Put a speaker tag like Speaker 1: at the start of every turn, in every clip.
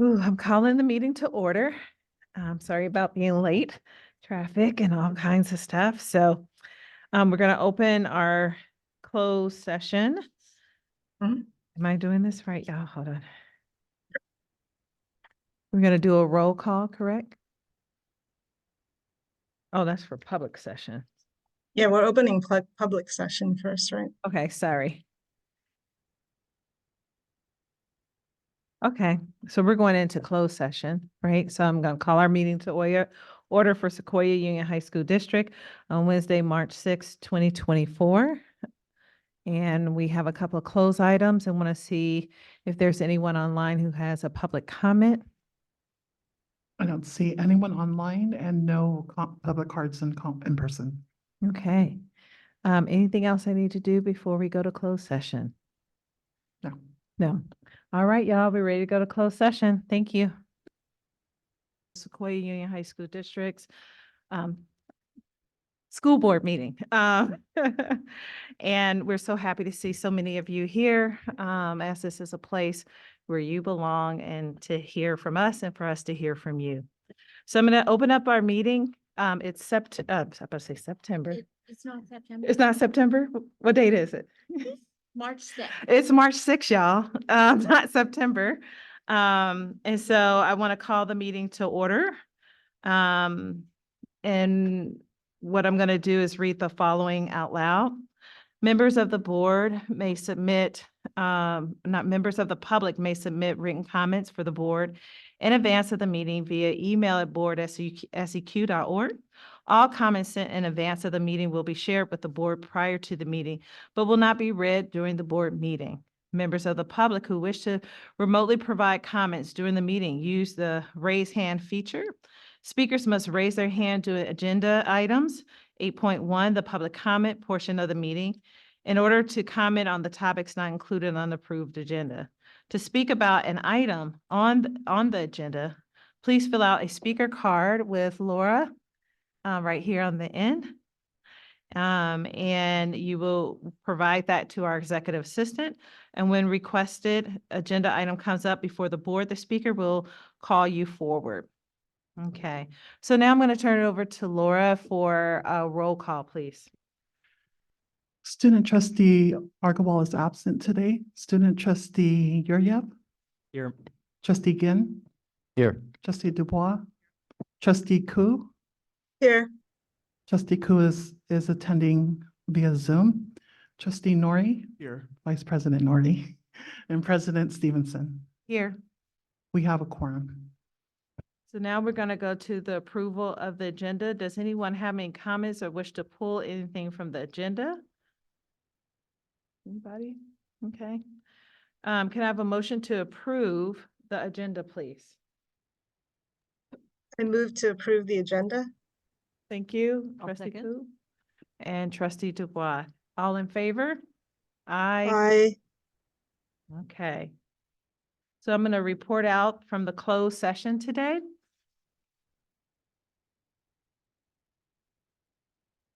Speaker 1: Ooh, I'm calling the meeting to order. I'm sorry about being late, traffic and all kinds of stuff. So we're going to open our closed session.
Speaker 2: Mhm.
Speaker 1: Am I doing this right, y'all? Hold on. We're going to do a roll call, correct? Oh, that's for public session.
Speaker 2: Yeah, we're opening public session first, right?
Speaker 1: Okay, sorry. Okay, so we're going into closed session, right? So I'm going to call our meeting to order for Sequoia Union High School District on Wednesday, March 6, 2024. And we have a couple of closed items and want to see if there's anyone online who has a public comment.
Speaker 3: I don't see anyone online and no public cards in person.
Speaker 1: Okay. Anything else I need to do before we go to closed session?
Speaker 3: No.
Speaker 1: No. All right, y'all, we're ready to go to closed session. Thank you. Sequoia Union High School District's school board meeting. And we're so happy to see so many of you here, as this is a place where you belong and to hear from us and for us to hear from you. So I'm going to open up our meeting. It's I was about to say September.
Speaker 4: It's not September.
Speaker 1: It's not September. What date is it?
Speaker 4: March 6th.
Speaker 1: It's March 6th, y'all, not September. And so I want to call the meeting to order. And what I'm going to do is read the following out loud. Members of the board may submit, not members of the public may submit written comments for the board in advance of the meeting via email at board@seq.org. All comments sent in advance of the meeting will be shared with the board prior to the meeting, but will not be read during the board meeting. Members of the public who wish to remotely provide comments during the meeting use the raise hand feature. Speakers must raise their hand during agenda items. 8.1, the public comment portion of the meeting, in order to comment on the topics not included on the approved agenda. To speak about an item on the agenda, please fill out a speaker card with Laura right here on the end. And you will provide that to our executive assistant. And when requested agenda item comes up before the board, the speaker will call you forward. Okay, so now I'm going to turn it over to Laura for a roll call, please.
Speaker 3: Student trustee Argawal is absent today. Student trustee Yuryev,
Speaker 5: Here.
Speaker 3: trustee Ginn,
Speaker 5: Here.
Speaker 3: trustee Dubois, trustee Koo.
Speaker 2: Here,
Speaker 3: Trustee Koo is attending via Zoom. Trustee Nori. Here. Vice President Nori and President Stevenson.
Speaker 1: Here.
Speaker 3: We have a quorum.
Speaker 1: So now we're going to go to the approval of the agenda. Does anyone have any comments or wish to pull anything from the agenda? Anybody? Okay. Can I have a motion to approve the agenda, please?
Speaker 2: I move to approve the agenda.
Speaker 1: Thank you,
Speaker 4: I'll
Speaker 1: trustee
Speaker 4: second.
Speaker 1: Koo and trustee Dubois. All in favor? Aye.
Speaker 2: Aye.
Speaker 1: Okay. So I'm going to report out from the closed session today.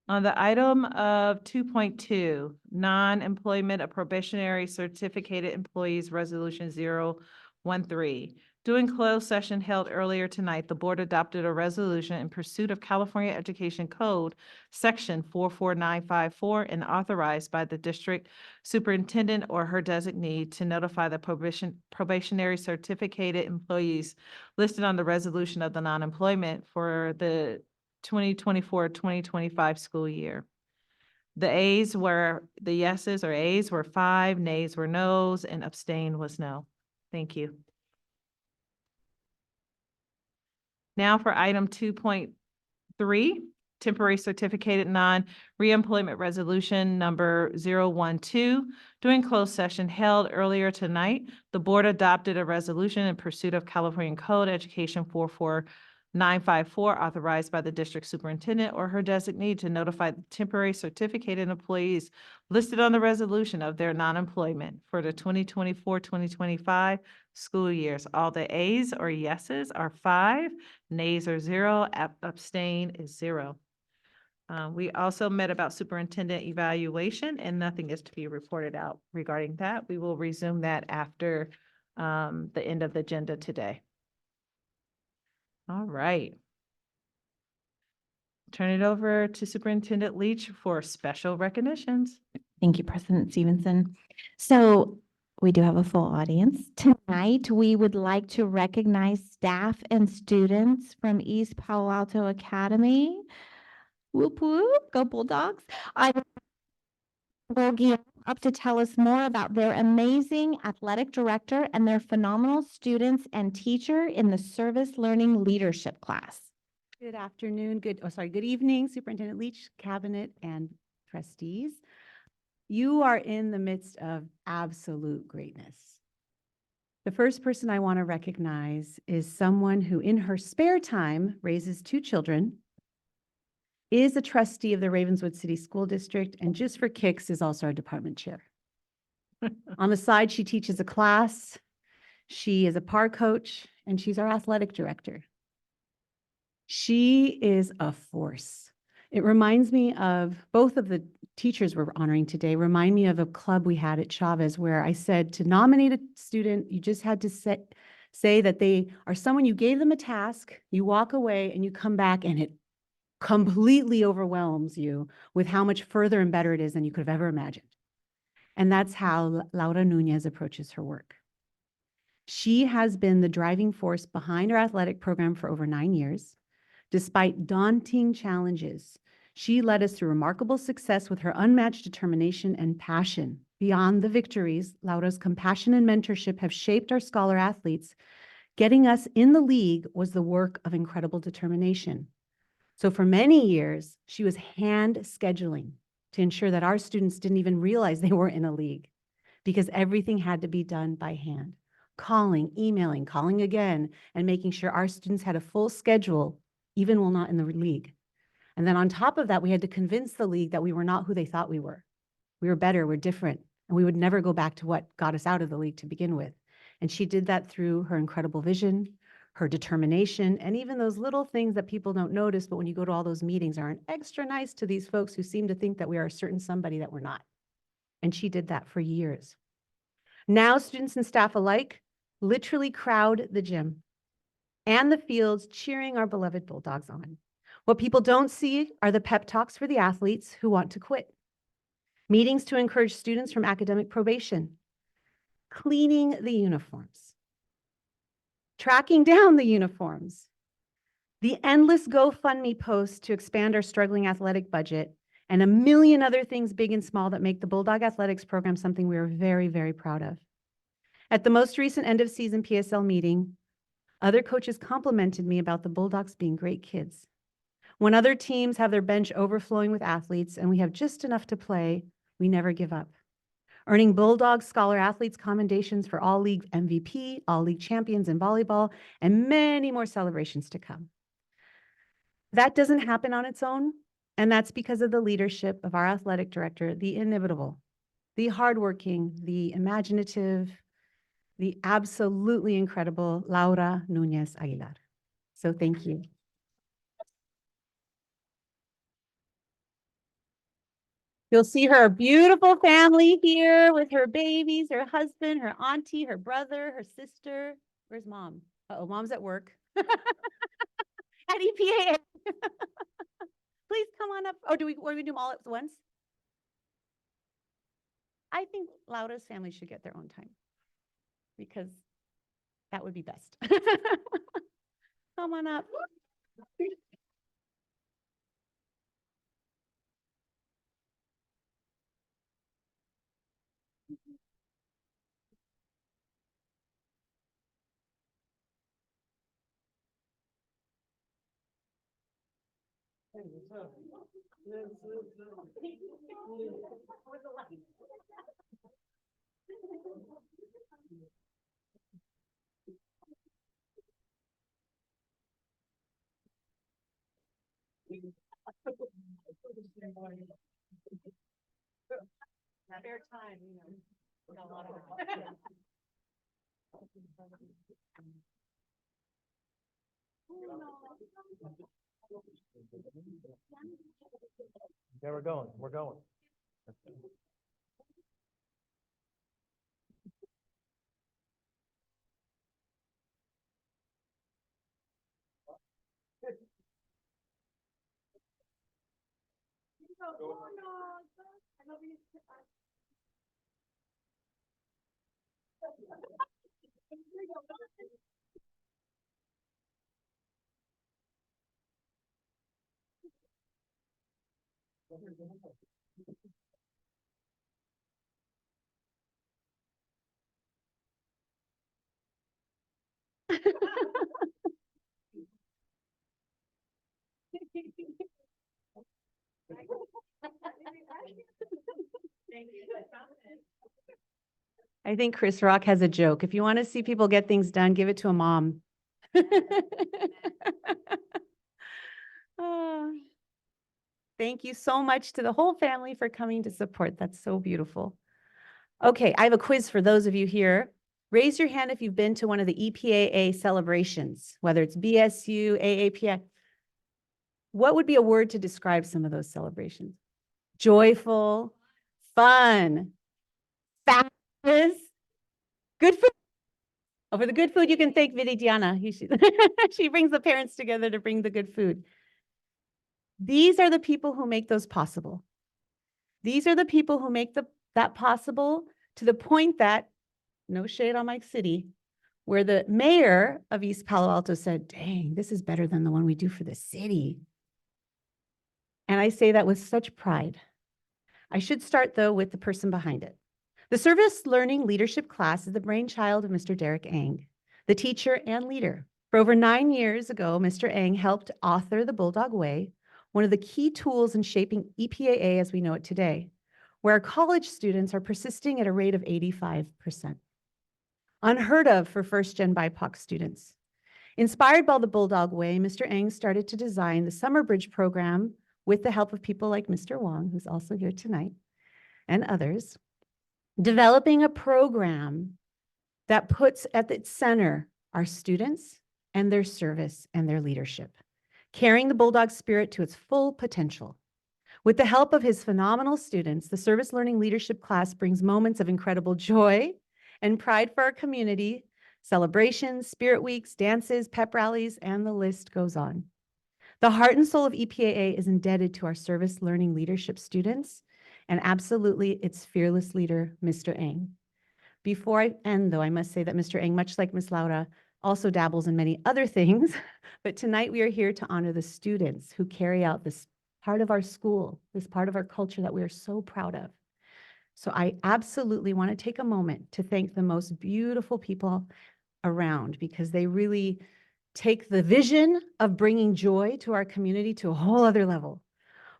Speaker 1: On the item of 2.2, non-employment of probationary certificated employees, resolution 013. During closed session held earlier tonight, the board adopted a resolution in pursuit of California Education Code, section 44954, and authorized by the district superintendent or her designee to notify the probationary certificated employees listed on the resolution of the non-employment for the 2024-2025 school year. The yeses or ayes were 5, nays were noes, and abstain was no. Thank you. Now for item 2.3, temporary certificated non-reemployment resolution number 012. During closed session held earlier tonight, the board adopted a resolution in pursuit of California Code Education 44954, authorized by the district superintendent or her designee to notify the temporary certificated employees listed on the resolution of their non-employment for the 2024-2025 school years. All the ayes or yeses are 5, nays are 0, abstain is 0. We also met about superintendent evaluation, and nothing is to be reported out regarding that. We will resume that after the end of the agenda today. All right. Turn it over to Superintendent Leach for special recognitions.
Speaker 5: Thank you, President Stevenson. So we do have a full audience. Tonight, we would like to recognize staff and students from East Palo Alto Academy. Whoop whoop, go Bulldogs. I will get up to tell us more about their amazing athletic director and their phenomenal students and teacher in the service learning leadership class.
Speaker 6: Good afternoon, good evening, Superintendent Leach, Cabinet, and trustees. You are in the midst of absolute greatness. The first person I want to recognize is someone who in her spare time raises 2 children, is a trustee of the Ravenswood City School District, and just for kicks is also our department chair. On the side, she teaches a class, she is a PAR coach, and she's our athletic director. She is a force. It reminds me of both of the teachers we're honoring today, remind me of a club we had at Chavez where I said to nominate a student, you just had to say that they are someone, you gave them a task, you walk away and you come back and it completely overwhelms you with how much further and better it is than you could have ever imagined. And that's how Laura Nunez approaches her work. She has been the driving force behind our athletic program for over 9 years. Despite daunting challenges, she led us through remarkable success with her unmatched determination and passion. Beyond the victories, Laura's compassion and mentorship have shaped our scholar athletes. Getting us in the league was the work of incredible determination. So for many years, she was hand scheduling to ensure that our students didn't even realize they were in a league because everything had to be done by hand. Calling, emailing, calling again, and making sure our students had a full schedule, even while not in the league. And then on top of that, we had to convince the league that we were not who they thought we were. We were better, we're different, and we would never go back to what got us out of the league to begin with. And she did that through her incredible vision, her determination, and even those little things that people don't notice, but when you go to all those meetings aren't extra nice to these folks who seem to think that we are a certain somebody that we're not. And she did that for years. Now students and staff alike literally crowd the gym and the fields cheering our beloved Bulldogs on. What people don't see are the pep talks for the athletes who want to quit, meetings to encourage students from academic probation, cleaning the uniforms, tracking down the uniforms, the endless GoFundMe posts to expand our struggling athletic budget, and a million other things big and small that make the Bulldog Athletics program something we are very, very proud of. At the most recent end of season PSL meeting, other coaches complimented me about the Bulldogs being great kids. When other teams have their bench overflowing with athletes and we have just enough to play, we never give up. Earning Bulldog Scholar Athletes commendations for all league MVP, all league champions in volleyball, and many more celebrations to come. That doesn't happen on its own, and that's because of the leadership of our athletic director, the inimitable, the hardworking, the imaginative, the absolutely incredible Laura Nunez Aguilar. So thank you. You'll see her beautiful family here with her babies, her husband, her auntie, her brother, her sister. Where's mom? Uh-oh, mom's at work. At EPA. Please come on up. Oh, do we do them all at once? I think Laura's family should get their own time because that would be best. Come on up. Spare time, you know. Got a lot of
Speaker 7: Yeah, we're going, we're going.
Speaker 6: I think Chris Rock has a joke. If you want to see people get things done, give it to a mom. Ah, thank you so much to the whole family for coming to support. That's so beautiful. Okay, I have a quiz for those of you here. Raise your hand if you've been to one of the EPAA celebrations, whether it's BSU, AAPI. What would be a word to describe some of those celebrations? Joyful, fun, fabulous, good food. Oh, for the good food, you can thank Viridiana. She brings the parents together to bring the good food. These are the people who make those possible. These are the people who make that possible to the point that, no shade on Mike City, where the mayor of East Palo Alto said, dang, this is better than the one we do for the city. And I say that with such pride. I should start, though, with the person behind it. The Service Learning Leadership class is the brainchild of Mr. Derek Eng, the teacher and leader. For over 9 years ago, Mr. Eng helped author The Bulldog Way, one of the key tools in shaping EPAA as we know it today, where our college students are persisting at a rate of 85%. Unheard of for first-gen BIPOC students. Inspired by The Bulldog Way, Mr. Eng started to design the Summer Bridge program with the help of people like Mr. Wong, who's also here tonight, and others, developing a program that puts at its center our students and their service and their leadership, carrying the Bulldog spirit to its full potential. With the help of his phenomenal students, the Service Learning Leadership class brings moments of incredible joy and pride for our community, celebrations, spirit weeks, dances, pep rallies, and the list goes on. The heart and soul of EPAA is indebted to our Service Learning Leadership students and absolutely its fearless leader, Mr. Eng. Before I end, though, I must say that Mr. Eng, much like Ms. Laura, also dabbles in many other things, but tonight we are here to honor the students who carry out this part of our school, this part of our culture that we are so proud of. So I absolutely want to take a moment to thank the most beautiful people around, because they really take the vision of bringing joy to our community to a whole other level.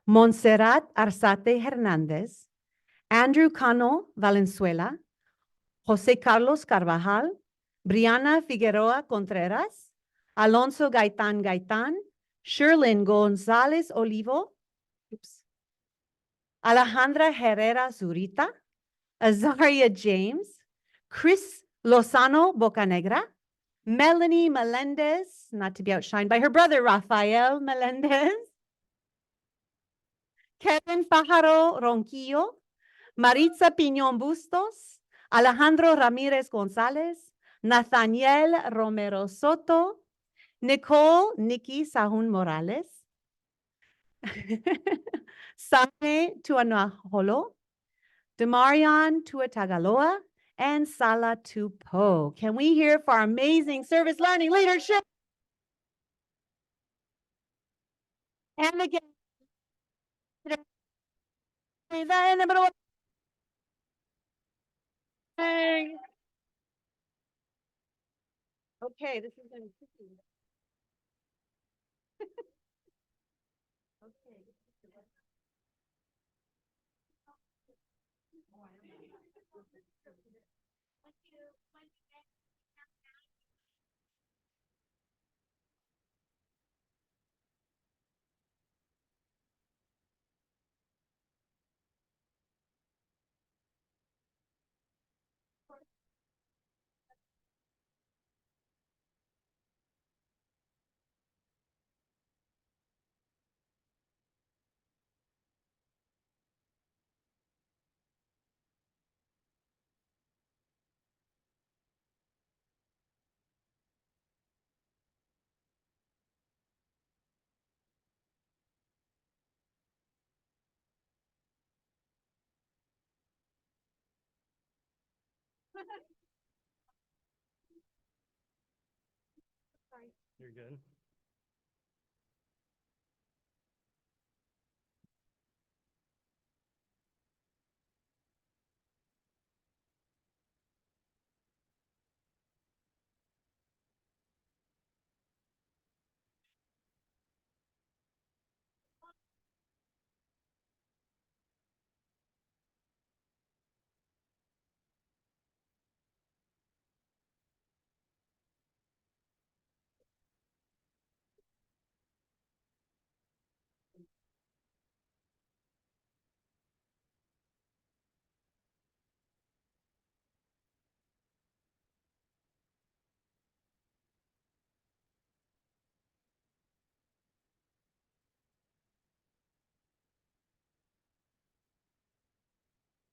Speaker 6: Montserrat Arzate Hernandez, Andrew Cano Valenzuela, José Carlos Carvajal, Brianna Figueroa Contreras, Alonso Gaitán Gaitán, Sherlyn González Olivo, Alejandra Herrera Zurita, Azaria James, Chris Lozano Bocanegra, Melanie Melendez, not to be outshined by her brother Rafael Melendez, Kevin Pájaro Ronquillo, Maritza Piñón Bustos, Alejandro Ramírez González, Nathaniel Romero Soto, Nicole Nikki Sahun Morales, Same Tuanaholo, Demarion Tuatagaloa, and Sala Tupo. Can we hear for our amazing service learning leadership? And again, okay, this is going to be tricky. Okay.
Speaker 7: You're good.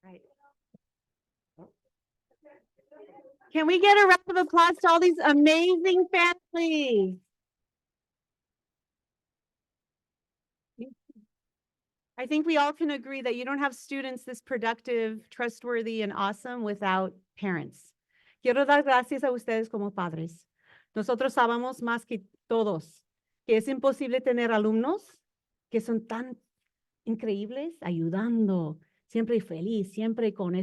Speaker 6: Right. Can we get a round of applause to all these amazing families? I think we all can agree that you don't have students this productive, trustworthy, and awesome without parents. Quiero dar gracias a ustedes como padres. Nosotros sabemos más que todos que es imposible tener alumnos que son tan increíbles, ayudando, siempre feliz, siempre con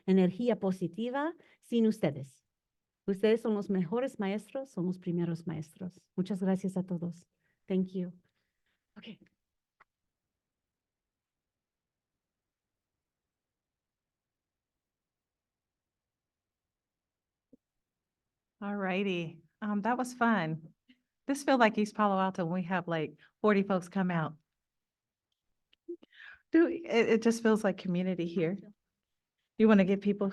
Speaker 6: energía positiva, sin ustedes. Ustedes son los mejores maestros, son los primeros maestros. Muchas gracias a todos. Thank you. Okay.
Speaker 1: All righty. That was fun. This feels like East Palo Alto when we have like 40 folks come out. It just feels like community here. You want to get people?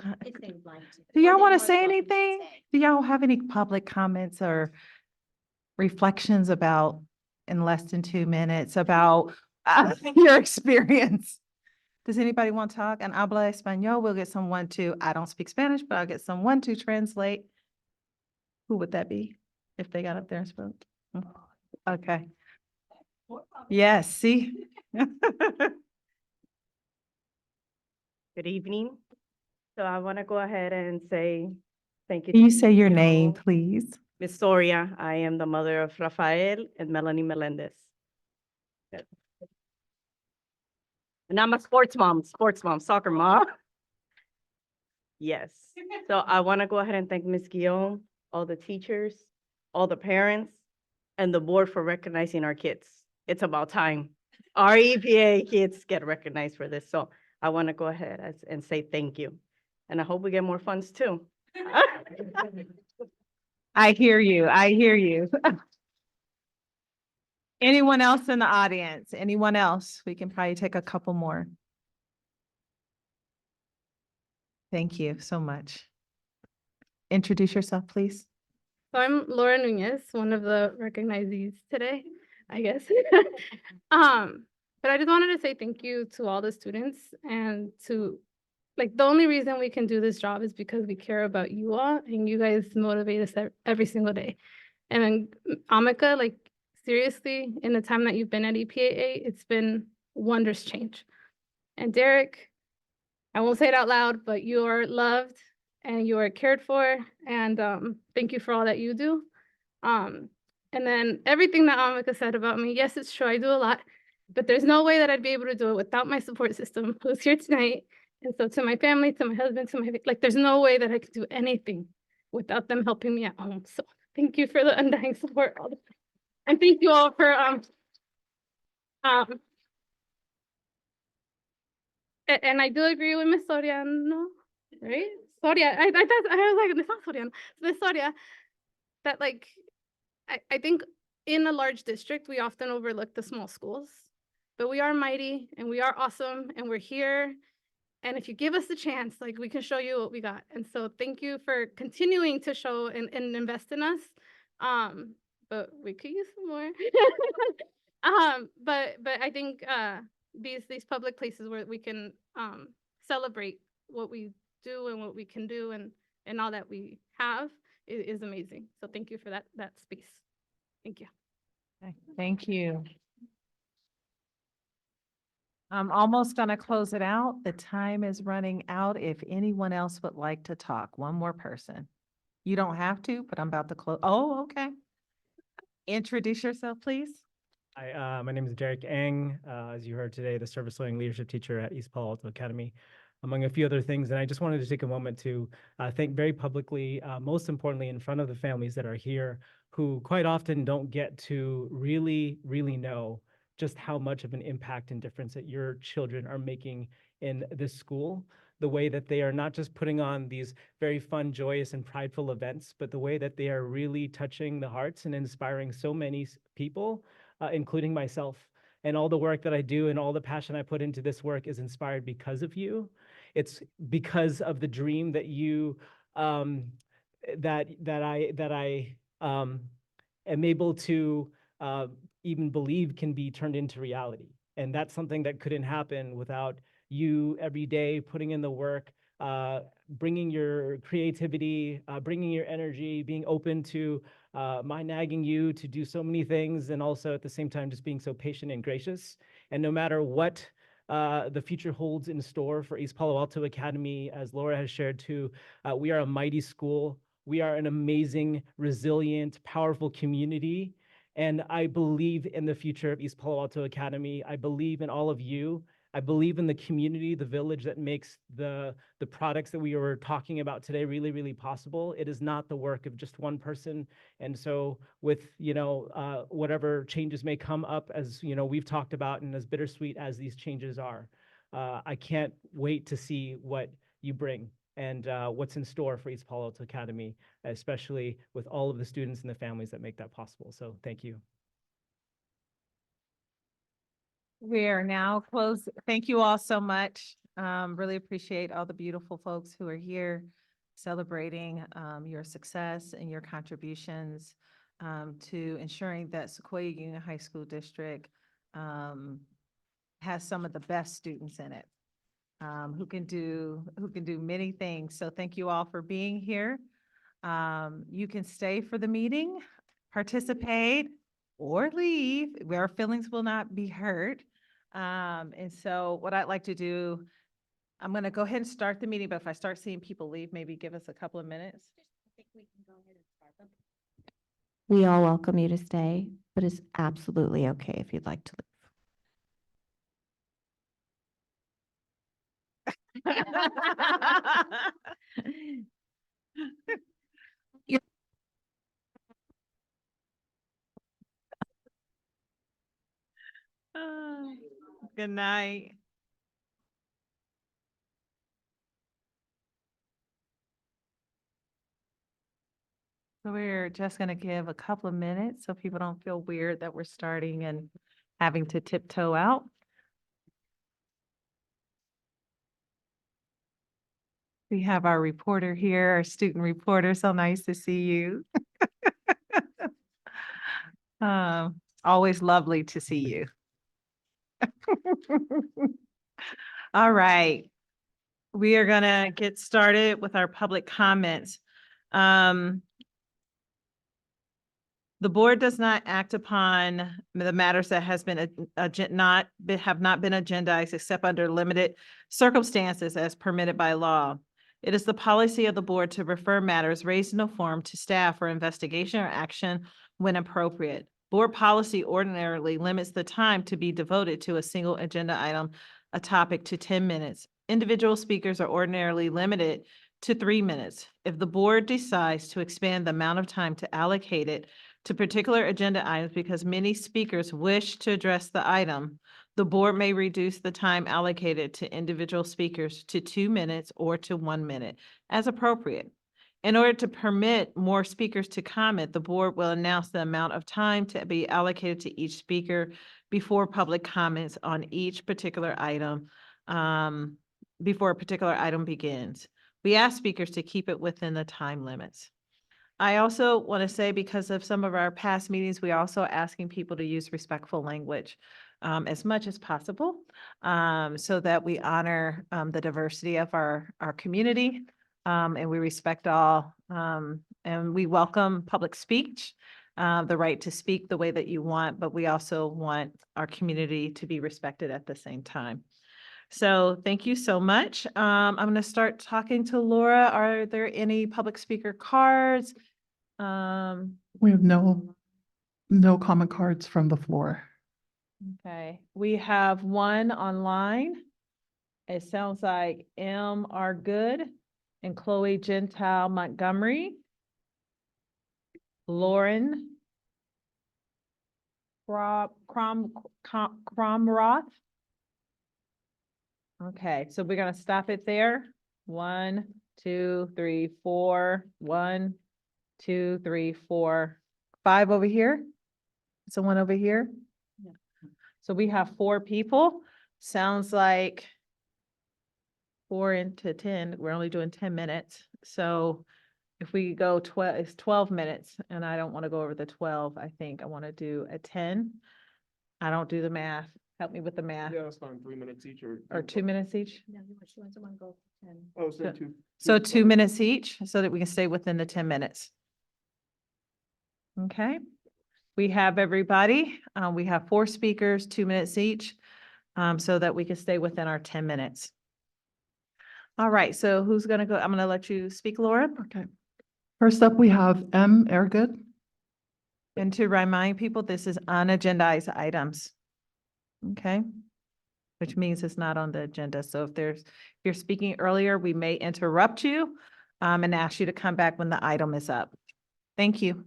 Speaker 1: Do y'all want to say anything? Do y'all have any public comments or reflections about, in less than 2 minutes, about your experience? Does anybody want to talk? And habla español, we'll get someone to, I don't speak Spanish, but I'll get someone to translate. Who would that be if they got up there and spoke? Okay. Yes, see?
Speaker 8: Good evening. So I want to go ahead and say thank you.
Speaker 1: Can
Speaker 8: to
Speaker 1: you say your
Speaker 8: Ms.
Speaker 1: name,
Speaker 8: Gil,
Speaker 1: please?
Speaker 8: Miss Soria. I am the mother of Rafael and Melanie Melendez. Good. And I'm a sports mom, soccer mom. Yes. So I want to go ahead and thank Ms. Guillaume, all the teachers, all the parents, and the board for recognizing our kids. It's about time. Our EPA kids get recognized for this. So I want to go ahead and say thank you. And I hope we get more funds too.
Speaker 1: I hear you. I hear you. Anyone else in the audience? Anyone else? We can probably take a couple more. Thank you so much. Introduce yourself, please.
Speaker 9: So I'm Laura Nunez, one of the recognizees today, I guess. But I just wanted to say thank you to all the students and to, like, the only reason we can do this job is because we care about you all and you guys motivate us every single day. And then Amika, like, seriously, in the time that you've been at EPAA, it's been wondrous change. And Derek, I won't say it out loud, but you are loved and you are cared for. And thank you for all that you do. And then everything that Amika said about me, yes, it's true, I do a lot, but there's no way that I'd be able to do it without my support system who's here tonight. And so to my family, to my husband, to my, like, there's no way that I could do anything without them helping me at home. So thank you for the undying support all the time. And thank you all for, and I do agree with Miss Soriano, right? Soria, I thought, I was like, it's not Soriano, Miss Soria, that, like, I think in a large district, we often overlook the small schools, but we are mighty and we are awesome and we're here. And if you give us the chance, like, we can show you what we got. And so thank you for continuing to show and invest in us. But we could use some more. But I think these public places where we can celebrate what we do and what we can do and all that we have is amazing. So thank you for that space. Thank you.
Speaker 1: Okay, thank you. I'm almost gonna close it out. The time is running out. If anyone else would like to talk, one more person. You don't have to, but I'm about to close. Oh, okay. Introduce yourself, please.
Speaker 7: Hi, my name is Derek Eng. As you heard today, the service learning leadership teacher at East Palo Alto Academy, among a few other things. And I just wanted to take a moment to thank very publicly, most importantly, in front of the families that are here, who quite often don't get to really know just how much of an impact and difference that your children are making in this school. The way that they are not just putting on these very fun, joyous, and prideful events, but the way that they are really touching the hearts and inspiring so many people, including myself. And all the work that I do and all the passion I put into this work is inspired because of you. It's because of the dream that you, that I am able to even believe can be turned into reality. And that's something that couldn't happen without you every day putting in the work, bringing your creativity, bringing your energy, being open to my nagging you to do so many things, and also at the same time just being so patient and gracious. And no matter what the future holds in store for East Palo Alto Academy, as Laura has shared too, we are a mighty school. We are an amazing, resilient, powerful community. And I believe in the future of East Palo Alto Academy. I believe in all of you. I believe in the community, the village that makes the products that we were talking about today really possible. It is not the work of just one person. And so with, whatever changes may come up, as, we've talked about, and as bittersweet as these changes are, I can't wait to see what you bring and what's in store for East Palo Alto Academy, especially with all of the students and the families that make that possible. So thank you.
Speaker 1: We are now closed. Thank you all so much. Really appreciate all the beautiful folks who are here celebrating your success and your contributions to ensuring that Sequoia Union High School District has some of the best students in it, who can do many things. So thank you all for being here. You can stay for the meeting, participate, or leave, where our feelings will not be hurt. And so what I'd like to do, I'm going to go ahead and start the meeting, but if I start seeing people leave, maybe give us a couple of minutes.
Speaker 5: We all welcome you to stay, but it's absolutely okay if you'd like to leave.
Speaker 1: Good night. So we're just going to give a couple of minutes so people don't feel weird that we're starting and having to tiptoe out. We have our reporter here, our student reporter. So nice to see you. Always lovely to see you. All right. We are gonna get started with our public comments. The board does not act upon the matters that have not been agendized except under limited circumstances as permitted by law. It is the policy of the board to refer matters raised in a forum to staff for investigation or action when appropriate. Board policy ordinarily limits the time to be devoted to a single agenda item, a topic, to 10 minutes. Individual speakers are ordinarily limited to 3 minutes. If the board decides to expand the amount of time to allocate it to particular agenda items because many speakers wish to address the item, the board may reduce the time allocated to individual speakers to 2 minutes or to 1 minute as appropriate. In order to permit more speakers to comment, the board will announce the amount of time to be allocated to each speaker before public comments on each particular item, before a particular item begins. We ask speakers to keep it within the time limits. I also want to say, because of some of our past meetings, we are also asking people to use respectful language as much as possible, so that we honor the diversity of our community, and we respect all, and we welcome public speech. the right to speak the way that you want, but we also want our community to be respected at the same time. So thank you so much. I'm going to start talking to Laura. Are there any public speaker cards?
Speaker 3: We have no comment cards from the floor.
Speaker 1: Okay, we have one online. It sounds like M. R. Good and Chloe Gentile Montgomery. Lauren Cromroth. Okay, so we're gonna stop it there. 1, 2, 3, 4. 1, 2, 3, 4, 5 over here. Someone over here?
Speaker 6: Yeah.
Speaker 1: So we have 4 people. Sounds like 4 into 10, we're only doing 10 minutes. So if we go 12, it's 12 minutes and I don't want to go over the 12, I think I want to do a 10. I don't do the math. Help me with the math.
Speaker 10: Yeah, that's fine, 3 minutes each
Speaker 1: Or 2 minutes each?
Speaker 10: Oh, so
Speaker 1: So-
Speaker 10: two.
Speaker 1: So
Speaker 10: two,
Speaker 1: 2 minutes each so that we can stay within the 10 minutes. Okay. We have everybody. We have 4 speakers, 2 minutes each, so that we can stay within our 10 minutes. All right. So who's going to go? I'm going to let you speak, Laura.
Speaker 3: Okay. First up, we have M. Airgood.
Speaker 1: And to remind people, this is unagendized items. Okay. Which means it's not on the agenda. So if you're speaking earlier, we may interrupt you and ask you to come back when the item is up. Thank you.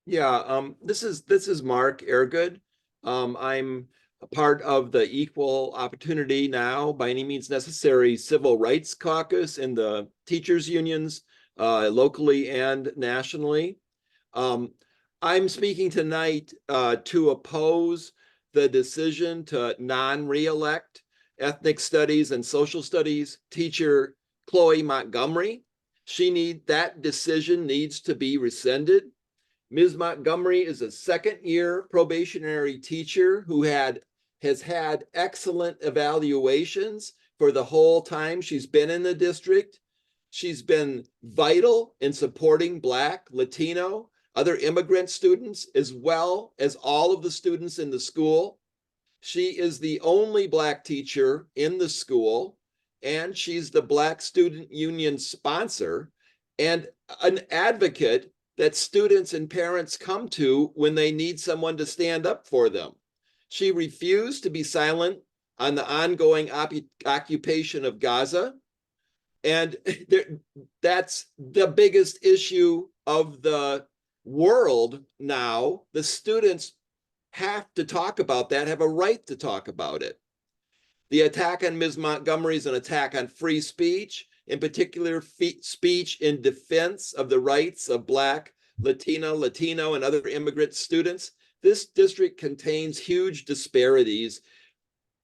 Speaker 11: Yeah, this is Mark Airgood. I'm a part of the Equal Opportunity Now by Any Means Necessary Civil Rights Caucus in the teachers unions locally and nationally. I'm speaking tonight to oppose the decision to non-reelect ethnic studies and social studies teacher Chloe Montgomery. That decision needs to be rescinded. Ms. Montgomery is a second-year probationary teacher who has had excellent evaluations for the whole time she's been in the district. She's been vital in supporting Black, Latino, other immigrant students, as well as all of the students in the school. She is the only Black teacher in the school, and she's the Black Student Union sponsor and an advocate that students and parents come to when they need someone to stand up for them. She refused to be silent on the ongoing occupation of Gaza. And that's the biggest issue of the world now. The students have to talk about that, have a right to talk about it. The attack on Ms. Montgomery is an attack on free speech, in particular speech in defense of the rights of Black, Latino, and other immigrant students. This district contains huge disparities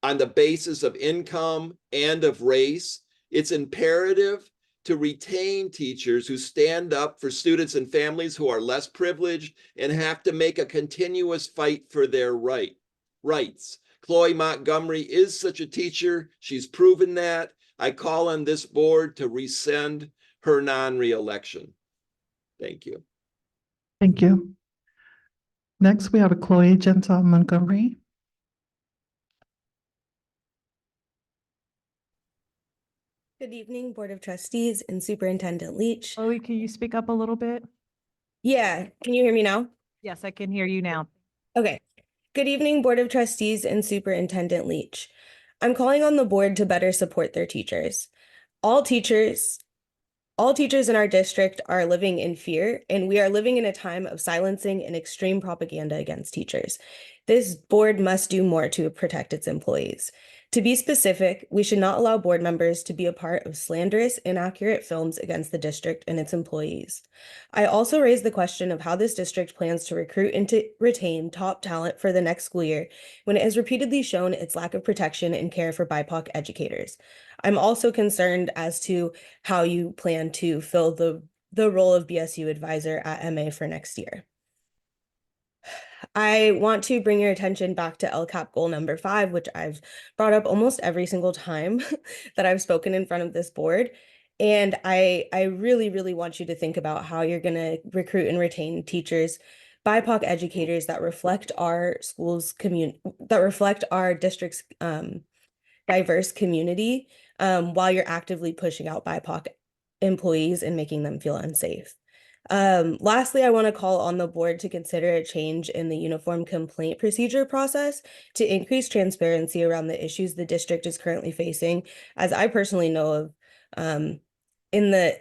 Speaker 11: on the basis of income and of race. It's imperative to retain teachers who stand up for students and families who are less privileged and have to make a continuous fight for their rights. Chloe Montgomery is such a teacher. She's proven that. I call on this board to rescind her non-reelection. Thank you.
Speaker 3: Thank you. Next, we have a Chloe Gentile Montgomery.
Speaker 12: Good evening, Board of Trustees and Superintendent Leach.
Speaker 1: Chloe, can you speak up a little bit?
Speaker 12: Yeah, can you hear me now?
Speaker 1: Yes, I can hear you now.
Speaker 12: Okay. Good evening, Board of Trustees and Superintendent Leach. I'm calling on the board to better support their teachers. All teachers in our district are living in fear, and we are living in a time of silencing and extreme propaganda against teachers. This board must do more to protect its employees. To be specific, we should not allow board members to be a part of slanderous, inaccurate films against the district and its employees. I also raised the question of how this district plans to recruit and to retain top talent for the next school year when it has repeatedly shown its lack of protection and care for BIPOC educators. I'm also concerned as to how you plan to fill the role of BSU advisor at MA for next year. I want to bring your attention back to LCAP goal number 5, which I've brought up almost every single time that I've spoken in front of this board. And I really, really want you to think about how you're going to recruit and retain teachers, BIPOC educators that reflect our that reflect our district's diverse community, while you're actively pushing out BIPOC employees and making them feel unsafe. Lastly, I want to call on the board to consider a change in the uniform complaint procedure process to increase transparency around the issues the district is currently facing, as I personally know of in the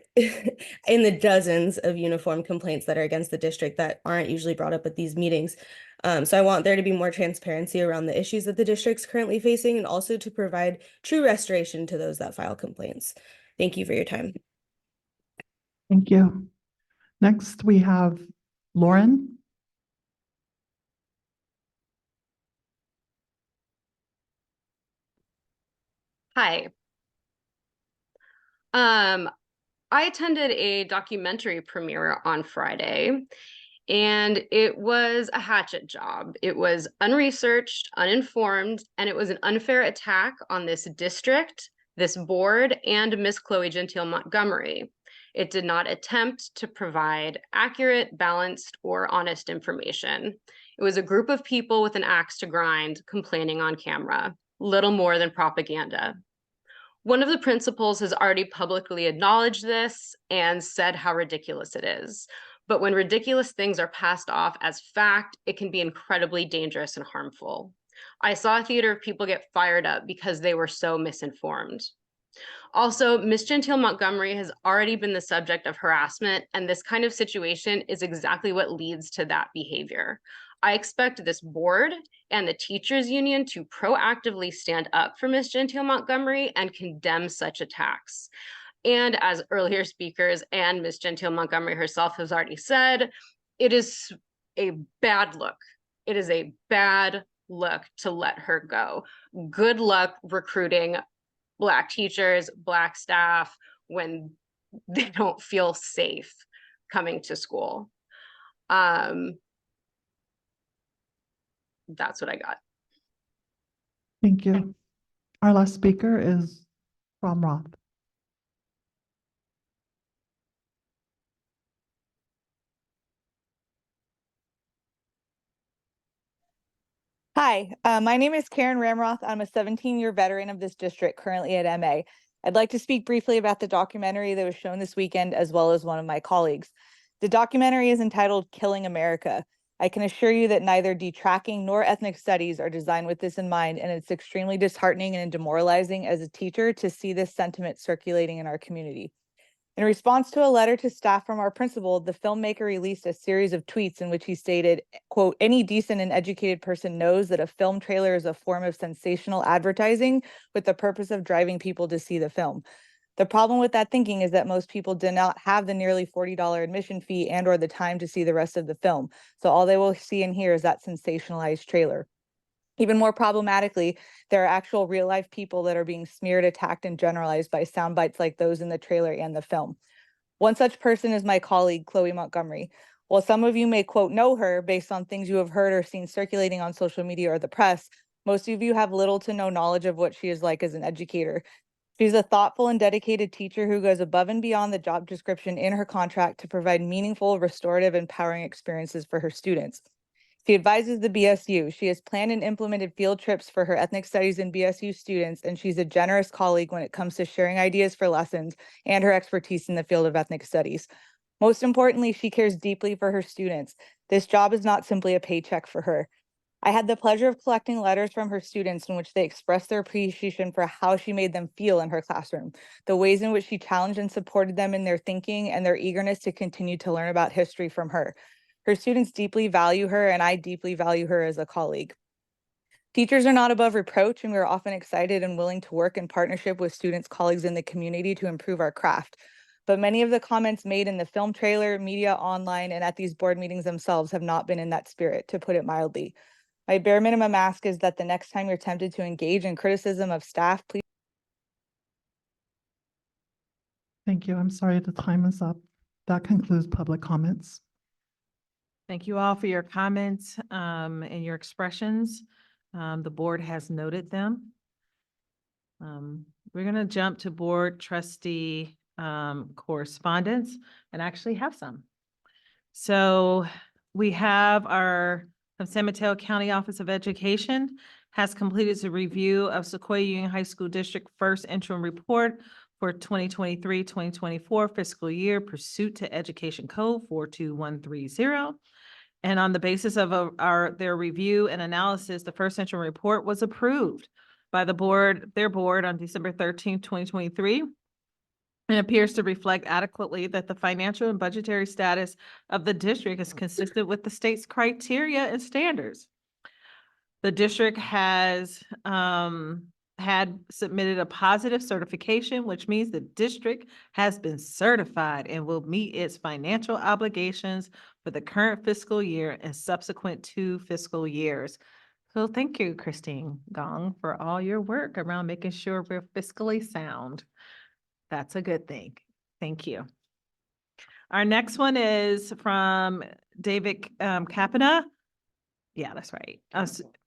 Speaker 12: in the dozens of uniform complaints that are against the district that aren't usually brought up at these meetings. So I want there to be more transparency around the issues that the district's currently facing, and also to provide true restoration to those that file complaints. Thank you for your time.
Speaker 3: Thank you. Next, we have Lauren.
Speaker 13: Hi. I attended a documentary premiere on Friday, and it was a hatchet job. It was unresearched, uninformed, and it was an unfair attack on this district, this board, and Miss Chloe Gentile Montgomery. It did not attempt to provide accurate, balanced, or honest information. It was a group of people with an axe to grind complaining on camera, little more than propaganda. One of the principals has already publicly acknowledged this and said how ridiculous it is. But when ridiculous things are passed off as fact, it can be incredibly dangerous and harmful. I saw a theater of people get fired up because they were so misinformed. Also, Miss Gentile Montgomery has already been the subject of harassment, and this kind of situation is exactly what leads to that behavior. I expect this board and the teachers union to proactively stand up for Miss Gentile Montgomery and condemn such attacks. And as earlier speakers and Miss Gentile Montgomery herself has already said, it is a bad look. It is a bad look to let her go. Good luck recruiting Black teachers, Black staff when they don't feel safe coming to school. That's what I got.
Speaker 3: Thank you. Our last speaker is from Roth.
Speaker 14: Hi, my name is Karen Ramroth. I'm a 17-year veteran of this district, currently at MA. I'd like to speak briefly about the documentary that was shown this weekend, as well as one of my colleagues. The documentary is entitled Killing America. I can assure you that neither detracking nor ethnic studies are designed with this in mind, and it's extremely disheartening and demoralizing as a teacher to see this sentiment circulating in our community. In response to a letter to staff from our principal, the filmmaker released a series of tweets in which he stated, quote, "Any decent and educated person knows that a film trailer is a form of sensational advertising with the purpose of driving people to see the film. The problem with that thinking is that most people do not have the nearly $40 admission fee and or the time to see the rest of the film. So all they will see and hear is that sensationalized trailer. Even more problematically, there are actual real life people that are being smeared, attacked, and generalized by sound bites like those in the trailer and the film. One such person is my colleague, Chloe Montgomery. While some of you may quote know her based on things you have heard or seen circulating on social media or the press, most of you have little to no knowledge of what she is like as an educator. She's a thoughtful and dedicated teacher who goes above and beyond the job description in her contract to provide meaningful, restorative, empowering experiences for her students. She advises the BSU. She has planned and implemented field trips for her ethnic studies and BSU students, and she's a generous colleague when it comes to sharing ideas for lessons and her expertise in the field of ethnic studies. Most importantly, she cares deeply for her students. This job is not simply a paycheck for her. I had the pleasure of collecting letters from her students in which they expressed their appreciation for how she made them feel in her classroom, the ways in which she challenged and supported them in their thinking, and their eagerness to continue to learn about history from her. Her students deeply value her, and I deeply value her as a colleague. Teachers are not above reproach, and we are often excited and willing to work in partnership with students, colleagues in the community to improve our craft. But many of the comments made in the film trailer, media, online, and at these board meetings themselves have not been in that spirit, to put it mildly. My bare minimum ask is that the next time you're tempted to engage in criticism of staff, please.
Speaker 3: Thank you. I'm sorry the time is up. That concludes public comments.
Speaker 1: Thank you all for your comments and your expressions. The board has noted them. We're going to jump to board trustee correspondence and actually have some. So we have our San Mateo County Office of Education has completed the review of Sequoia Union High School District first interim report for 2023-2024 fiscal year pursuant to Education Code 42130. And on the basis of their review and analysis, the first interim report was approved by their board on December 13th, 2023. And appears to reflect adequately that the financial and budgetary status of the district is consistent with the state's criteria and standards. The district has had submitted a positive certification, which means the district has been certified and will meet its financial obligations for the current fiscal year and subsequent 2 fiscal years. So thank you, Christine Gong, for all your work around making sure we're fiscally sound. That's a good thing. Thank you. Our next one is from David Capina. Yeah, that's right.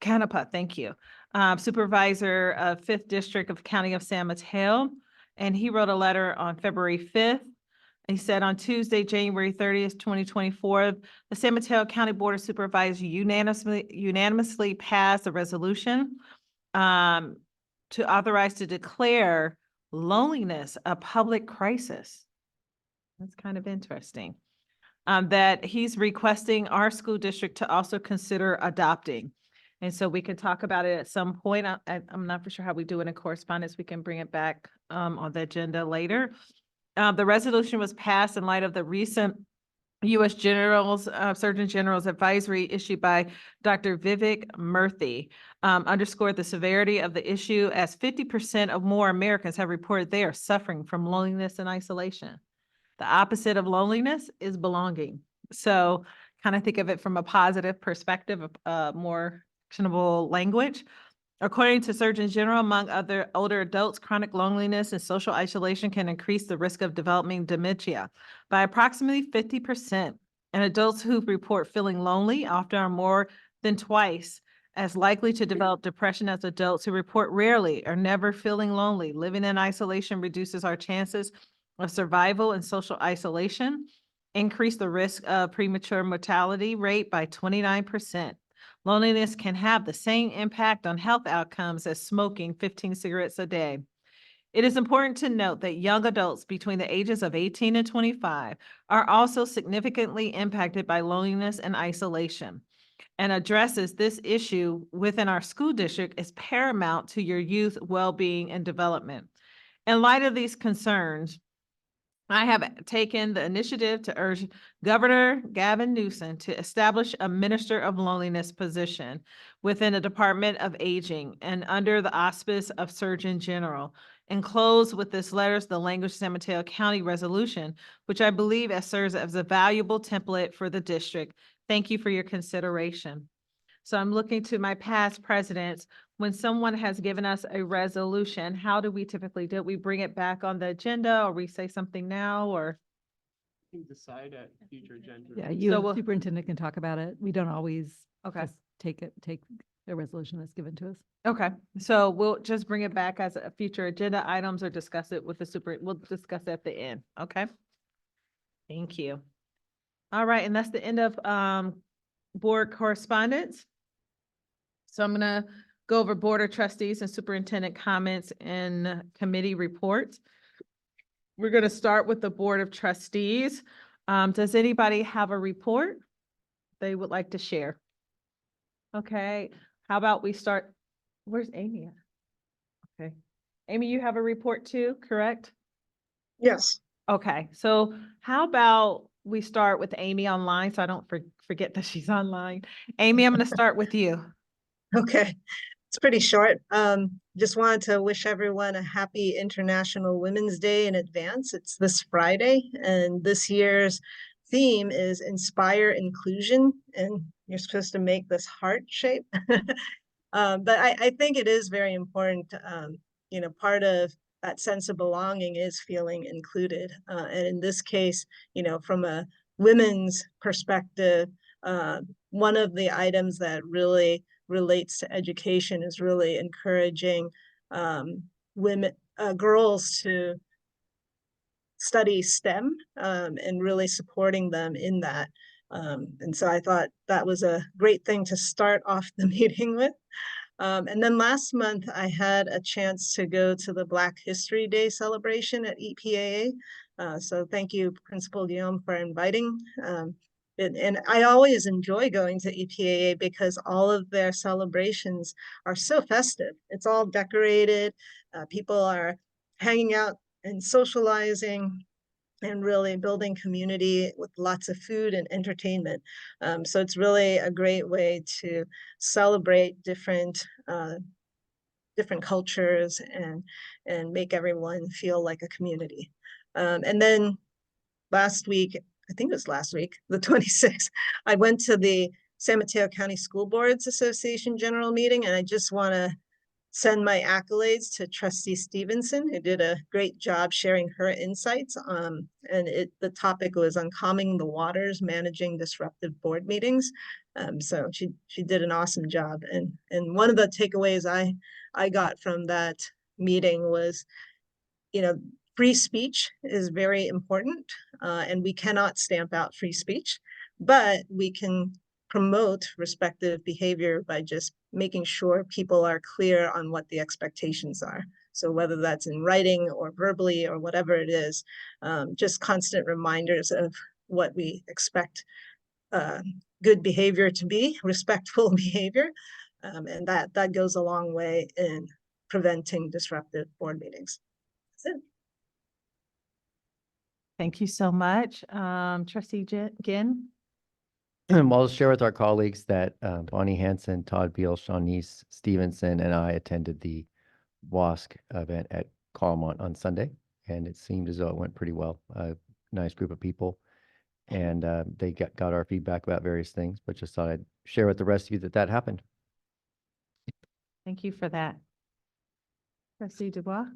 Speaker 1: Canepa, thank you. Supervisor of 5th District of County of San Mateo. And he wrote a letter on February 5th. He said on Tuesday, January 30th, 2024, the San Mateo County Board of Supervisors unanimously passed a resolution to authorize to declare loneliness a public crisis. That's kind of interesting. That he's requesting our school district to also consider adopting. And so we can talk about it at some point. I'm not for sure how we do it in correspondence. We can bring it back on the agenda later. The resolution was passed in light of the recent U.S. Surgeon General's advisory issued by Dr. Vivek Murthy underscored the severity of the issue as 50% of more Americans have reported they are suffering from loneliness and isolation. The opposite of loneliness is belonging. So kind of think of it from a positive perspective, more actionable language. According to Surgeon General, among other older adults, chronic loneliness and social isolation can increase the risk of developing dementia by approximately 50%. And adults who report feeling lonely often are more than twice as likely to develop depression as adults who report rarely or never feeling lonely. Living in isolation reduces our chances of survival and social isolation, increase the risk of premature mortality rate by 29%. Loneliness can have the same impact on health outcomes as smoking 15 cigarettes a day. It is important to note that young adults between the ages of 18 and 25 are also significantly impacted by loneliness and isolation, and addresses this issue within our school district is paramount to your youth well-being and development. In light of these concerns, I have taken the initiative to urge Governor Gavin Newsom to establish a Minister of Loneliness position within the Department of Aging and under the auspice of Surgeon General. And close with this letter, the language San Mateo County resolution, which I believe serves as a valuable template for the district. Thank you for your consideration. So I'm looking to my past presidents. When someone has given us a resolution, how do we typically do it? We bring it back on the agenda or we say something now or?
Speaker 10: You can decide at future agenda.
Speaker 6: Yeah,
Speaker 1: So
Speaker 6: superintendent can talk about it. We don't always
Speaker 1: Okay.
Speaker 6: just take the resolution that's given to us.
Speaker 1: Okay, so we'll just bring it back as a future agenda items or discuss it with we'll discuss it at the end, okay? Thank you. All right, and that's the end of board correspondence. So I'm gonna go over Board of Trustees and Superintendent comments and committee reports. We're gonna start with the Board of Trustees. Does anybody have a report they would like to share? Okay, how about we start, where's Amy at? Okay, Amy, you have a report too, correct?
Speaker 2: Yes.
Speaker 1: Okay, so how about we start with Amy online so I don't forget that she's online. Amy, I'm gonna start with you.
Speaker 2: Okay. It's pretty short. Just wanted to wish everyone a happy International Women's Day in advance. It's this Friday, and this year's theme is Inspire Inclusion, and you're supposed to make this heart shape. But I think it is very important. Part of that sense of belonging is feeling included. And in this case, from a women's perspective, one of the items that really relates to education is really encouraging girls to study STEM and really supporting them in that. And so I thought that was a great thing to start off the meeting with. And then last month, I had a chance to go to the Black History Day celebration at EPAA. So thank you, Principal Guillaume, for inviting. And I always enjoy going to EPAA because all of their celebrations are so festive. It's all decorated. People are hanging out and socializing and really building community with lots of food and entertainment. So it's really a great way to celebrate different cultures and make everyone feel like a community. And then last week, I think it was last week, the 26th, I went to the San Mateo County School Boards Association General Meeting, and I just want to send my accolades to Trustee Stevenson, who did a great job sharing her insights. And the topic was on calming the waters, managing disruptive board meetings. So she did an awesome job. And one of the takeaways I got from that meeting was, free speech is very important, and we cannot stamp out free speech, but we can promote respective behavior by just making sure people are clear on what the expectations are. So whether that's in writing or verbally or whatever it is, just constant reminders of what we expect good behavior to be, respectful behavior. And that goes a long way in preventing disruptive board meetings. That's it.
Speaker 1: Thank you so much. Trustee Ginn?
Speaker 15: And I'll share with our colleagues that Bonnie Hanson, Todd Beal, Shawnice Stevenson, and I attended the WASC event at Claremont on Sunday, and it seemed as though it went pretty well. A nice group of people, and they got our feedback about various things, but just thought I'd share with the rest of you that happened.
Speaker 1: Thank you for that. Trustee Dubois?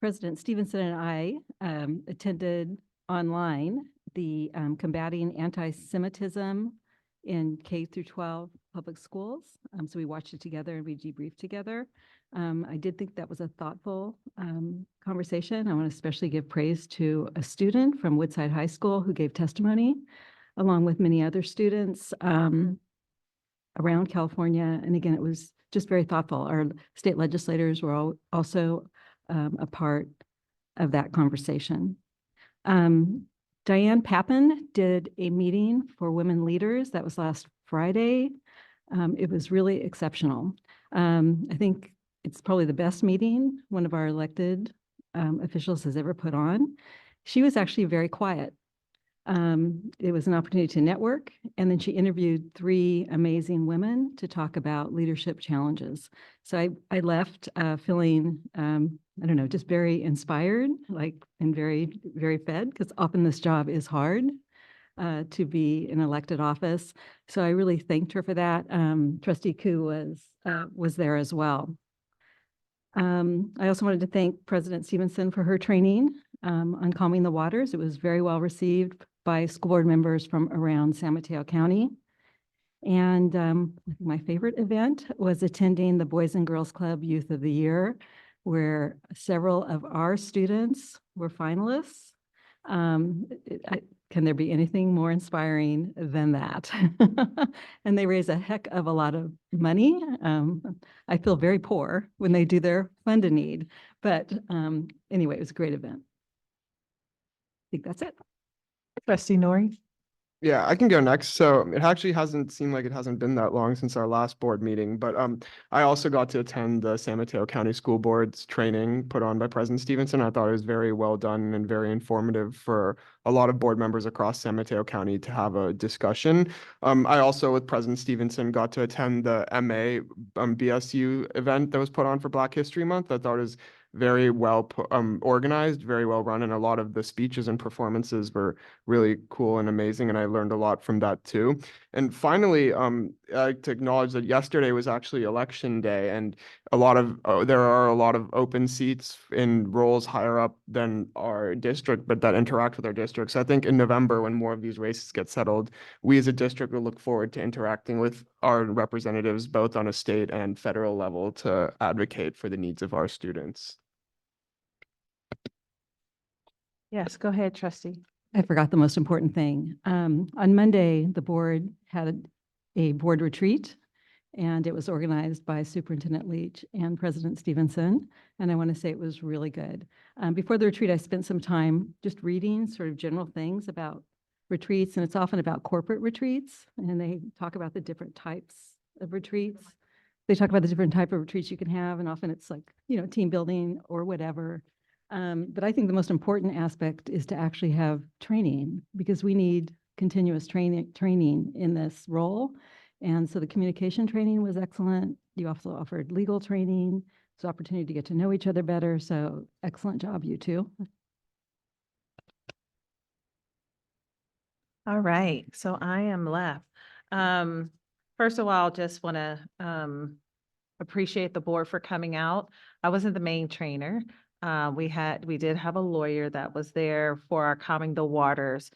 Speaker 6: President Stevenson and I attended online the Combating Anti-Semitism in K through 12 public schools. So we watched it together and we debriefed together. I did think that was a thoughtful conversation. I want to especially give praise to a student from Woodside High School who gave testimony, along with many other students around California. And again, it was just very thoughtful. Our state legislators were also a part of that conversation. Diane Pappen did a meeting for women leaders. That was last Friday. It was really exceptional. I think it's probably the best meeting one of our elected officials has ever put on. She was actually very quiet. It was an opportunity to network, and then she interviewed 3 amazing women to talk about leadership challenges. So I left feeling, I don't know, just very inspired, and very, very fed, because often this job is hard to be in elected office. So I really thanked her for that. Trustee Koo was there as well. I also wanted to thank President Stevenson for her training on calming the waters. It was very well received by school board members from around San Mateo County. And my favorite event was attending the Boys and Girls Club Youth of the Year, where several of our students were finalists. Can there be anything more inspiring than that? And they raise a heck of a lot of money. I feel very poor when they do their fund a need, but anyway, it was a great event. I think that's it.
Speaker 1: Trustee Nori?
Speaker 10: Yeah, I can go next. So it actually hasn't seemed like it hasn't been that long since our last board meeting, but I also got to attend the San Mateo County School Board's training put on by President Stevenson. I thought it was very well done and very informative for a lot of board members across San Mateo County to have a discussion. I also, with President Stevenson, got to attend the MA BSU event that was put on for Black History Month. I thought it was very well organized, very well run, and a lot of the speeches and performances were really cool and amazing, and I learned a lot from that too. And finally, I'd like to acknowledge that yesterday was actually election day, and there are a lot of open seats in roles higher up than our district, but that interact with our district. So I think in November, when more of these races get settled, we as a district will look forward to interacting with our representatives both on a state and federal level to advocate for the needs of our students.
Speaker 1: Yes, go ahead, trustee.
Speaker 6: I forgot the most important thing. On Monday, the board had a board retreat, and it was organized by Superintendent Leach and President Stevenson. And I want to say it was really good. Before the retreat, I spent some time just reading sort of general things about retreats, and it's often about corporate retreats, and they talk about the different types of retreats. They talk about the different type of retreats you can have, and often it's like, team building or whatever. But I think the most important aspect is to actually have training, because we need continuous training in this role. And so the communication training was excellent. You also offered legal training. It's an opportunity to get to know each other better. So excellent job, you two.
Speaker 1: All right, so I am left. First of all, just want to appreciate the board for coming out. I wasn't the main trainer. We did have a lawyer that was there for our Calming the Waters.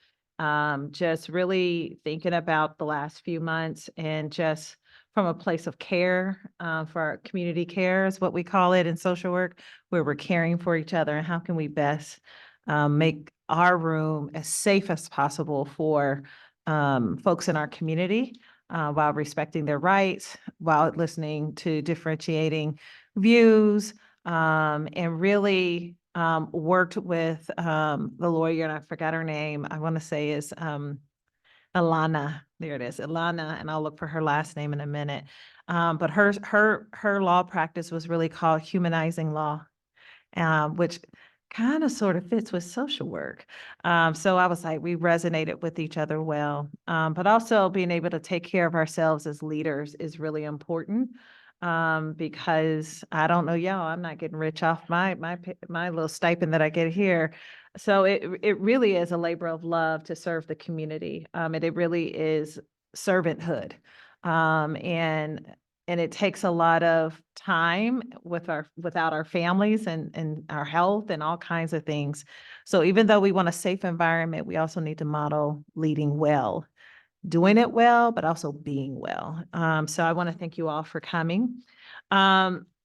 Speaker 1: Just really thinking about the last few months and just from a place of care, for our community care is what we call it in social work, where we're caring for each other and how can we best make our room as safe as possible for folks in our community, while respecting their rights, while listening to differentiating views, and really worked with the lawyer, and I forgot her name, I want to say is Ilana. There it is, Ilana, and I'll look for her last name in a minute. But her law practice was really called humanizing law, which kind of sort of fits with social work. So I was like, we resonated with each other well. But also being able to take care of ourselves as leaders is really important. Because I don't know y'all, I'm not getting rich off my little stipend that I get here. So it really is a labor of love to serve the community. And it really is servanthood. And it takes a lot of time without our families and our health and all kinds of things. So even though we want a safe environment, we also need to model leading well, doing it well, but also being well. So I want to thank you all for coming.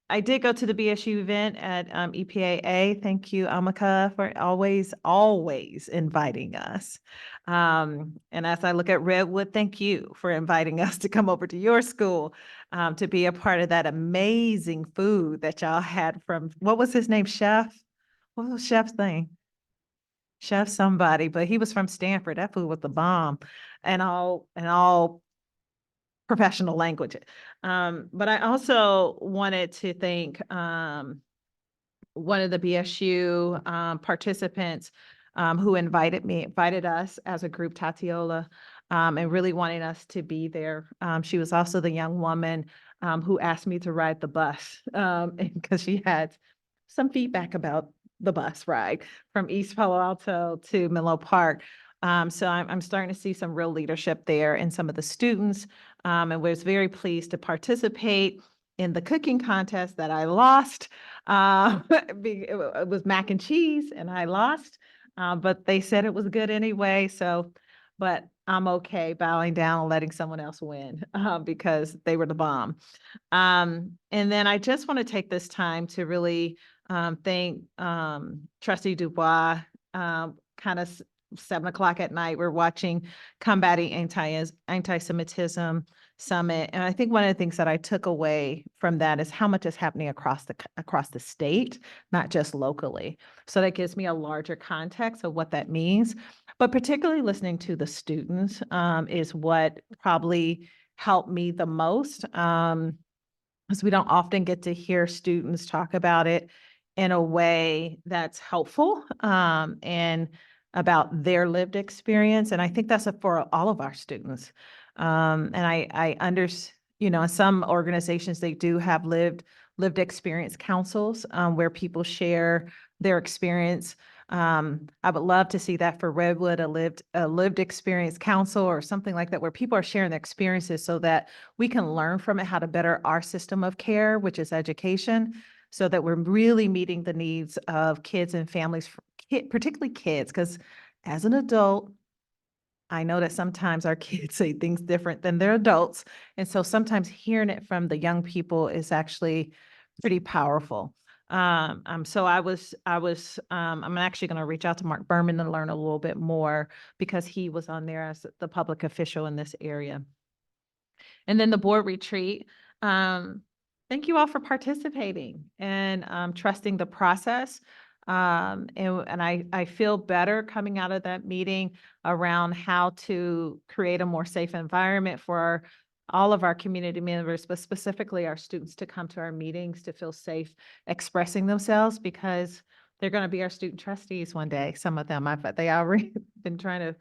Speaker 1: I did go to the BSU event at EPAA. Thank you, Amaka, for always inviting us. And as I look at Redwood, thank you for inviting us to come over to your school, to be a part of that amazing food that y'all had from, what was his name, Chef? What was Chef's name? Chef somebody, but he was from Stanford. That food was the bomb, and all professional language. But I also wanted to thank one of the BSU participants who invited us as a group, Tatiola, and really wanting us to be there. She was also the young woman who asked me to ride the bus, because she had some feedback about the bus ride from East Palo Alto to Menlo Park. So I'm starting to see some real leadership there in some of the students, and was very pleased to participate in the cooking contest that I lost. It was mac and cheese and I lost, but they said it was good anyway. So, but I'm okay bowing down and letting someone else win, because they were the bomb. And then I just want to take this time to really thank Trustee Dubois. Kind of 7 o'clock at night, we're watching Combating Anti-Semitism Summit. And I think one of the things that I took away from that is how much is happening across the state, not just locally. So that gives me a larger context of what that means. But particularly listening to the students is what probably helped me the most, because we don't often get to hear students talk about it in a way that's helpful, and about their lived experience. And I think that's for all of our students. And I in some organizations, they do have lived experience councils, where people share their experience. I would love to see that for Redwood, a lived experience council or something like that, where people are sharing their experiences so that we can learn from it how to better our system of care, which is education, so that we're really meeting the needs of kids and families, particularly kids, because as an adult, I know that sometimes our kids say things different than their adults. And so sometimes hearing it from the young people is actually pretty powerful. So I'm actually going to reach out to Mark Berman and learn a little bit more because he was on there as the public official in this area. And then the board retreat. Thank you all for participating and trusting the process. And I feel better coming out of that meeting around how to create a more safe environment for all of our community members, but specifically our students to come to our meetings to feel safe expressing themselves because they're going to be our student trustees one day. Some of them, they already been trying to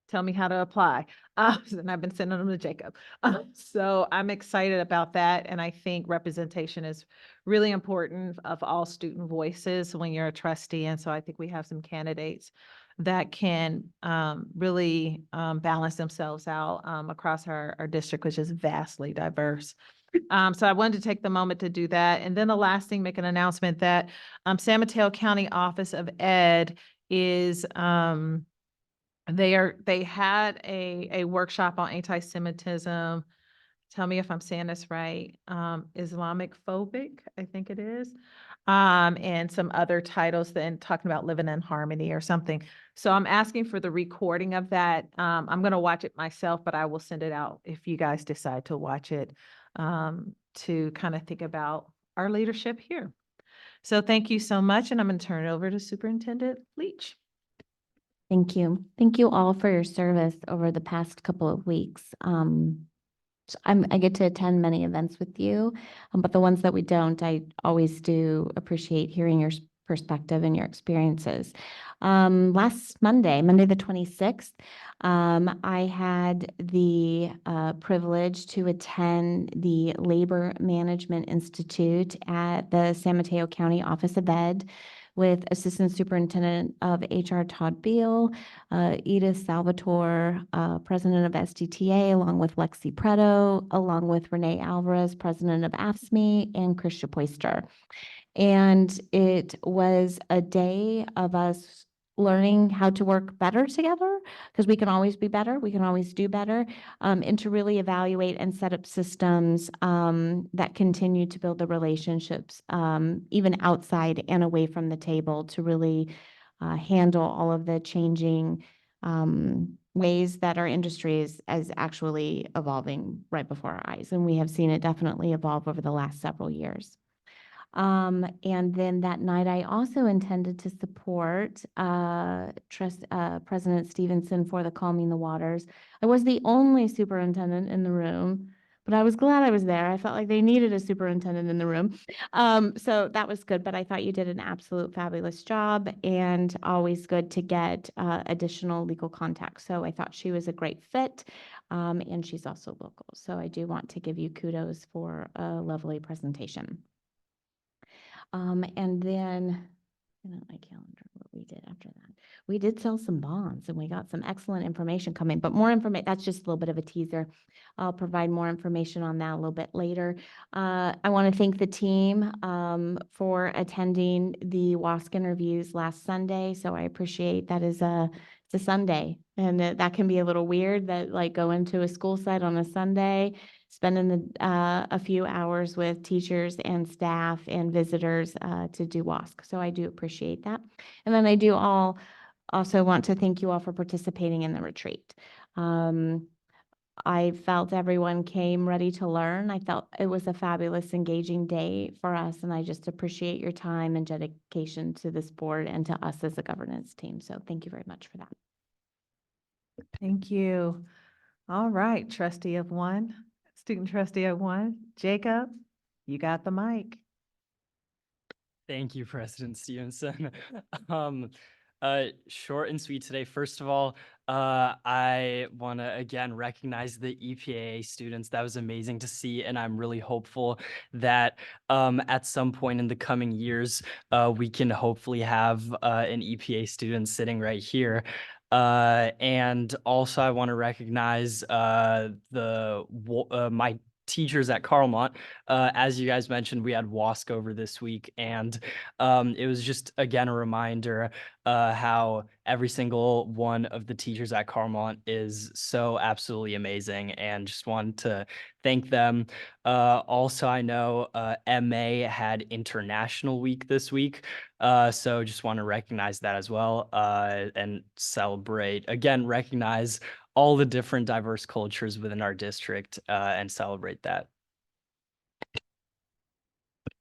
Speaker 1: tell me how to apply. And I've been sending them to Jacob. So I'm excited about that. And I think representation is really important of all student voices when you're a trustee. And so I think we have some candidates that can really balance themselves out across our district, which is vastly diverse. So I wanted to take the moment to do that. And then the last thing, make an announcement that San Mateo County Office of Ed is they had a workshop on anti-Semitism. Tell me if I'm saying this right. Islamic phobic, I think it is. And some other titles then talking about living in harmony or something. So I'm asking for the recording of that. I'm going to watch it myself, but I will send it out if you guys decide to watch it to kind of think about our leadership here. So thank you so much. And I'm going to turn it over to Superintendent Leach.
Speaker 5: Thank you. Thank you all for your service over the past couple of weeks. I get to attend many events with you, but the ones that we don't, I always do appreciate hearing your perspective and your experiences. Last Monday the 26th, I had the privilege to attend the Labor Management Institute at the San Mateo County Office of Ed with Assistant Superintendent of HR Todd Beal, Edith Salvatore, President of SDTA, along with Lexi Preto, along with Renee Alvarez, President of AFSCME, and Chris Chapoister. And it was a day of us learning how to work better together, because we can always be better, we can always do better, and to really evaluate and set up systems that continue to build the relationships, even outside and away from the table, to really handle all of the changing ways that our industry is actually evolving right before our eyes. And we have seen it definitely evolve over the last several years. And then that night, I also intended to support President Stevenson for the Calming the Waters. I was the only superintendent in the room, but I was glad I was there. I felt like they needed a superintendent in the room. So that was good, but I thought you did an absolute fabulous job, and always good to get additional legal contact. So I thought she was a great fit, and she's also local. So I do want to give you kudos for a lovely presentation. And then, on my calendar, what we did after that. We did sell some bonds and we got some excellent information coming, but more information, that's just a little bit of a teaser. I'll provide more information on that a little bit later. I want to thank the team for attending the WASC interviews last Sunday. So I appreciate that. It's a Sunday, and that can be a little weird, that like go into a school site on a Sunday, spending a few hours with teachers and staff and visitors to do WASC. So I do appreciate that. And then I do also want to thank you all for participating in the retreat. I felt everyone came ready to learn. I felt it was a fabulous, engaging day for us, and I just appreciate your time and dedication to this board and to us as a governance team. So thank you very much for that.
Speaker 1: Thank you. All right, trustee of one, student trustee of one, Jacob, you got the mic.
Speaker 16: Thank you, President Stevenson. Short and sweet today. First of all, I want to again recognize the EPA students. That was amazing to see, and I'm really hopeful that at some point in the coming years, we can hopefully have an EPA student sitting right here. And also I want to recognize my teachers at Carlmont. As you guys mentioned, we had WASC over this week, and it was just, again, a reminder how every single one of the teachers at Carlmont is so absolutely amazing, and just wanted to thank them. Also, I know MA had International Week this week, so just want to recognize that as well, and celebrate, again, recognize all the different diverse cultures within our district, and celebrate that.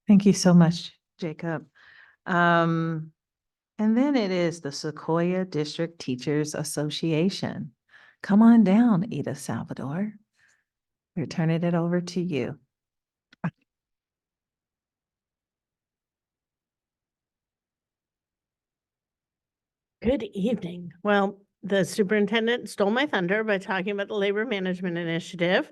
Speaker 1: Thank you so much, Jacob. And then it is the Sequoia District Teachers Association. Come on down, Ida Salvador. We're turning it over to you.
Speaker 17: Good evening. Well, the superintendent stole my thunder by talking about the Labor Management Initiative.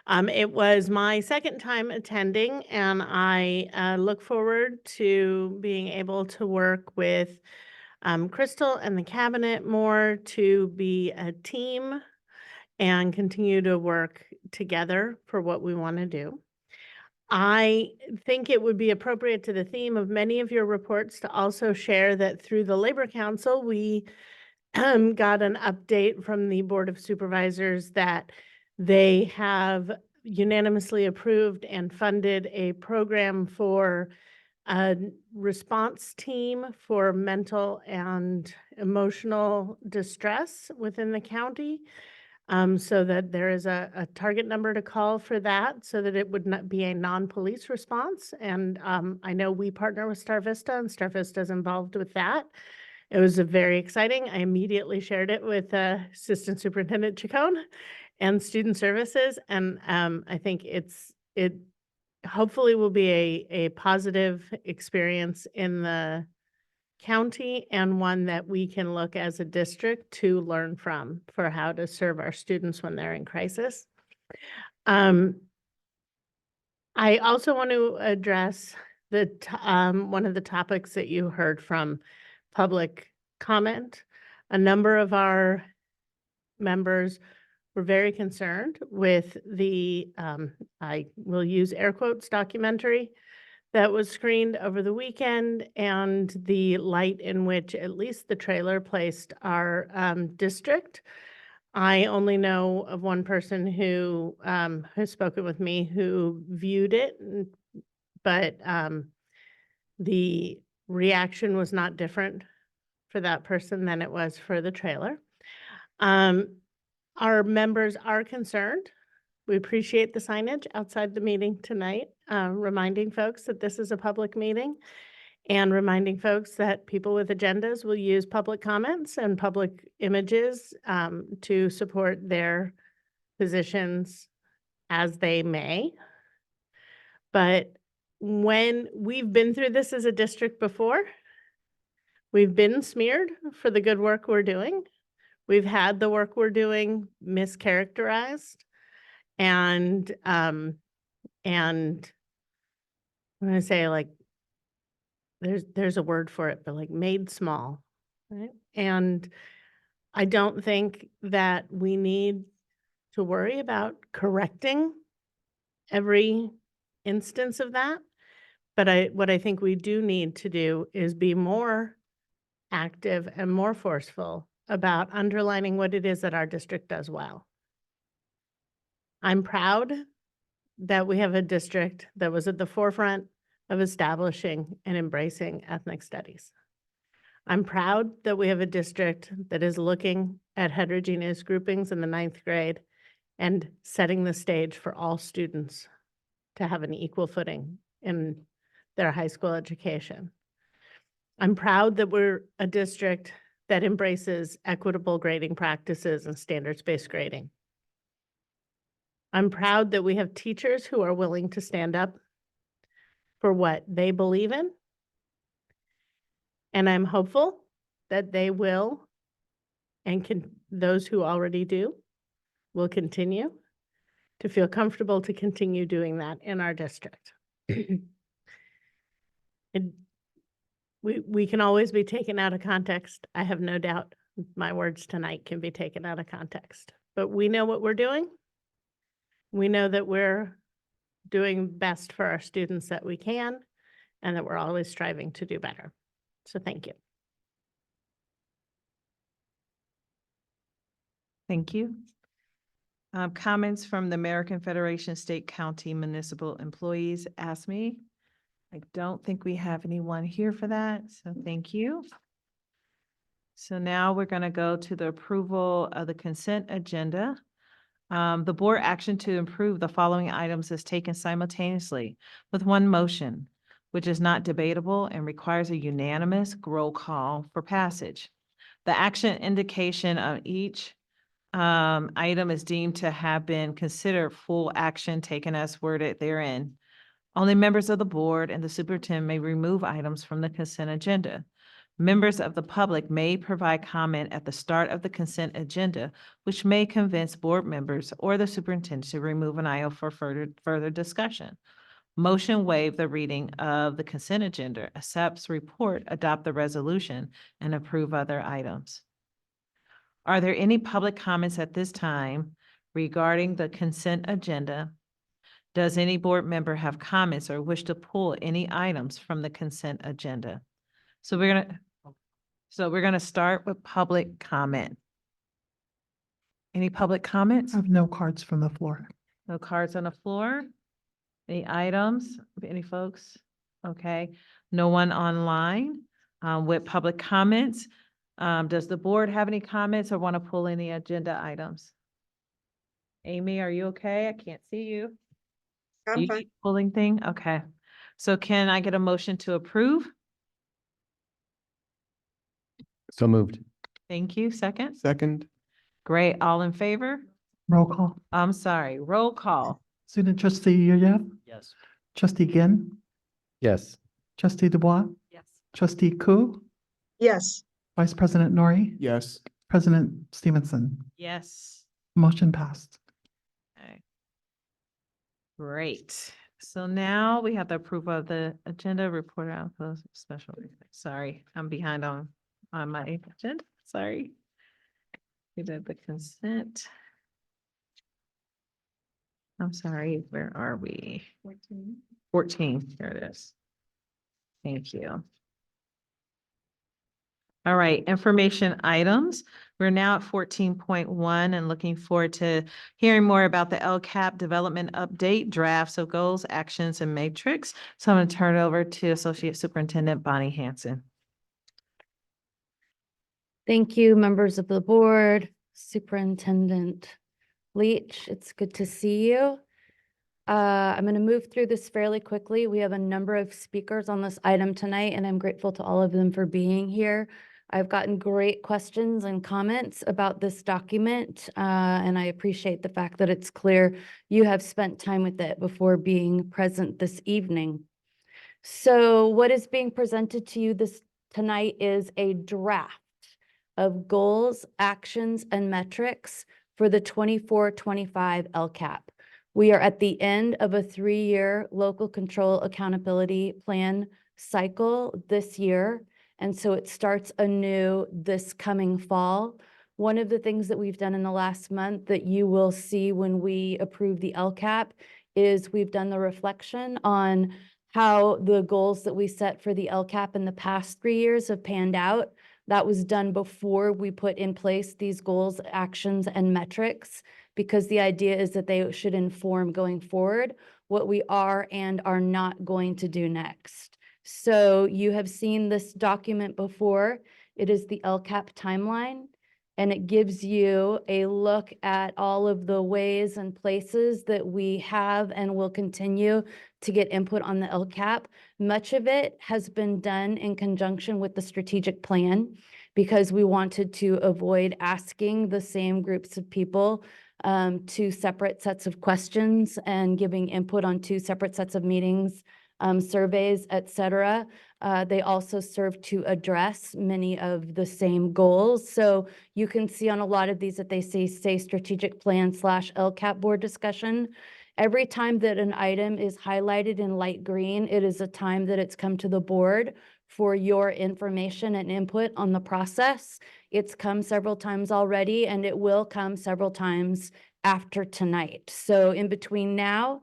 Speaker 17: It was my second time attending, and I look forward to being able to work with Crystal and the cabinet more to be a team and continue to work together for what we want to do. I think it would be appropriate to the theme of many of your reports to also share that through the Labor Council, we got an update from the Board of Supervisors that they have unanimously approved and funded a program for a response team for mental and emotional distress within the county. So that there is a target number to call for that, so that it would not be a non-police response. And I know we partner with Star Vista, and Star Vista is involved with that. It was very exciting. I immediately shared it with Assistant Superintendent Chacon and Student Services, and I think it hopefully will be a positive experience in the county, and one that we can look as a district to learn from for how to serve our students when they're in crisis. I also want to address one of the topics that you heard from public comment. A number of our members were very concerned with the, I will use air quotes, documentary that was screened over the weekend, and the light in which at least the trailer placed our district. I only know of one person who has spoken with me who viewed it, but the reaction was not different for that person than it was for the trailer. Our members are concerned. We appreciate the signage outside the meeting tonight, reminding folks that this is a public meeting, and reminding folks that people with agendas will use public comments and public images to support their positions as they may. But when we've been through this as a district before, we've been smeared for the good work we're doing. We've had the work we're doing mischaracterized. And I'm gonna say, like, there's a word for it, but like made small, right? And I don't think that we need to worry about correcting every instance of that. But what I think we do need to do is be more active and more forceful about underlining what it is that our district does well. I'm proud that we have a district that was at the forefront of establishing and embracing ethnic studies. I'm proud that we have a district that is looking at heterogeneous groupings in the 9th grade and setting the stage for all students to have an equal footing in their high school education. I'm proud that we're a district that embraces equitable grading practices and standards-based grading. I'm proud that we have teachers who are willing to stand up for what they believe in. And I'm hopeful that they will, and those who already do, will continue to feel comfortable to continue doing that in our district. We can always be taken out of context. I have no doubt my words tonight can be taken out of context, but we know what we're doing. We know that we're doing best for our students that we can, and that we're always striving to do better. So thank you.
Speaker 1: Thank you. Comments from the American Federation State County Municipal Employees, ASME. I don't think we have anyone here for that, so thank you. So now we're going to go to the approval of the consent agenda. The board action to approve the following items is taken simultaneously with one motion, which is not debatable and requires a unanimous roll call for passage. The action indication of each item is deemed to have been considered full action taken as worded therein. Only members of the board and the superintendent may remove items from the consent agenda. Members of the public may provide comment at the start of the consent agenda, which may convince board members or the superintendent to remove an item for further discussion. Motion waive the reading of the consent agenda, accepts report, adopt the resolution, and approve other items. Are there any public comments at this time regarding the consent agenda? Does any board member have comments or wish to pull any items from the consent agenda? So we're gonna start with public comment. Any public comments?
Speaker 3: I have no cards from the floor.
Speaker 1: No cards on the floor? Any items? Any folks? Okay, no one online with public comments. Does the board have any comments or want to pull any agenda items? Amy, are you okay? I can't see you.
Speaker 2: I'm
Speaker 1: You
Speaker 2: fine.
Speaker 1: need pulling thing? Okay. So can I get a motion to approve?
Speaker 15: So moved.
Speaker 1: Thank you. Second?
Speaker 10: Second,
Speaker 1: Great. All in favor?
Speaker 3: Roll call.
Speaker 1: I'm sorry. Roll call.
Speaker 3: Student trustee Yuyev,
Speaker 16: Yes.
Speaker 3: trustee Ginn,
Speaker 15: Yes.
Speaker 3: trustee Dubois,
Speaker 17: Yes.
Speaker 3: trustee Ku,
Speaker 2: Yes,
Speaker 3: vice president Nori,
Speaker 10: yes.
Speaker 3: president Stevenson.
Speaker 1: Yes.
Speaker 3: Motion passed.
Speaker 1: Okay. Great. So now we have the approval of the agenda report out of special. Sorry, I'm behind on my agenda. Sorry. We did the consent. I'm sorry, where are we? 14, here it is. Thank you. All right, information items. We're now at 14.1 and looking forward to hearing more about the LCAP development update, drafts of goals, actions, and matrix. So I'm going to turn it over to Associate Superintendent Bonnie Hanson.
Speaker 18: Thank you, members of the board, Superintendent Leach. It's good to see you. I'm going to move through this fairly quickly. We have a number of speakers on this item tonight, and I'm grateful to all of them for being here. I've gotten great questions and comments about this document, and I appreciate the fact that it's clear you have spent time with it before being present this evening. So what is being presented to you tonight is a draft of goals, actions, and metrics for the 24-25 LCAP. We are at the end of a 3-year local control accountability plan cycle this year, and so it starts anew this coming fall. One of the things that we've done in the last month that you will see when we approve the LCAP is we've done the reflection on how the goals that we set for the LCAP in the past 3 years have panned out. That was done before we put in place these goals, actions, and metrics, because the idea is that they should inform going forward what we are and are not going to do next. So you have seen this document before. It is the LCAP timeline, and it gives you a look at all of the ways and places that we have and will continue to get input on the LCAP. Much of it has been done in conjunction with the strategic plan because we wanted to avoid asking the same groups of people two separate sets of questions and giving input on two separate sets of meetings, surveys, et cetera. They also serve to address many of the same goals. So you can see on a lot of these that they say strategic plan / LCAP board discussion. Every time that an item is highlighted in light green, it is a time that it's come to the board for your information and input on the process. It's come several times already, and it will come several times after tonight. So in between now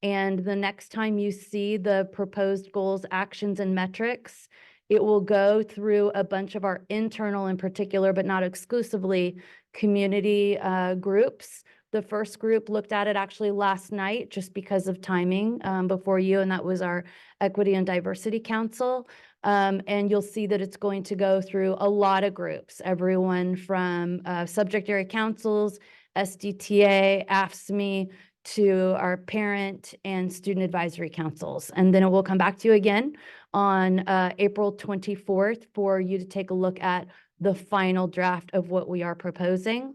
Speaker 18: And the next time you see the proposed goals, actions, and metrics, it will go through a bunch of our internal in particular, but not exclusively, community groups. The first group looked at it actually last night just because of timing before you, and that was our Equity and Diversity Council. And you'll see that it's going to go through a lot of groups, everyone from subject area councils, SDTA, AFSCME, to our parent and student advisory councils. And then it will come back to you again on April 24th for you to take a look at the final draft of what we are proposing.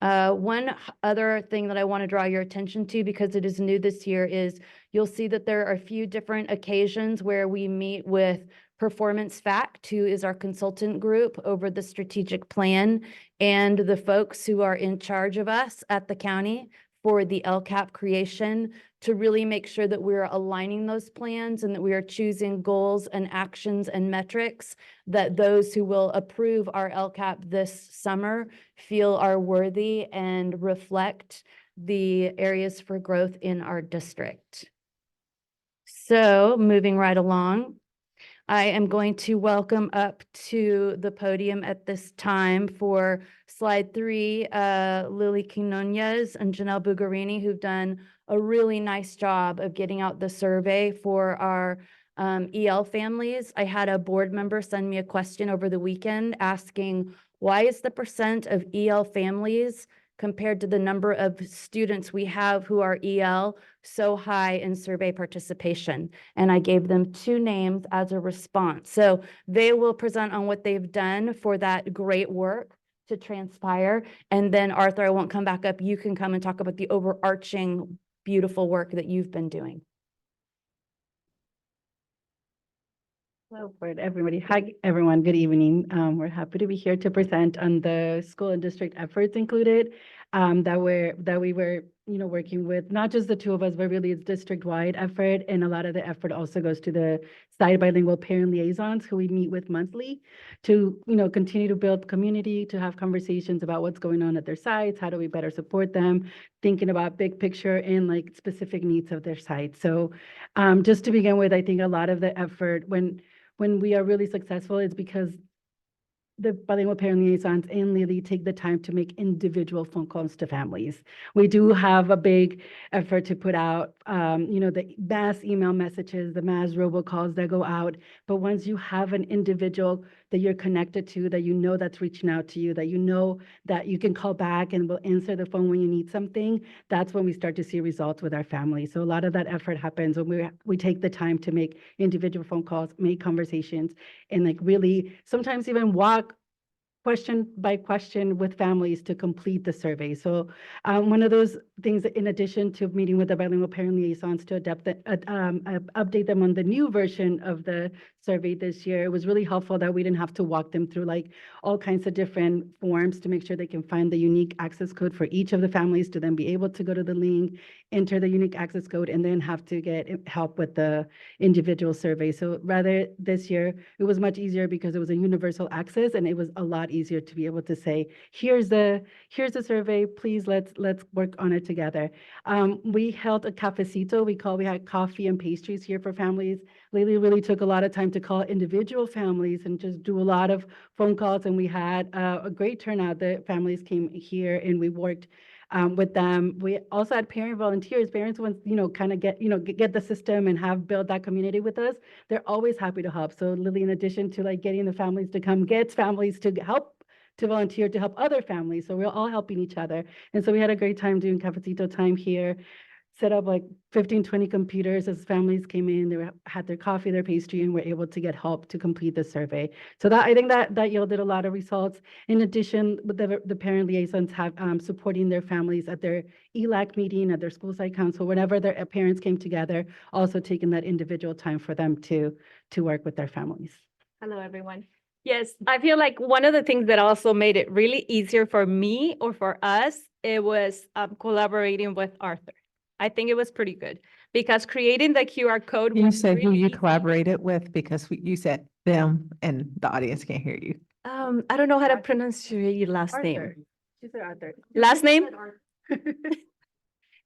Speaker 18: One other thing that I want to draw your attention to, because it is new this year, is you'll see that there are a few different occasions where we meet with Performance Fact, who is our consultant group over the strategic plan, and the folks who are in charge of us at the county for the LCAP creation, to really make sure that we're aligning those plans and that we are choosing goals and actions and metrics that those who will approve our LCAP this summer feel are worthy and reflect the areas for growth in our district. So moving right along, I am going to welcome up to the podium at this time for slide 3, Lily Quinonez and Janelle Bugarini, who've done a really nice job of getting out the survey for our EL families. I had a board member send me a question over the weekend asking, why is the percent of EL families compared to the number of students we have who are EL so high in survey participation? And I gave them 2 names as a response. So they will present on what they've done for that great work to transpire. And then Arthur, I won't come back up. You can come and talk about the overarching beautiful work that you've been doing.
Speaker 6: Hello, board, everybody. Hi, everyone. Good evening. We're happy to be here to present on the school and district efforts included that we were, working with, not just the 2 of us, but really it's district-wide effort. And a lot of the effort also goes to the site bilingual parent liaisons who we meet with monthly to, continue to build community, to have conversations about what's going on at their sites, how do we better support them, thinking about big picture and like specific needs of their site. So just to begin with, I think a lot of the effort when we are really successful is because the bilingual parent liaisons and Lily take the time to make individual phone calls to families. We do have a big effort to put out, the mass email messages, the mass robocalls that go out. But once you have an individual that you're connected to, that you know that's reaching out to you, that you know that you can call back and will answer the phone when you need something, that's when we start to see results with our family. So a lot of that effort happens when we take the time to make individual phone calls, make conversations, and like really sometimes even walk question by question with families to complete the survey. So one of those things, in addition to meeting with the bilingual parent liaisons to update them on the new version of the survey this year, it was really helpful that we didn't have to walk them through like all kinds of different forms to make sure they can find the unique access code for each of the families to then be able to go to the link, enter the unique access code, and then have to get help with the individual survey. So rather this year, it was much easier because it was a universal access, and it was a lot easier to be able to say, here's the survey, please let's work on it together. We held a cafecito. We had coffee and pastries here for families. Lily really took a lot of time to call individual families and just do a lot of phone calls, and we had a great turnout. The families came here and we worked with them. We also had parent volunteers. Parents want, kind of get the system and build that community with us. They're always happy to help. So Lily, in addition to like getting the families to come, gets families to help, to volunteer to help other families. So we're all helping each other. And so we had a great time doing cafecito time here, set up like 15, 20 computers as families came in, had their coffee, their pastry, and were able to get help to complete the survey. So I think that yielded a lot of results. In addition, the parent liaisons have supporting their families at their ELAC meeting, at their school site council, whenever their parents came together, also taking that individual time for them to work with their families.
Speaker 19: Hello, everyone. Yes, I feel like one of the things that also made it really easier for me or for us, it was collaborating with Arthur. I think it was pretty good because creating the QR code.
Speaker 20: You
Speaker 19: was
Speaker 20: said who
Speaker 19: really
Speaker 20: you
Speaker 19: easy.
Speaker 20: collaborated with, because you said them and the audience can't hear you.
Speaker 19: I don't know how to pronounce your last
Speaker 6: Arthur.
Speaker 19: name.
Speaker 6: She said Arthur.
Speaker 19: Last name?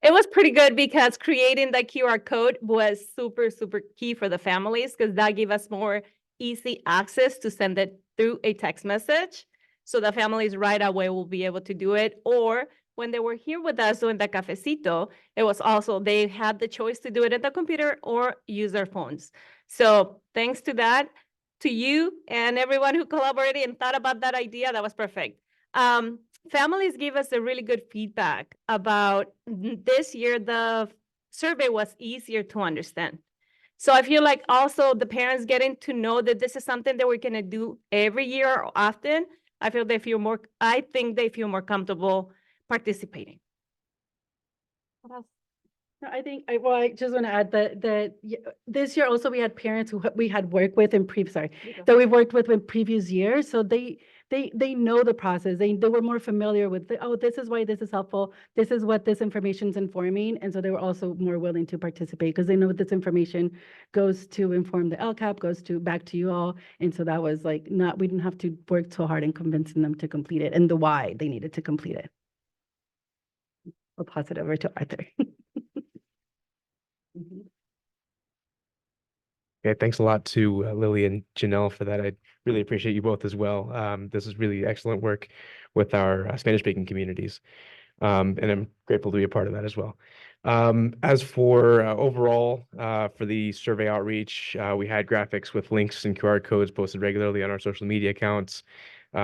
Speaker 19: It it was pretty good because creating the QR code was super, super key for the families because that gave us more easy access to send it through a text message. So the families right away will be able to do it. Or when they were here with us doing the cafecito, it was also, they had the choice to do it at the computer or use their phones. So thanks to that, to you and everyone who collaborated and thought about that idea, that was perfect. Families gave us a really good feedback about this year, the survey was easier to understand. So I feel like also the parents getting to know that this is something that we're gonna do every year or often, I think they feel more comfortable participating. What else?
Speaker 6: No, I just want to add that this year also we had parents who we had worked with in that we've worked with in previous years. So they know the process. They were more familiar with, oh, this is why this is helpful. This is what this information is informing. And so they were also more willing to participate because they know this information goes to inform the LCAP, goes to back to you all. And so that was like, we didn't have to work so hard in convincing them to complete it and the why they needed to complete it. I'll pass it over to Arthur.
Speaker 21: Okay, thanks a lot to Lily and Janelle for that. I really appreciate you both as well. This is really excellent work with our Spanish-speaking communities, and I'm grateful to be a part of that as well. As for overall, for the survey outreach, we had graphics with links and QR codes posted regularly on our social media accounts.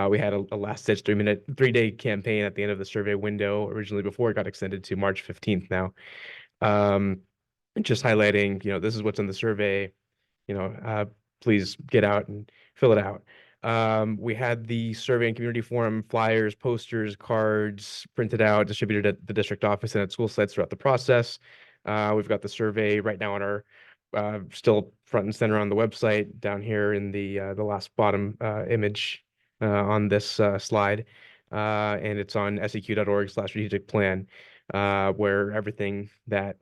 Speaker 21: We had a last-ditch 3-day campaign at the end of the survey window, originally before it got extended to March 15th now. Just highlighting, this is what's in the survey, please get out and fill it out. We had the survey and community forum flyers, posters, cards printed out, distributed at the district office and at school sites throughout the process. We've got the survey right now on our still front and center on the website down here in the last bottom image on this slide. And it's on seq.org/strategic plan. Where everything that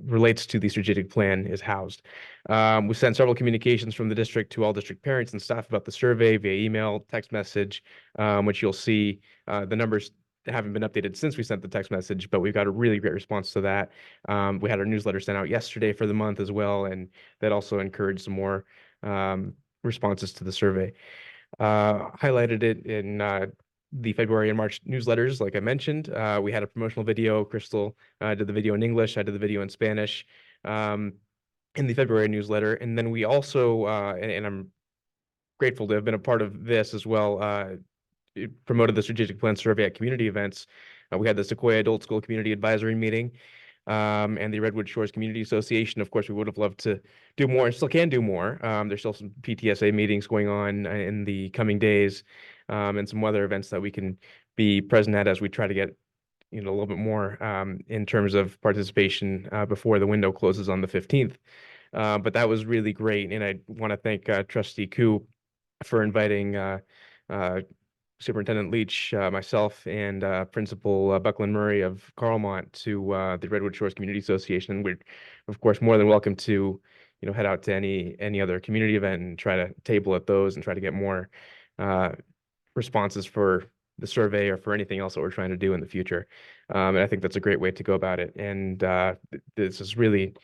Speaker 21: relates to the strategic plan is housed. We sent several communications from the district to all district parents and staff about the survey via email, text message, which you'll see the numbers haven't been updated since we sent the text message, but we've got a really great response to that. We had our newsletter sent out yesterday for the month as well, and that also encouraged some more responses to the survey. Highlighted it in the February and March newsletters, like I mentioned. We had a promotional video. Crystal did the video in English. I did the video in Spanish in the February newsletter. And then we also, and I'm grateful to have been a part of this as well, promoted the strategic plan survey at community events. We had the Sequoia Adult School Community Advisory Meeting and the Redwood Shores Community Association. Of course, we would have loved to do more and still can do more. There's still some PTSA meetings going on in the coming days. And some other events that we can be present at as we try to get a little bit more in terms of participation before the window closes on the 15th. But that was really great, and I want to thank Trustee Koo for inviting Superintendent Leach, myself, and Principal Buckland Murray of Carlmont to the Redwood Shores Community Association. We're, of course, more than welcome to head out to any other community event and try to table at those and try to get more responses for the survey or for anything else that we're trying to do in the future. And I think that's a great way to go about it. And this is really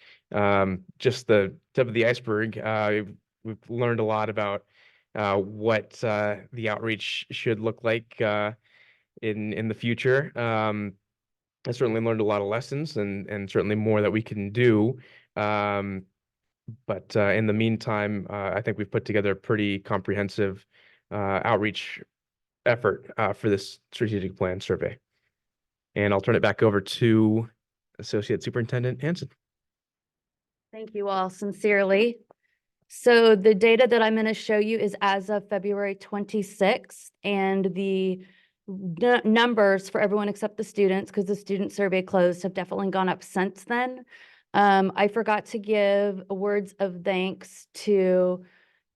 Speaker 21: just the tip of the iceberg. We've learned a lot about what the outreach should look like in the future. I certainly learned a lot of lessons and certainly more that we can do. But in the meantime, I think we've put together a pretty comprehensive outreach effort for this strategic plan survey. And I'll turn it back over to Associate Superintendent Hanson.
Speaker 18: Thank you all sincerely. So the data that I'm going to show you is as of February 26th, and the numbers for everyone except the students, because the student survey closed, have definitely gone up since then. I forgot to give words of thanks to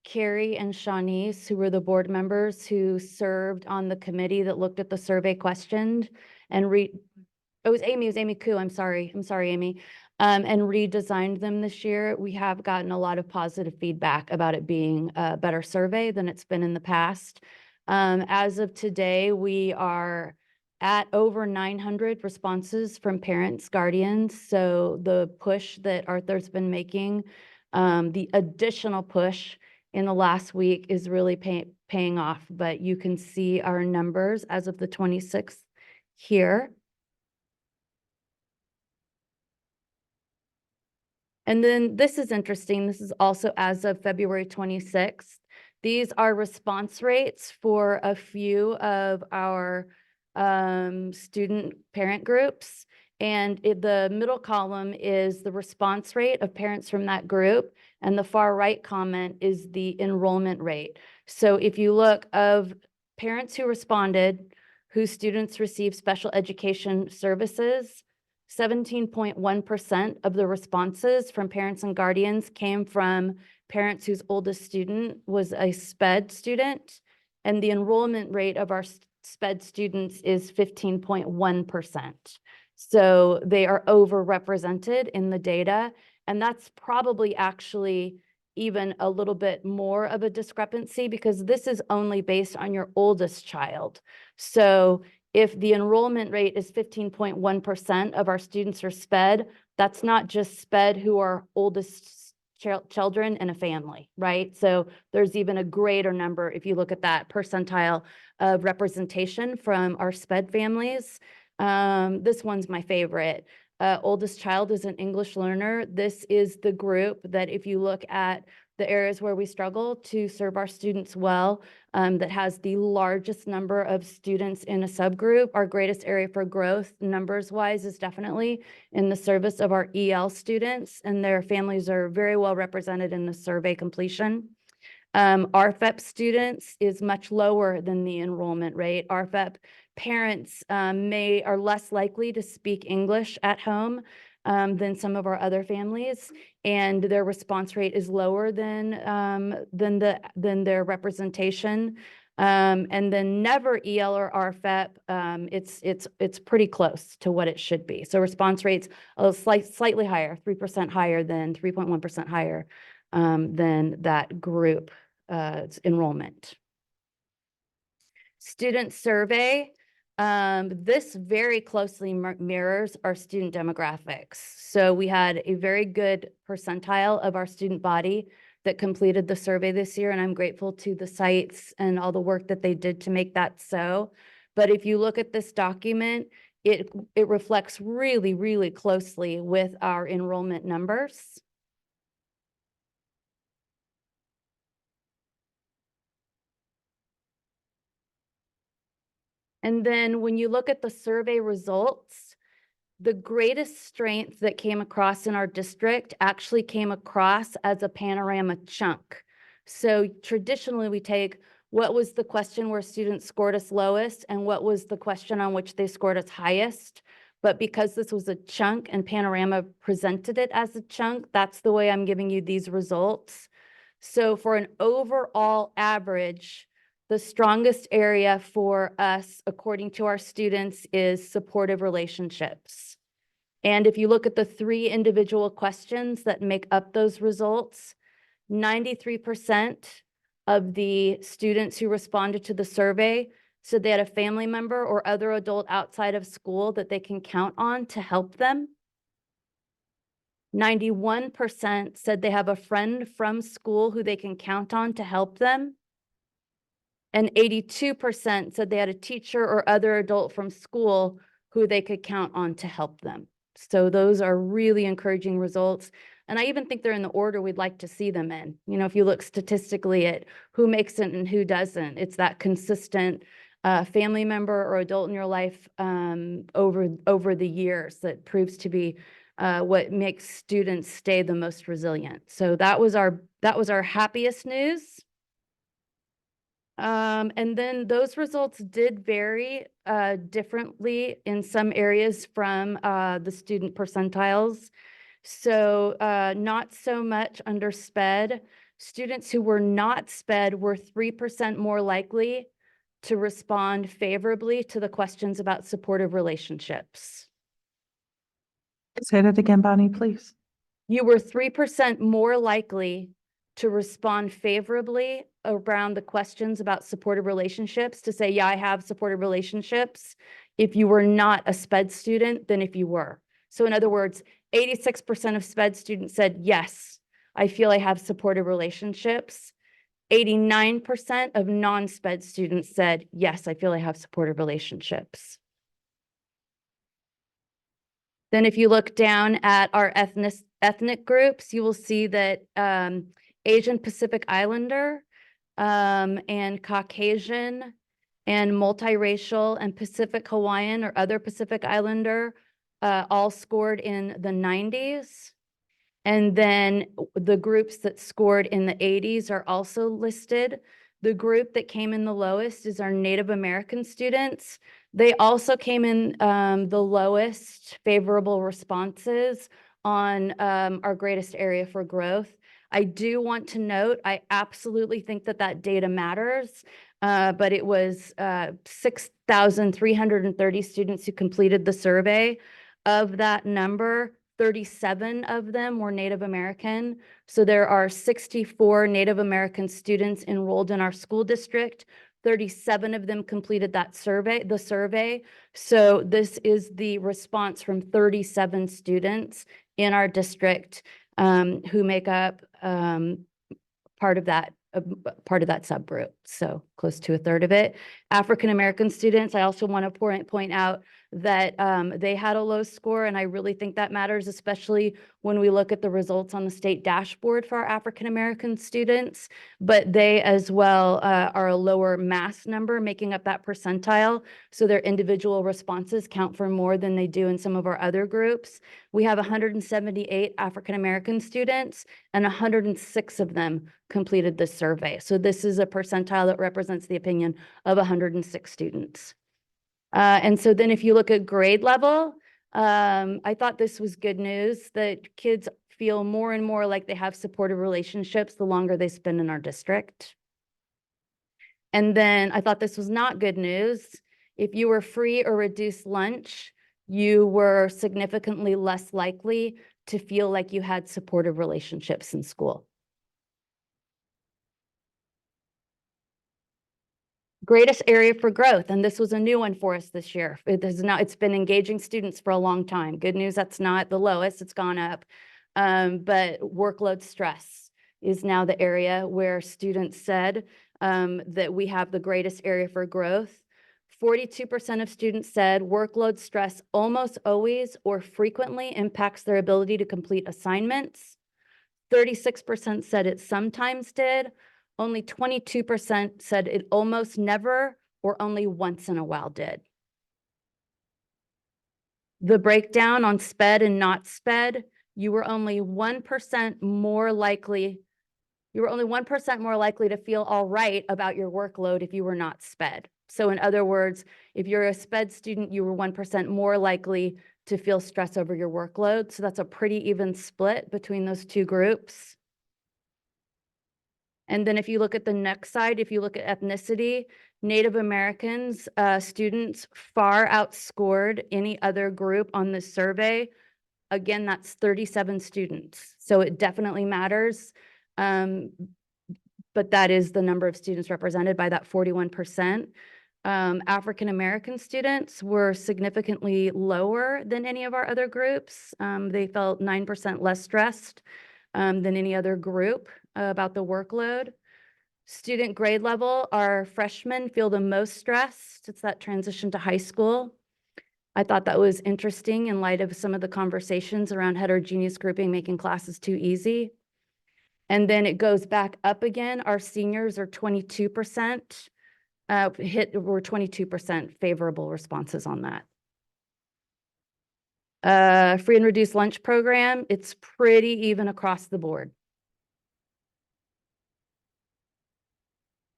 Speaker 18: Carrie and Shawnice, who were the board members who served on the committee that looked at the survey questioned and it was Amy Koo. I'm sorry, Amy. And redesigned them this year. We have gotten a lot of positive feedback about it being a better survey than it's been in the past. As of today, we are at over 900 responses from parents, guardians. So the push that Arthur's been making, the additional push in the last week is really paying off. But you can see our numbers as of the 26th here. And then this is interesting. This is also as of February 26th. These are response rates for a few of our student parent groups. And the middle column is the response rate of parents from that group. And the far right comment is the enrollment rate. So if you look of parents who responded, whose students receive special education services, 17.1% of the responses from parents and guardians came from parents whose oldest student was a SPED student, and the enrollment rate of our SPED students is 15.1%. So they are overrepresented in the data, and that's probably actually even a little bit more of a discrepancy because this is only based on your oldest child. So if the enrollment rate is 15.1% of our students are SPED, that's not just SPED who are oldest children in a family, right? So there's even a greater number if you look at that percentile of representation from our SPED families. This one's my favorite. Oldest child is an English learner. This is the group that if you look at the areas where we struggle to serve our students well, that has the largest number of students in a subgroup. Our greatest area for growth numbers wise is definitely in the service of our EL students, and their families are very well represented in the survey completion. RFEP students is much lower than the enrollment rate. RFEP parents are less likely to speak English at home than some of our other families, and their response rate is lower than their representation. And then never EL or RFEP, it's pretty close to what it should be. So response rates slightly higher, 3% higher than 3.1% higher than that group enrollment. Student survey. This very closely mirrors our student demographics. So we had a very good percentile of our student body that completed the survey this year, and I'm grateful to the sites and all the work that they did to make that so. But if you look at this document, it reflects really, really closely with our enrollment numbers. And then when you look at the survey results, the greatest strength that came across in our district actually came across as a panorama chunk. So traditionally we take what was the question where students scored us lowest and what was the question on which they scored us highest. But because this was a chunk and Panorama presented it as a chunk, that's the way I'm giving you these results. So for an overall average, the strongest area for us, according to our students, is supportive relationships. And if you look at the 3 individual questions that make up those results, 93% of the students who responded to the survey said they had a family member or other adult outside of school that they can count on to help them. 91% said they have a friend from school who they can count on to help them. And 82% said they had a teacher or other adult from school who they could count on to help them. So those are really encouraging results. And I even think they're in the order we'd like to see them in. You know, if you look statistically at who makes it and who doesn't, it's that consistent family member or adult in your life over the years that proves to be what makes students stay the most resilient. So that was our happiest news. And then those results did vary differently in some areas from the student percentiles. So not so much under SPED. Students who were not SPED were 3% more likely to respond favorably to the questions about supportive relationships.
Speaker 1: Say that again, Bonnie, please.
Speaker 18: You were 3% more likely to respond favorably around the questions about supportive relationships, to say, yeah, I have supportive relationships. if you were not a SPED student than if you were. So in other words, 86% of SPED students said, yes, I feel I have supportive relationships. 89% of non-SPED students said, yes, I feel I have supportive relationships. Then if you look down at our ethnic groups, you will see that Asian Pacific Islander and Caucasian and multiracial and Pacific Hawaiian or other Pacific Islander all scored in the 90s. And then the groups that scored in the 80s are also listed. The group that came in the lowest is our Native American students. They also came in the lowest favorable responses on our greatest area for growth. I do want to note, I absolutely think that that data matters, but it was 6,330 students who completed the survey. Of that number, 37 of them were Native American. So there are 64 Native American students enrolled in our school district. 37 of them completed the survey. So this is the response from 37 students in our district who make up part of that subgroup. So close to a third of it. African American students, I also want to point out that they had a low score, and I really think that matters, especially when we look at the results on the state dashboard for our African American students, but they as well are a lower mass number making up that percentile, so their individual responses count for more than they do in some of our other groups. We have 178 African American students, and 106 of them completed this survey. So this is a percentile that represents the opinion of 106 students. And so then if you look at grade level, I thought this was good news that kids feel more and more like they have supportive relationships the longer they spend in our district. And then I thought this was not good news. If you were free or reduced lunch, you were significantly less likely to feel like you had supportive relationships in school. Greatest area for growth, and this was a new one for us this year. It's been engaging students for a long time. Good news, that's not the lowest, it's gone up. But workload stress is now the area where students said that we have the greatest area for growth. 42% of students said workload stress almost always or frequently impacts their ability to complete assignments. 36% said it sometimes did. Only 22% said it almost never or only once in a while did. The breakdown on SPED and not SPED, you were only 1% more likely to feel all right about your workload if you were not SPED. So in other words, if you're a SPED student, you were 1% more likely to feel stress over your workload. So that's a pretty even split between those two groups. And then if you look at the next side, if you look at ethnicity, Native Americans students far outscored any other group on this survey. Again, that's 37 students. So it definitely matters. But that is the number of students represented by that 41%. African American students were significantly lower than any of our other groups. They felt 9% less stressed than any other group about the workload. Student grade level, our freshmen feel the most stressed. It's that transition to high school. I thought that was interesting in light of some of the conversations around heterogeneous grouping making classes too easy. And then it goes back up again. Our seniors are 22%, were 22% favorable responses on that. Free and reduced lunch program, it's pretty even across the board.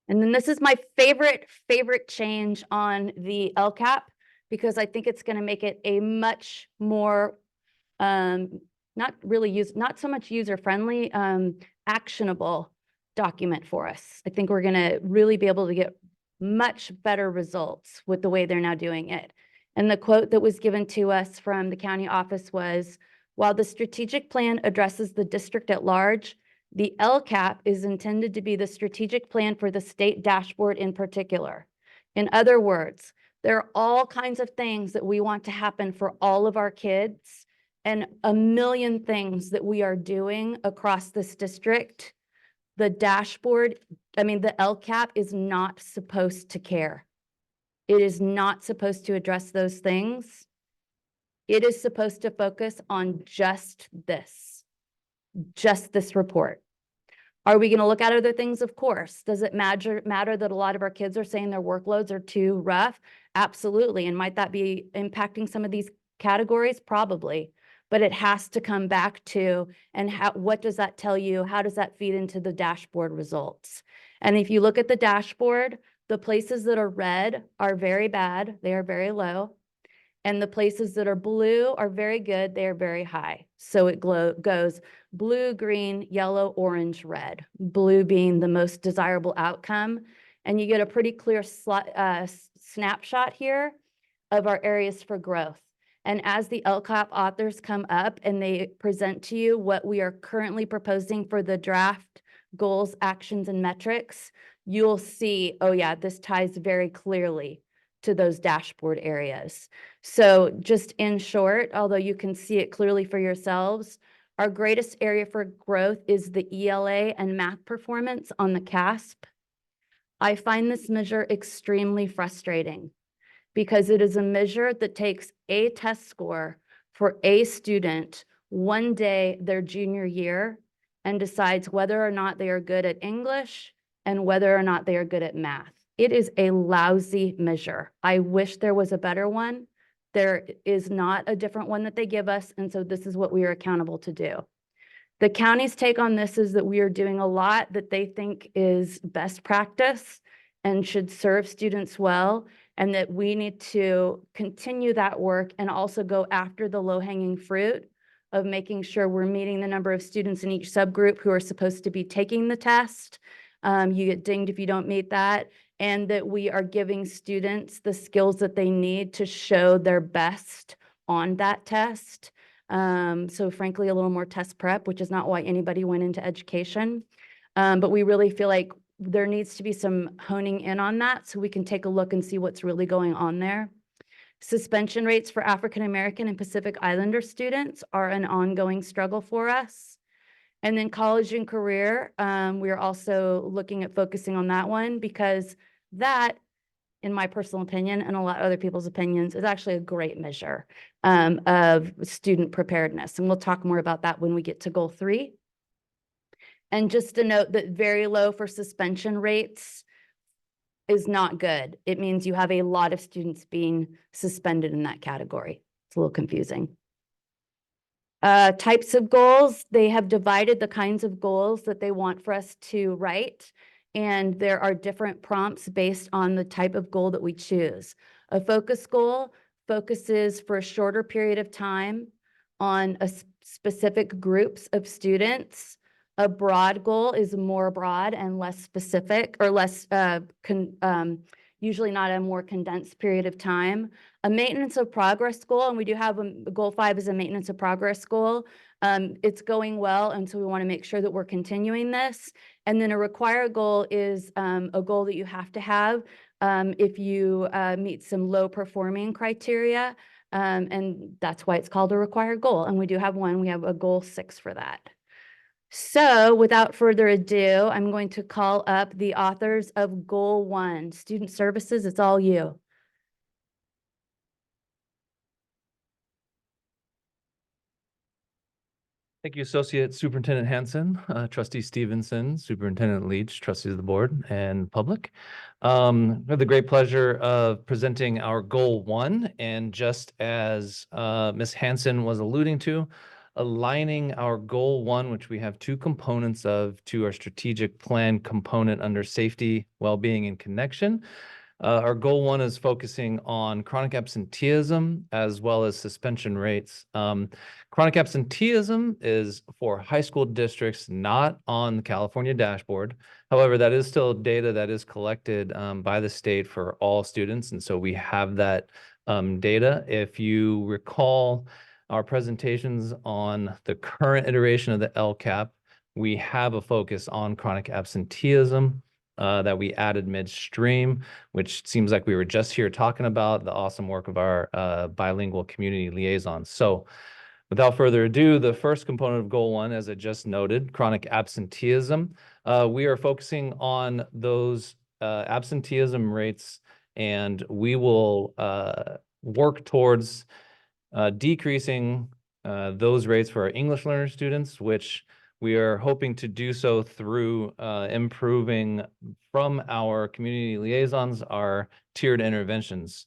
Speaker 18: And then this is my favorite change on the LCAP, because I think it's going to make it a much more, not so much user-friendly, actionable document for us. I think we're going to really be able to get much better results with the way they're now doing it. And the quote that was given to us from the county office was, while the strategic plan addresses the district at large, the LCAP is intended to be the strategic plan for the state dashboard in particular. In other words, There are all kinds of things that we want to happen for all of our kids and a million things that we are doing across this district. The dashboard, the LCAP is not supposed to care. It is not supposed to address those things. It is supposed to focus on just this report. Are we going to look at other things? Of course. Does it matter that a lot of our kids are saying their workloads are too rough? Absolutely. And might that be impacting some of these categories? Probably. But it has to come back to, and what does that tell you? How does that feed into the dashboard results? And if you look at the dashboard, the places that are red are very bad. They are very low. And the places that are blue are very good. They are very high. So it goes blue, green, yellow, orange, red. Blue being the most desirable outcome. And you get a pretty clear snapshot here of our areas for growth. And as the LCAP authors come up and they present to you what we are currently proposing for the draft goals, actions, and metrics, you'll see, oh yeah, this ties very clearly to those dashboard areas. So just in short, although you can see it clearly for yourselves, our greatest area for growth is the ELA and math performance on the CASP. I find this measure extremely frustrating because it is a measure that takes a test score for a student one day their junior year and decides whether or not they are good at English and whether or not they are good at math. It is a lousy measure. I wish there was a better one. There is not a different one that they give us, and so this is what we are accountable to do. The county's take on this is that we are doing a lot that they think is best practice and should serve students well, and that we need to continue that work and also go after the low-hanging fruit of making sure we're meeting the number of students in each subgroup who are supposed to be taking the test. You get dinged if you don't meet that, and that we are giving students the skills that they need to show their best on that test. So frankly, a little more test prep, which is not why anybody went into education. But we really feel like there needs to be some honing in on that so we can take a look and see what's really going on there. Suspension rates for African American and Pacific Islander students are an ongoing struggle for us. And then college and career, we are also looking at focusing on that one because that, in my personal opinion, and a lot of other people's opinions, is actually a great measure of student preparedness. And we'll talk more about that when we get to goal 3. And just to note that very low for suspension rates is not good. It means you have a lot of students being suspended in that category. It's a little confusing. Types of goals, they have divided the kinds of goals that they want for us to write. And there are different prompts based on the type of goal that we choose. A focus goal focuses for a shorter period of time on specific groups of students. A broad goal is more broad and less specific, or less, usually not a more condensed period of time. A maintenance of progress goal, and we do have goal 5 is a maintenance of progress goal. It's going well, and so we want to make sure that we're continuing this. And then a required goal is a goal that you have to have if you meet some low performing criteria. And that's why it's called a required goal. And we do have one. We have a goal 6 for that. So without further ado, I'm going to call up the authors of Goal 1. Student Services, it's all you.
Speaker 4: Thank you, Associate Superintendent Hansen, Trustee Stevenson, Superintendent Leach, trustees of the board, and public. We have the great pleasure of presenting our Goal 1, and just as Ms. Hansen was alluding to, aligning our Goal 1, which we have 2 components of, to our strategic plan component under safety, well-being, and connection. Our Goal 1 is focusing on chronic absenteeism as well as suspension rates. Chronic absenteeism is for high school districts not on the California dashboard. However, that is still data that is collected by the state for all students. And so we have that data. If you recall our presentations on the current iteration of the LCAP, we have a focus on chronic absenteeism. that we added midstream, which seems like we were just here talking about the awesome work of our bilingual community liaisons. So without further ado, the first component of goal 1, as I just noted, chronic absenteeism. We are focusing on those absenteeism rates, and we will work towards decreasing those rates for our English learner students, which we are hoping to do so through improving from our community liaisons, our tiered interventions,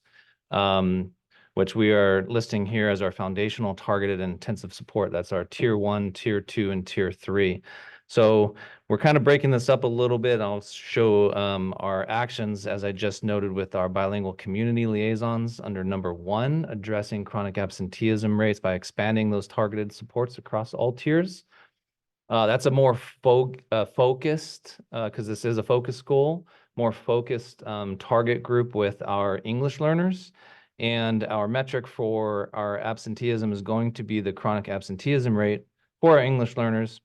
Speaker 4: which we are listing here as our foundational targeted and intensive support. That's our tier 1, tier 2, and tier 3. So we're kind of breaking this up a little bit. I'll show our actions, as I just noted, with our bilingual community liaisons under number 1, addressing chronic absenteeism rates by expanding those targeted supports across all tiers. That's a more focused, because this is a focus goal, more focused target group with our English learners. And our metric for our absenteeism is going to be the chronic absenteeism rate for our English learners,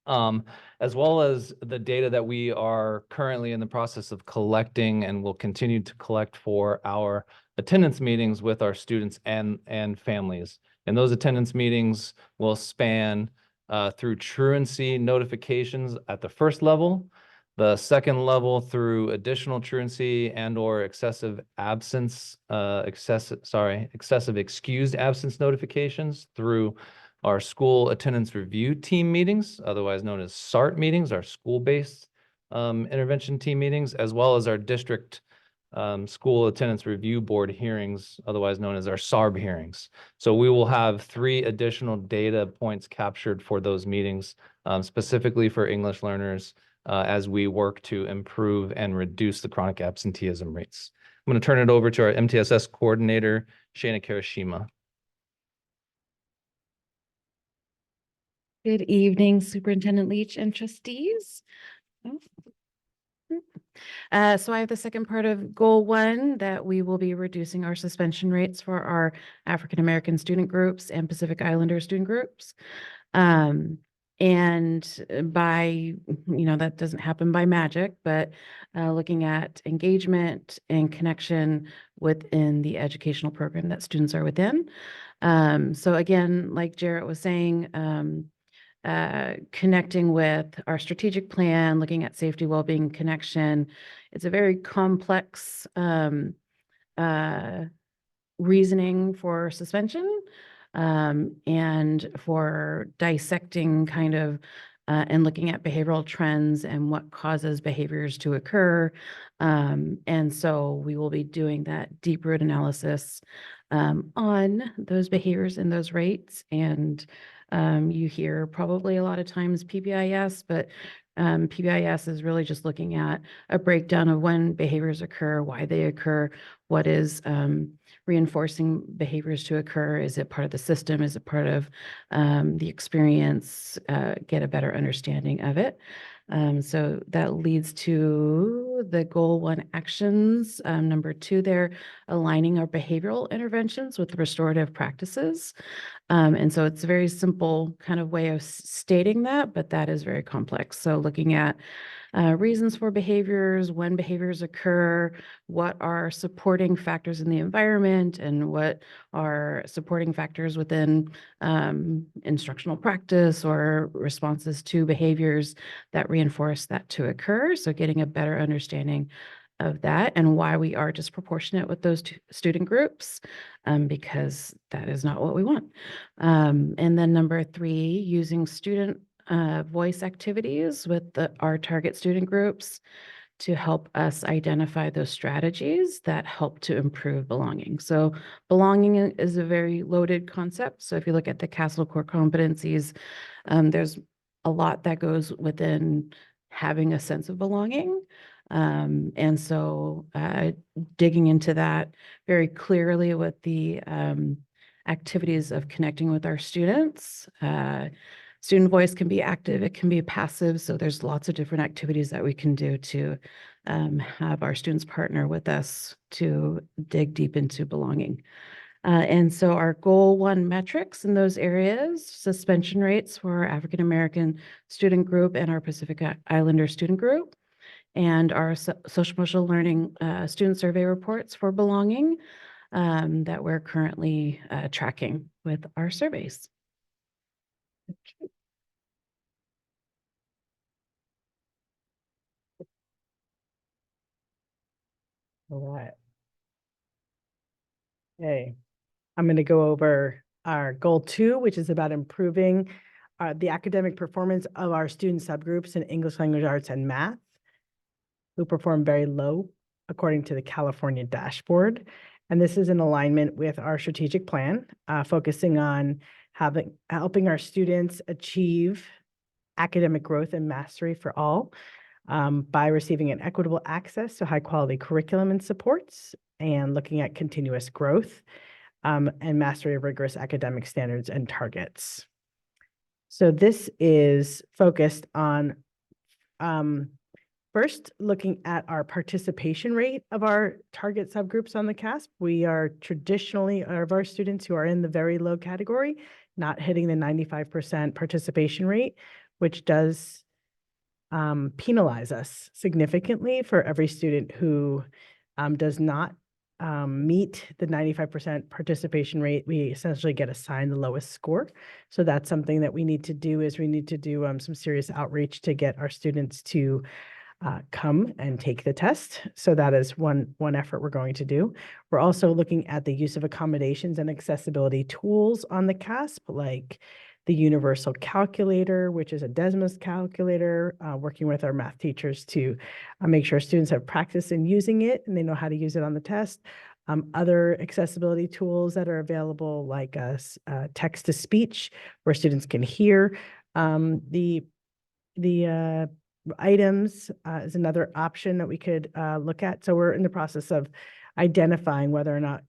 Speaker 4: as well as the data that we are currently in the process of collecting and will continue to collect for our attendance meetings with our students and families. And those attendance meetings will span through truancy notifications at the first level, the second level through additional truancy and or excessive excused absence notifications through our school attendance review team meetings, otherwise known as SART meetings, our school-based intervention team meetings, as well as our district school attendance review board hearings, otherwise known as our SARB hearings. So we will have 3 additional data points captured for those meetings, specifically for English learners, as we work to improve and reduce the chronic absenteeism rates. I'm going to turn it over to our MTSS coordinator, Shana Karashima.
Speaker 5: Good evening, Superintendent Leach and trustees. So I have the second part of goal 1, that we will be reducing our suspension rates for our African-American student groups and Pacific Islander student groups. And by, that doesn't happen by magic, but looking at engagement and connection within the educational program that students are within. So again, like Jarrett was saying, connecting with our strategic plan, looking at safety, well-being, connection. It's a very complex reasoning for suspension and for dissecting kind of and looking at behavioral trends and what causes behaviors to occur. And so we will be doing that deep root analysis on those behaviors and those rates. And you hear probably a lot of times PBIS, but PBIS is really just looking at a breakdown of when behaviors occur, why they occur, what is reinforcing behaviors to occur. Is it part of the system? Is it part of the experience? Get a better understanding of it. So that leads to the goal 1 actions. Number 2 there, aligning our behavioral interventions with restorative practices. And so it's a very simple kind of way of stating that, but that is very complex. So looking at reasons for behaviors, when behaviors occur, what are supporting factors in the environment, and what are supporting factors within instructional practice or responses to behaviors that reinforce that to occur. So getting a better understanding of that and why we are disproportionate with those student groups, because that is not what we want. And then number 3, using student voice activities with our target student groups to help us identify those strategies that help to improve belonging. So belonging is a very loaded concept. So if you look at the CASEL core competencies, there's a lot that goes within having a sense of belonging. And so digging into that very clearly with the activities of connecting with our students. Student voice can be active, it can be passive. So there's lots of different activities that we can do to have our students partner with us to dig deep into belonging. And so our goal 1 metrics in those areas, suspension rates for our African-American student group and our Pacific Islander student group,
Speaker 6: and our social emotional learning student survey reports for belonging that we're currently tracking with our surveys.
Speaker 8: All right. Okay, I'm going to go over our goal 2, which is about improving the academic performance of our student subgroups in English language arts and math, who perform very low according to the California dashboard. And this is in alignment with our strategic plan, focusing on helping our students achieve academic growth and mastery for all by receiving an equitable access to high quality curriculum and supports, and looking at continuous growth and mastery of rigorous academic standards and targets. So this is focused on first looking at our participation rate of our target subgroups on the CASP. We are traditionally, of our students who are in the very low category, not hitting the 95% participation rate, which does penalize us significantly for every student who does not meet the 95% participation rate. We essentially get assigned the lowest score. So that's something that we need to do, is we need to do some serious outreach to get our students to come and take the test. So that is one effort we're going to do. We're also looking at the use of accommodations and accessibility tools on the CASP, like the universal calculator, which is a Desmos calculator, working with our math teachers to make sure students have practice in using it and they know how to use it on the test. Other accessibility tools that are available, like text to speech, where students can hear the items is another option that we could look at. So we're in the process of identifying whether or not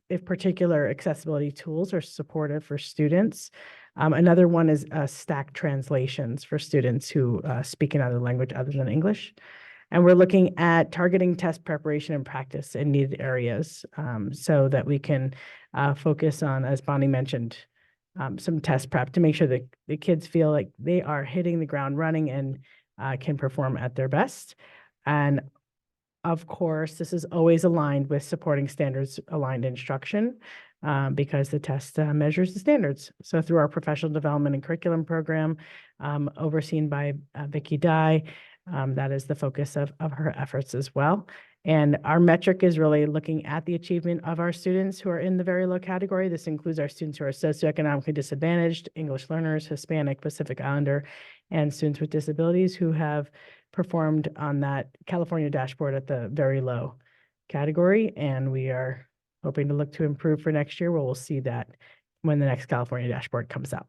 Speaker 8: if particular accessibility tools are supportive for students. Another one is stack translations for students who speak another language other than English. And we're looking at targeting test preparation and practice in needed areas so that we can focus on, as Bonnie mentioned, some test prep to make sure that the kids feel like they are hitting the ground running and can perform at their best. And of course, this is always aligned with supporting standards aligned instruction because the test measures the standards. So through our professional development and curriculum program overseen by Vicki Dye, that is the focus of her efforts as well. And our metric is really looking at the achievement of our students who are in the very low category. This includes our students who are socioeconomically disadvantaged, English learners, Hispanic, Pacific Islander, and students with disabilities who have performed on that California dashboard at the very low category. And we are hoping to look to improve for next year. We'll see that when the next California dashboard comes out.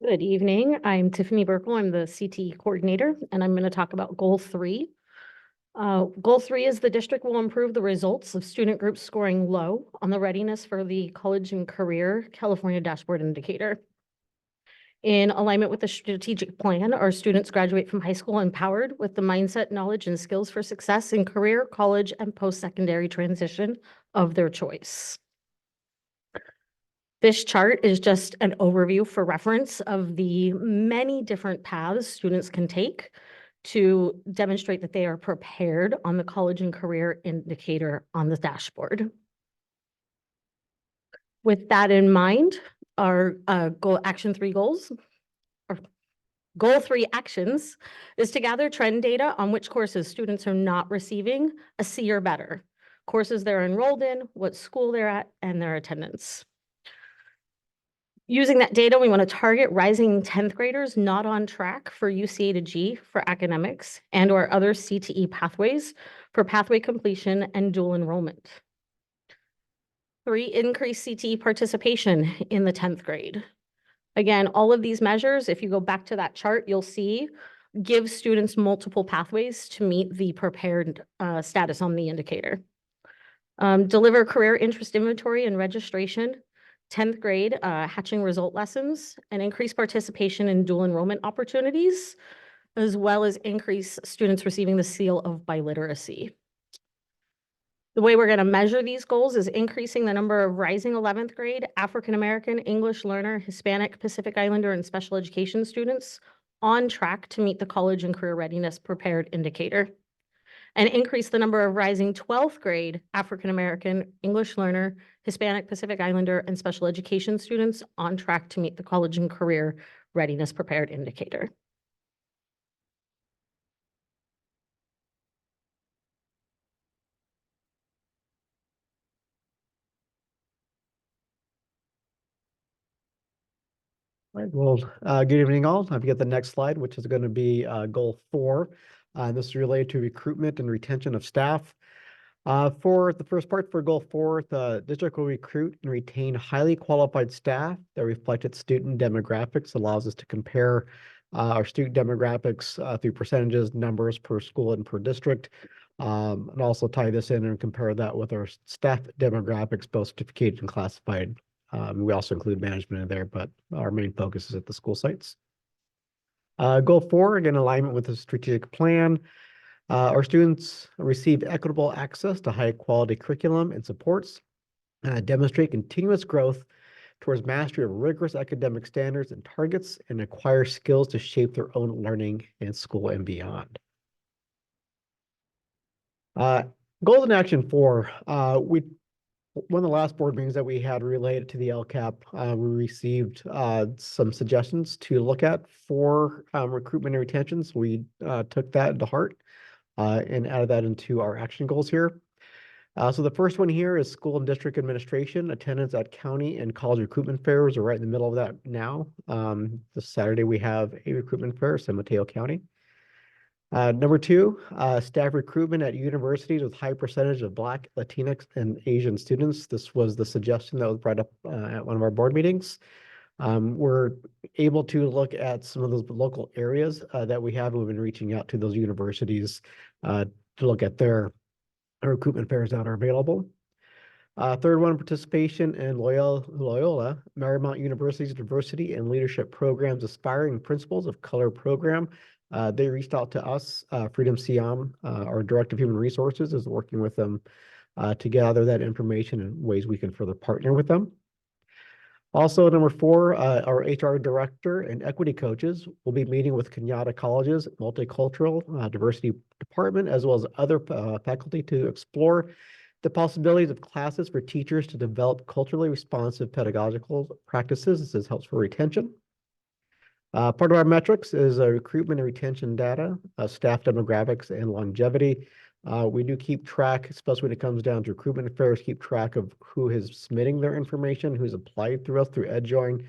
Speaker 19: Good evening. I'm Tiffany Burkle. I'm the CTE coordinator, and I'm going to talk about Goal 3. Goal 3 is the district will improve the results of student groups scoring low on the readiness for the college and career California dashboard indicator. In alignment with the strategic plan, our students graduate from high school empowered with the mindset, knowledge, and skills for success in career, college, and post-secondary transition of their choice. This chart is just an overview for reference of the many different paths students can take to demonstrate that they are prepared on the college and career indicator on the dashboard. With that in mind, our goal 3 actions is to gather trend data on which courses students are not receiving a C or better, courses they're enrolled in, what school they're at, and their attendance. Using that data, we want to target rising 10th graders not on track for UCA to G for academics and or other CTE pathways for pathway completion and dual enrollment. 3, increase CTE participation in the 10th grade. Again, all of these measures, if you go back to that chart, you'll see, give students multiple pathways to meet the prepared status on the indicator. Deliver career interest inventory and registration, 10th grade hatching result lessons, and increase participation in dual enrollment opportunities, as well as increase students receiving the seal of biliteracy. The way we're going to measure these goals is increasing the number of rising 11th grade, African American, English learner, Hispanic, Pacific Islander, and special education students on track to meet the college and career readiness prepared indicator. And increase the number of rising 12th grade, African American, English learner, Hispanic, Pacific Islander, and special education students on track to meet the college and career readiness prepared indicator.
Speaker 9: Right, well, good evening all. I've got the next slide, which is going to be goal 4. This is related to recruitment and retention of staff. For the first part, for goal 4, the district will recruit and retain highly qualified staff that reflect its student demographics, allows us to compare our student demographics through percentages, numbers per school and per district, and also tie this in and compare that with our staff demographics, both certificated and classified. We also include management in there, but our main focus is at the school sites. Goal 4, again, alignment with the strategic plan. Our students receive equitable access to high quality curriculum and supports, demonstrate continuous growth towards mastery of rigorous academic standards and targets, and acquire skills to shape their own learning in school and beyond. Goals in action 4, one of the last board meetings that we had related to the LCAP, we received some suggestions to look at for recruitment and retention. So we took that to heart and added that into our action goals here. So the first one here is school and district administration. Attendance at county and college recruitment fairs are right in the middle of that now. This Saturday we have a recruitment fair, San Mateo County. Number 2, staff recruitment at universities with high percentage of Black, Latinx, and Asian students. This was the suggestion that was brought up at one of our board meetings. We're able to look at some of those local areas that we have. We've been reaching out to those universities to look at their recruitment fairs that are available. Third one, participation in Loyola Marymount University's Diversity and Leadership Programs Aspiring Principals of Color program. They reached out to us. Freedom Siam, our Director of Human Resources, is working with them to gather that information and ways we can further partner with them. Also, number 4, our HR Director and Equity Coaches will be meeting with Kenyatta College's Multicultural Diversity Department, as well as other faculty to explore the possibilities of classes for teachers to develop culturally responsive pedagogical practices. This helps for retention. Part of our metrics is recruitment and retention data, staff demographics, and longevity. We do keep track, especially when it comes down to recruitment affairs, keep track of who is submitting their information, who's applied through us through EdJoin,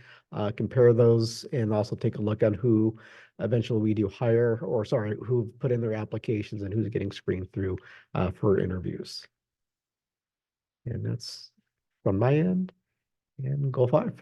Speaker 9: compare those, and also take a look at who eventually we do hire, or sorry, who put in their applications and who's getting screened through for interviews. And that's from my end. And goal 5.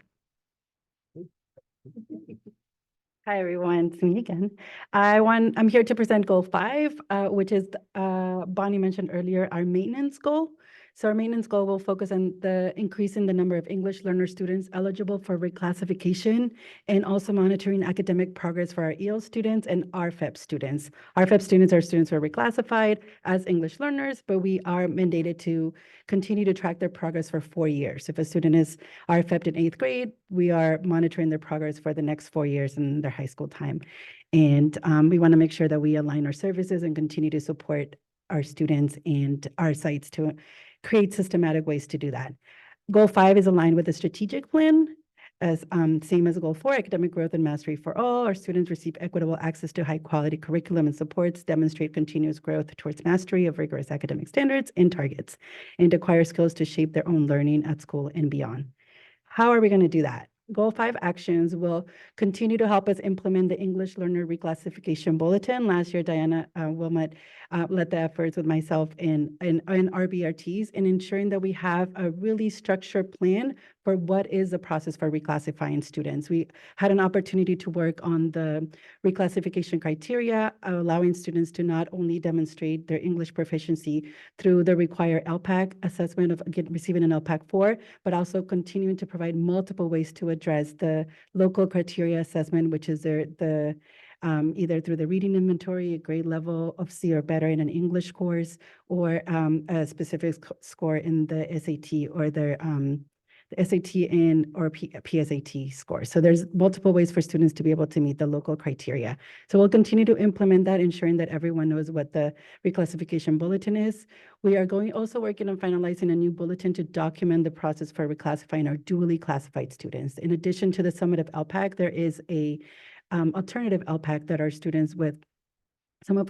Speaker 6: Hi, everyone. It's me again. I'm here to present goal 5, which is Bonnie mentioned earlier, our maintenance goal. So our maintenance goal will focus on the increase in the number of English learner students eligible for reclassification, and also monitoring academic progress for our EL students and RFEP students. RFEP students are students who are reclassified as English learners, but we are mandated to continue to track their progress for 4 years. If a student is RFEP'd in 8th grade, we are monitoring their progress for the next 4 years in their high school time. And we want to make sure that we align our services and continue to support our students and our sites to create systematic ways to do that. Goal 5 is aligned with the strategic plan, as same as goal 4, academic growth and mastery for all. Our students receive equitable access to high quality curriculum and supports, demonstrate continuous growth towards mastery of rigorous academic standards and targets, and acquire skills to shape their own learning at school and beyond. How are we going to do that? Goal 5 actions will continue to help us implement the English Learner Reclassification Bulletin. Last year, Diana Wilmot led the efforts with myself and our BRTs in ensuring that we have a really structured plan for what is the process for reclassifying students. We had an opportunity to work on the reclassification criteria, allowing students to not only demonstrate their English proficiency through the required LPAC assessment of receiving an LPAC 4, but also continuing to provide multiple ways to address the local criteria assessment, which is the
Speaker 7: either through the reading inventory, a grade level of C or better in an English course, or a specific score in the SAT or the SAT and or PSAT score. So there's multiple ways for students to be able to meet the local criteria. So we'll continue to implement that, ensuring that everyone knows what the reclassification bulletin is. We are also working on finalizing a new bulletin to document the process for reclassifying our dually classified students. In addition to the summative LPAC, there is a alternative LPAC that our students with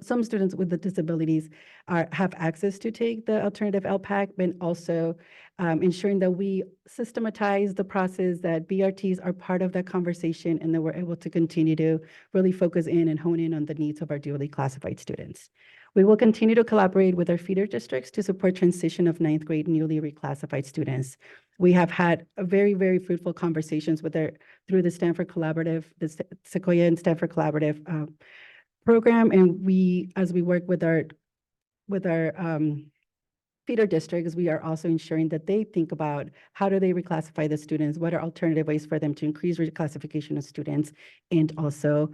Speaker 7: some students with the disabilities have access to take the alternative LPAC, but also ensuring that we systematize the process, that BRTs are part of that conversation, and that we're able to continue to really focus in and hone in on the needs of our dually classified students. We will continue to collaborate with our feeder districts to support transition of 9th grade newly reclassified students. We have had a very, very fruitful conversations through the Stanford Collaborative, the Sequoia and Stanford Collaborative program, and as we work with our feeder districts, we are also ensuring that they think about how do they reclassify the students, what are alternative ways for them to increase reclassification of students, and also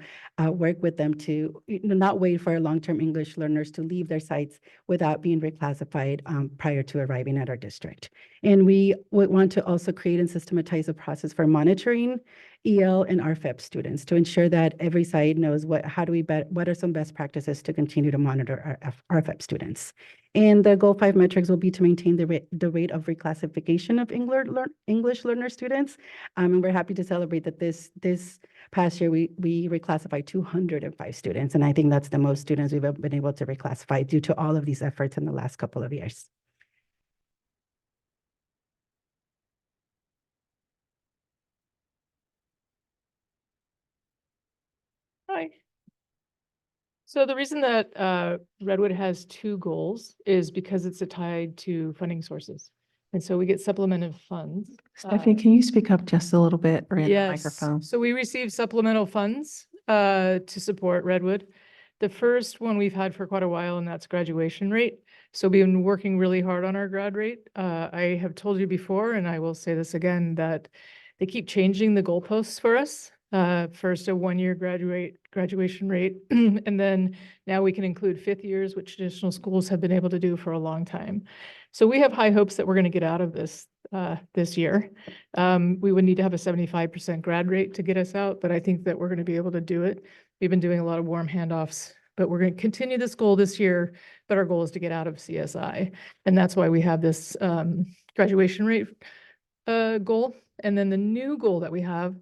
Speaker 7: work with them to not wait for long-term English learners to leave their sites without being reclassified prior to arriving at our district. And we would want to also create and systematize a process for monitoring EL and RFEP students to ensure that every site knows what are some best practices to continue to monitor our RFEP students. And the goal 5 metrics will be to maintain the rate of reclassification of English learner students. And we're happy to celebrate that this past year we reclassified 205 students. And I think that's the most students we've ever been able to reclassify due to all of these efforts in the last couple of years.
Speaker 22: Hi. So the reason that Redwood has 2 goals is because it's tied to funding sources. And so we get supplemental funds.
Speaker 20: Stephanie, can you speak up just a little bit or in the
Speaker 22: Yes.
Speaker 20: microphone?
Speaker 22: So we receive supplemental funds to support Redwood. The first one we've had for quite a while, and that's graduation rate. So we've been working really hard on our grad rate. I have told you before, and I will say this again, that they keep changing the goalposts for us. First a 1-year graduation rate, and then now we can include 5th years, which traditional schools have been able to do for a long time. So we have high hopes that we're going to get out of this this year. We would need to have a 75% grad rate to get us out, but I think that we're going to be able to do it. We've been doing a lot of warm handoffs, but we're going to continue this goal this year, but our goal is to get out of CSI. And that's why we have this graduation rate goal. And then the new goal that we have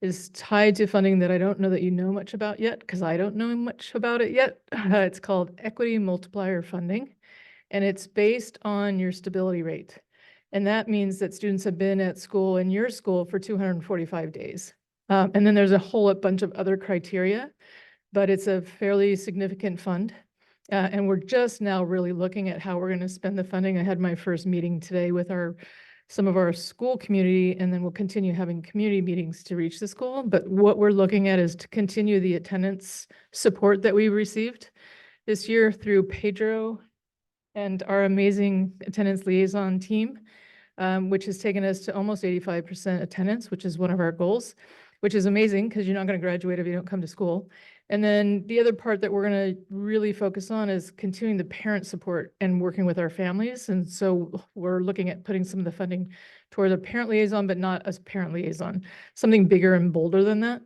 Speaker 22: is tied to funding that I don't know that you know much about yet, because I don't know much about it yet. It's called equity multiplier funding, and it's based on your stability rate. And that means that students have been at school in your school for 245 days. And then there's a whole bunch of other criteria, but it's a fairly significant fund. And we're just now really looking at how we're going to spend the funding. I had my first meeting today with some of our school community, and then we'll continue having community meetings to reach the school. But what we're looking at is to continue the attendance support that we received this year through Pedro and our amazing attendance liaison team, which has taken us to almost 85% attendance, which is one of our goals, which is amazing because you're not going to graduate if you don't come to school. And then the other part that we're going to really focus on is continuing the parent support and working with our families. And so we're looking at putting some of the funding toward a parent liaison, but not as parent liaison, something bigger and bolder than that.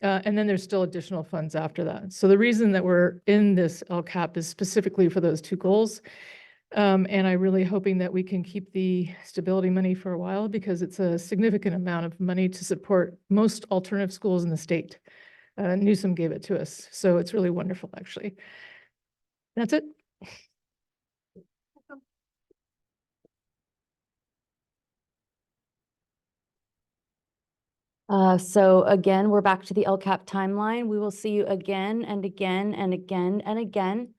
Speaker 22: And then there's still additional funds after that. So the reason that we're in this LCAP is specifically for those 2 goals. And I'm really hoping that we can keep the stability money for a while, because it's a significant amount of money to support most alternative schools in the state. Newsom gave it to us, so it's really wonderful, actually. That's it.
Speaker 18: So again, we're back to the LCAP timeline. We will see you again and again and again and again.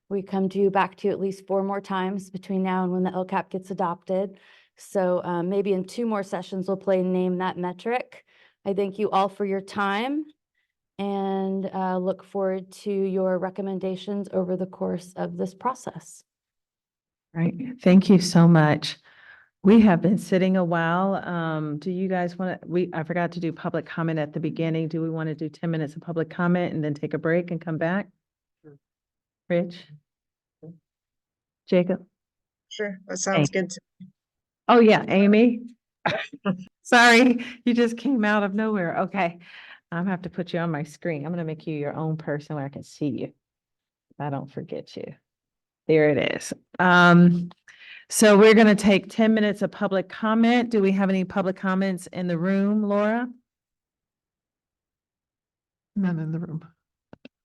Speaker 18: We come to you back to you at least 4 more times between now and when the LCAP gets adopted. So maybe in 2 more sessions, we'll play Name That Metric. I thank you all for your time and look forward to your recommendations over the course of this process.
Speaker 20: Right. Thank you so much.
Speaker 1: We have been sitting a while. Do you guys want to, I forgot to do public comment at the beginning. Do we want to do 10 minutes of public comment and then take a break and come back? Rich? Jacob?
Speaker 2: Sure, that sounds good.
Speaker 1: Oh, yeah, Amy? Sorry, you just came out of nowhere. Okay. I'm gonna have to put you on my screen. I'm gonna make you your own person where I can see you. I don't forget you. There it is. So we're gonna take 10 minutes of public comment. Do we have any public comments in the room, Laura?
Speaker 3: None in the room.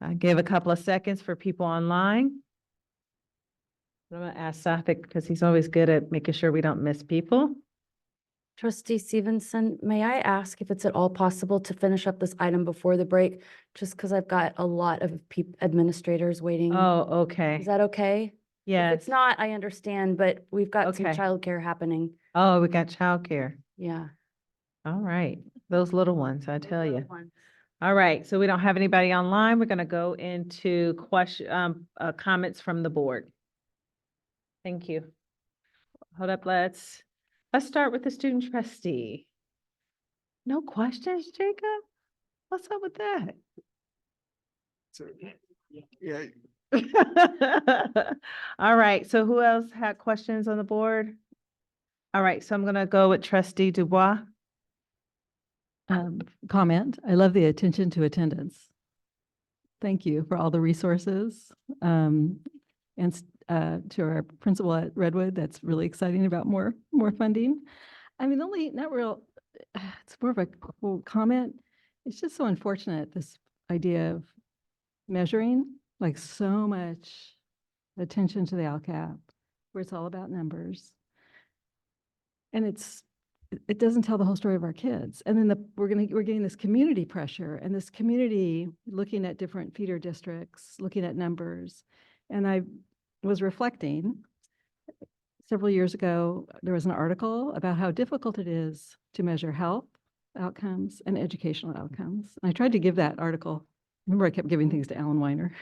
Speaker 1: I give a couple of seconds for people online. I'm gonna ask Safik because he's always good at making sure we don't miss people.
Speaker 18: Trustee Stevenson, may I ask if it's at all possible to finish up this item before the break? Just because I've got a lot of administrators waiting.
Speaker 1: Oh, okay.
Speaker 18: Is that okay? If
Speaker 1: Yes.
Speaker 18: it's not, I understand, but we've got some
Speaker 1: Okay.
Speaker 18: childcare happening.
Speaker 1: Oh, we got childcare.
Speaker 18: Yeah.
Speaker 1: All right. Those little ones, I tell you.
Speaker 18: One.
Speaker 1: All right. So we don't have anybody online. We're gonna go into comments from the board. Thank you. Hold up, let's start with the student trustee. No questions, Jacob? What's up with that?
Speaker 10: Yeah.
Speaker 1: All right, so who else had questions on the board? All right, so I'm gonna go with trustee Dubois.
Speaker 11: Comment. I love the attention to attendance. Thank you for all the resources. To our principal at Redwood, that's really exciting about more funding. I mean, it's more of a cool comment. It's just so unfortunate, this idea of measuring, like so much attention to the LCAP, where it's all about numbers. And it doesn't tell the whole story of our kids. And then we're getting this community pressure and this community looking at different feeder districts, looking at numbers. And I was reflecting several years ago, there was an article about how difficult it is to measure health outcomes and educational outcomes. And I tried to give that article. Remember, I kept giving things to Alan Weiner.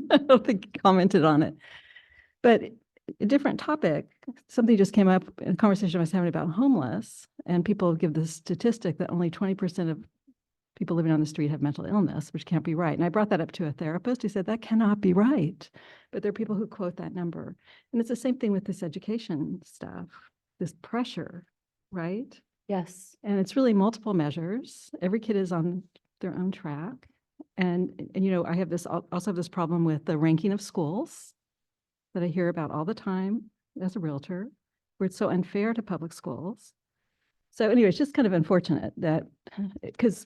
Speaker 11: I don't think he commented on it. But a different topic, something just came up in a conversation I was having about homeless, and people give the statistic that only 20% of people living on the street have mental illness, which can't be right. And I brought that up to a therapist who said that cannot be right. But there are people who quote that number. And it's the same thing with this education stuff, this pressure, right?
Speaker 18: Yes.
Speaker 11: And it's really multiple measures. Every kid is on their own track. And I also have this problem with the ranking of schools that I hear about all the time as a realtor, where it's so unfair to public schools. So anyway, it's just kind of unfortunate that, because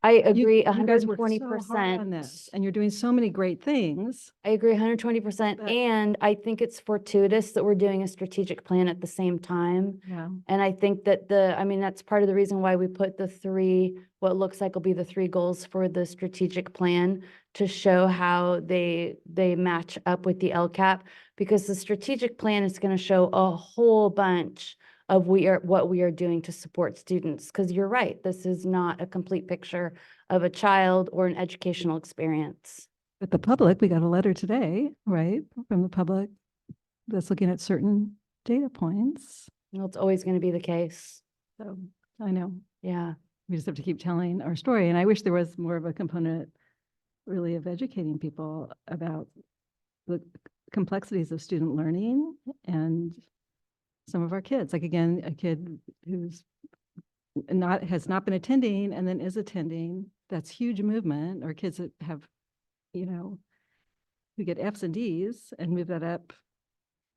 Speaker 18: I agree
Speaker 11: you guys worked so hard on
Speaker 18: 120%.
Speaker 11: this, and you're doing so many great things.
Speaker 18: I agree 120%. And I think it's fortuitous that we're doing a strategic plan at the same time.
Speaker 11: Yeah.
Speaker 18: And I think that that's part of the reason why we put what looks like will be the 3 goals for the strategic plan, to show how they match up with the LCAP, because the strategic plan is going to show a whole bunch of what we are doing to support students. Because you're right, this is not a complete picture of a child or an educational experience.
Speaker 11: But the public, we got a letter today, right, from the public that's looking at certain data points.
Speaker 18: Well, it's always going to be the case.
Speaker 11: So I know.
Speaker 18: Yeah.
Speaker 11: We just have to keep telling our story. And I wish there was more of a component really of educating people about the complexities of student learning and some of our kids. Like, again, a kid who's has not been attending and then is attending, that's huge movement. Or kids that have, who get Fs and Ds and move that up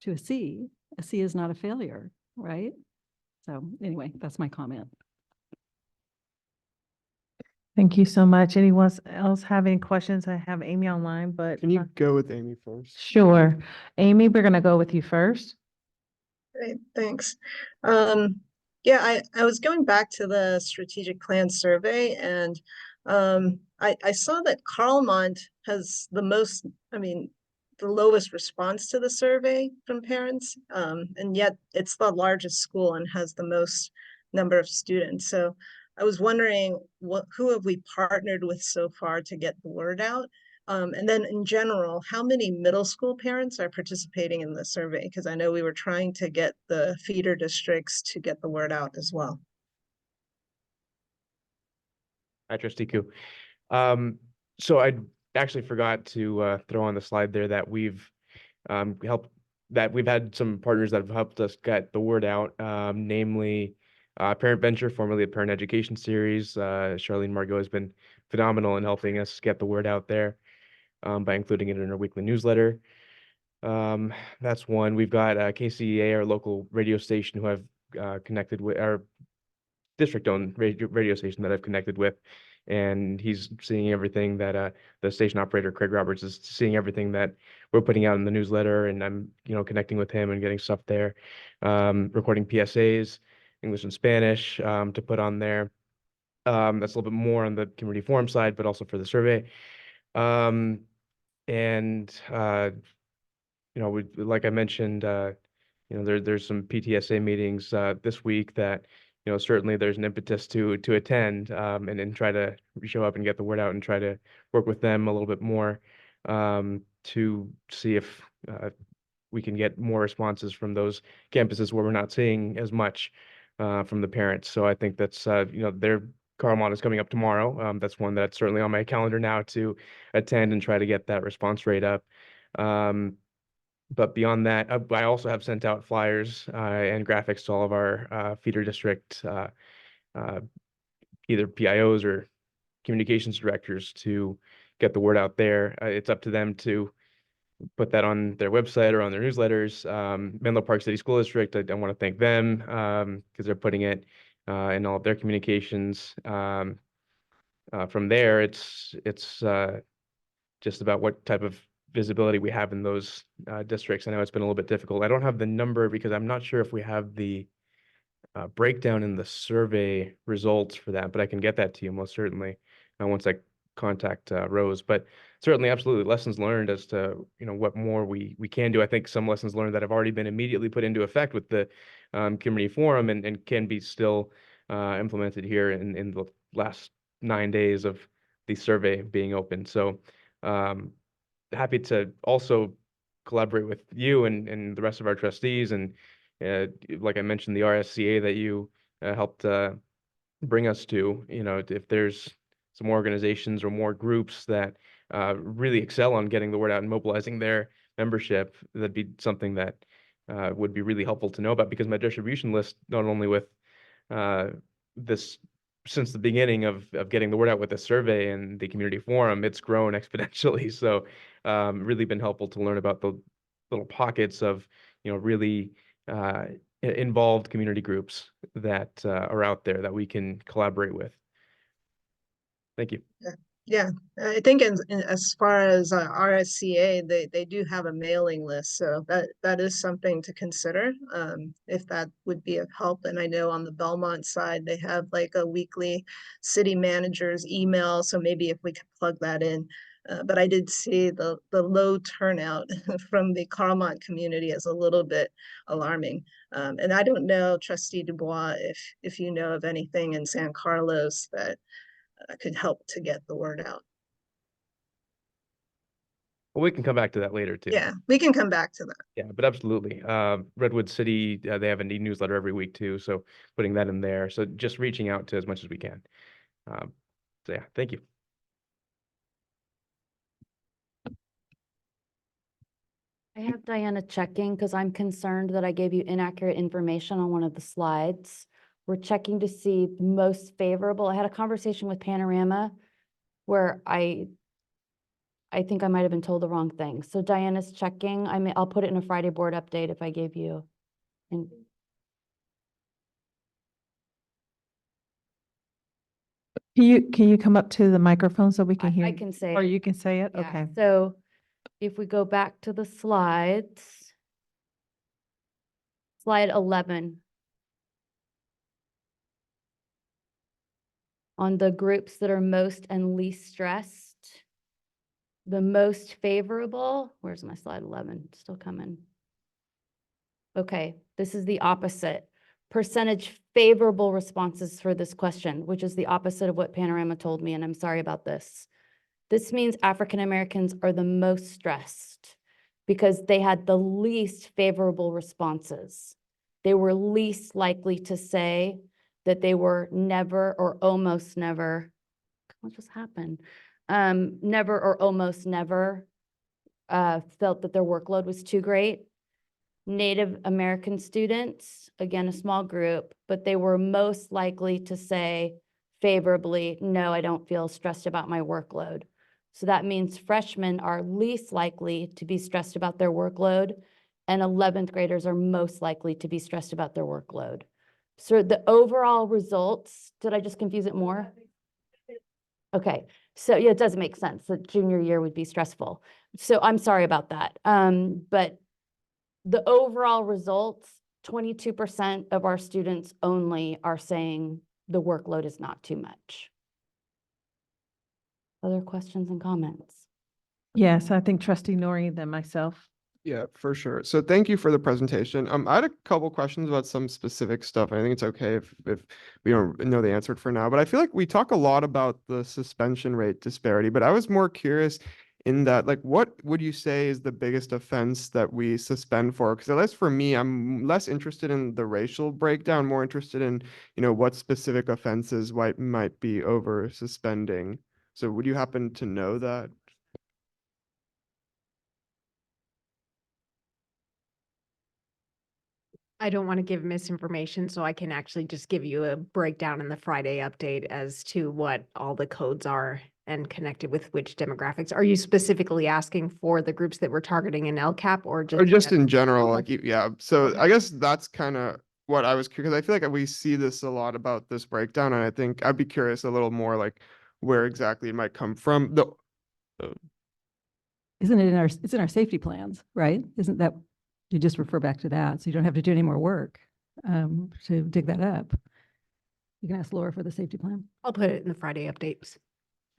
Speaker 11: to a C. A C is not a failure, right? So anyway, that's my comment.
Speaker 1: Thank you so much. Anyone else have any questions? I have Amy online, but.
Speaker 10: Can you go with Amy first?
Speaker 1: Sure. Amy, we're gonna go with you first.
Speaker 2: Great, thanks. Yeah, I was going back to the strategic plan survey, and I saw that Carlmont has the lowest response to the survey from parents, and yet it's the largest school and has the most number of students. So I was wondering who have we partnered with so far to get the word out? And then in general, how many middle school parents are participating in the survey? Because I know we were trying to get the feeder districts to get the word out as well.
Speaker 21: Hi, Trustee Koo. So I actually forgot to throw on the slide there that we've had some partners that have helped us get the word out, namely Parent Venture, formerly the Parent Education Series. Charlene Margot has been phenomenal in helping us get the word out there by including it in our weekly newsletter. That's one. We've got KCEA, our local radio station, who I've connected with, our district-owned radio station that I've connected with, and he's seeing everything that the station operator Craig Roberts is seeing everything that we're putting out in the newsletter, and I'm connecting with him and getting stuff there, recording PSAs, English and Spanish, to put on there. That's a little bit more on the community forum side, but also for the survey. Like I mentioned, there's some PTSA meetings this week that certainly there's an impetus to attend, and then try to show up and get the word out and try to work with them a little bit more, to see if we can get more responses from those campuses where we're not seeing as much from the parents. So I think that's their Carmont is coming up tomorrow. That's one that's certainly on my calendar now to attend and try to get that response rate up. But beyond that, I also have sent out flyers and graphics to all of our feeder district, either PIOs or communications directors, to get the word out there. It's up to them to put that on their website or on their newsletters. Menlo Park City School District, I want to thank them because they're putting it in all of their communications. From there, it's just about what type of visibility we have in those districts. I know it's been a little bit difficult. I don't have the number because I'm not sure if we have the breakdown in the survey results for that, but I can get that to you most certainly once I contact Rose. But certainly, absolutely, lessons learned as to what more we can do. I think some lessons learned that have already been immediately put into effect with the community forum and can be still implemented here in the last 9 days of the survey being open. So happy to also collaborate with you and the rest of our trustees, and like I mentioned, the RSCA that you helped bring us to. If there's some organizations or more groups that really excel on getting the word out and mobilizing their membership, that'd be something that would be really helpful to know about, because my distribution list, not only with this since the beginning of getting the word out with the survey and the community forum, it's grown exponentially. So really been helpful to learn about the little pockets of really involved community groups that are out there that we can collaborate with. Thank you.
Speaker 2: Yeah, I think as far as RSCA, they do have a mailing list, so that is something to consider, if that would be of help. And I know on the Belmont side, they have like a weekly city manager's email, so maybe if we could plug that in. But I did see the low turnout from the Carmont community is a little bit alarming. And I don't know, Trustee Dubois, if you know of anything in San Carlos that could help to get the word out.
Speaker 21: Well, we can come back to that later too.
Speaker 2: Yeah, we can come back to that.
Speaker 21: Yeah, but absolutely. Redwood City, they have a newsletter every week too, so putting that in there. So just reaching out to as much as we can. So yeah, thank you.
Speaker 18: I have Diana checking because I'm concerned that I gave you inaccurate information on one of the slides. We're checking to see the most favorable. I had a conversation with Panorama where I think I might have been told the wrong thing. So Diana's checking. I'll put it in a Friday board update if I gave you. And
Speaker 1: Can you come up to the microphone so we can hear?
Speaker 18: I can say
Speaker 1: Or
Speaker 18: it.
Speaker 1: you can say it?
Speaker 18: Yeah,
Speaker 1: Okay.
Speaker 18: so if we go back to the slides, slide 11. On the groups that are most and least stressed, the most favorable, where's my slide 11? Still coming. Okay, this is the opposite. Percentage favorable responses for this question, which is the opposite of what Panorama told me, and I'm sorry about this. This means African Americans are the most stressed because they had the least favorable responses. They were least likely to say that they were never or almost never, what just happened? Never or almost never felt that their workload was too great. Native American students, again, a small group, but they were most likely to say favorably, no, I don't feel stressed about my workload. So that means freshmen are least likely to be stressed about their workload, and 11th graders are most likely to be stressed about their workload. So the overall results, did I just confuse it more? Okay, so yeah, it does make sense that junior year would be stressful. So I'm sorry about that. But the overall results, 22% of our students only are saying the workload is not too much. Other questions and comments?
Speaker 1: Yes, I think trustee Nori, then myself.
Speaker 10: Yeah, for sure. So thank you for the presentation. I had a couple questions about some specific stuff. I think it's okay if we don't know the answer for now, but I feel like we talk a lot about the suspension rate disparity, but I was more curious in that, like, what would you say is the biggest offense that we suspend for? Because at least for me, I'm less interested in the racial breakdown, more interested in, what specific offenses might be over suspending. So would you happen to know that?
Speaker 12: I don't want to give misinformation, so I can actually just give you a breakdown in the Friday update as to what all the codes are and connected with which demographics. Are you specifically asking for the groups that we're targeting in LCAP or just?
Speaker 10: Or just in general,
Speaker 12: Okay.
Speaker 10: like, yeah. So I guess that's kind of what I was curious. I feel like we see this a lot about this breakdown, and I think I'd be curious a little more, like, where exactly it might come from.
Speaker 11: Isn't it it's in our safety plans, right? Isn't that, you just refer back to that, so you don't have to do any more work to dig that up. You can ask Laura for the safety plan.
Speaker 12: I'll put it in the Friday updates.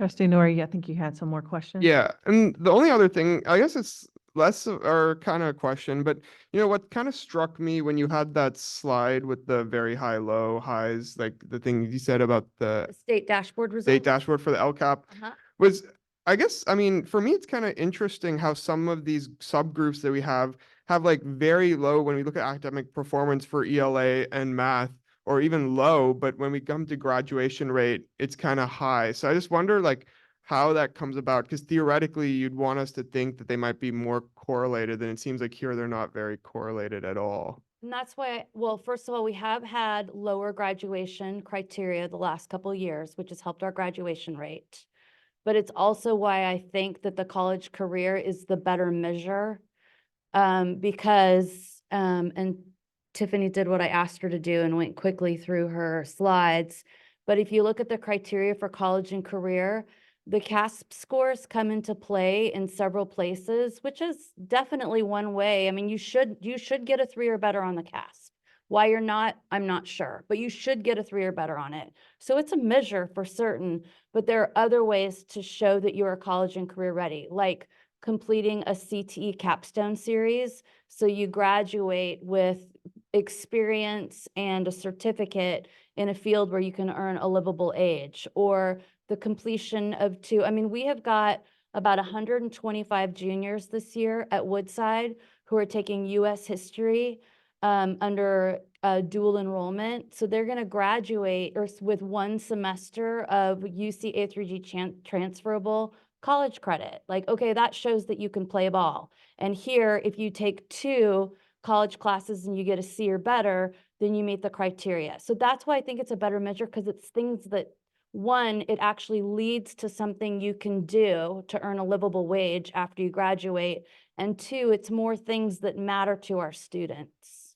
Speaker 1: Trustee Nori, I think you had some more questions.
Speaker 10: Yeah, and the only other thing, I guess it's less of our kind of question, but what kind of struck me when you had that slide with the very high, low highs, like the thing you said about the
Speaker 18: The state dashboard results?
Speaker 10: state dashboard for the LCAP
Speaker 18: Uh-huh.
Speaker 10: was, I guess, I mean, for me, it's kind of interesting how some of these subgroups that we have like very low when we look at academic performance for ELA and math, or even low, but when we come to graduation rate, it's kind of high. So I just wonder, like, how that comes about, because theoretically you'd want us to think that they might be more correlated, and it seems like here they're not very correlated at all.
Speaker 18: And that's why, well, first of all, we have had lower graduation criteria the last couple of years, which has helped our graduation rate. But it's also why I think that the college career is the better measure. Because, and Tiffany did what I asked her to do and went quickly through her slides. But if you look at the criteria for college and career, the CASP scores come into play in several places, which is definitely one way. I mean, you should get a 3 or better on the CASP. Why you're not, I'm not sure, but you should get a 3 or better on it. So it's a measure for certain, but there are other ways to show that you are college and career ready, like completing a CTE capstone series. So you graduate with experience and a certificate in a field where you can earn a livable age, or the completion of 2. I mean, we have got about 125 juniors this year at Woodside who are taking US history under dual enrollment. So they're going to graduate with 1 semester of UC A3G transferable college credit. Like, okay, that shows that you can play ball. And here, if you take 2 college classes and you get a C or better, then you meet the criteria. So that's why I think it's a better measure, because it's things that, 1, it actually leads to something you can do to earn a livable wage after you graduate. And 2, it's more things that matter to our students.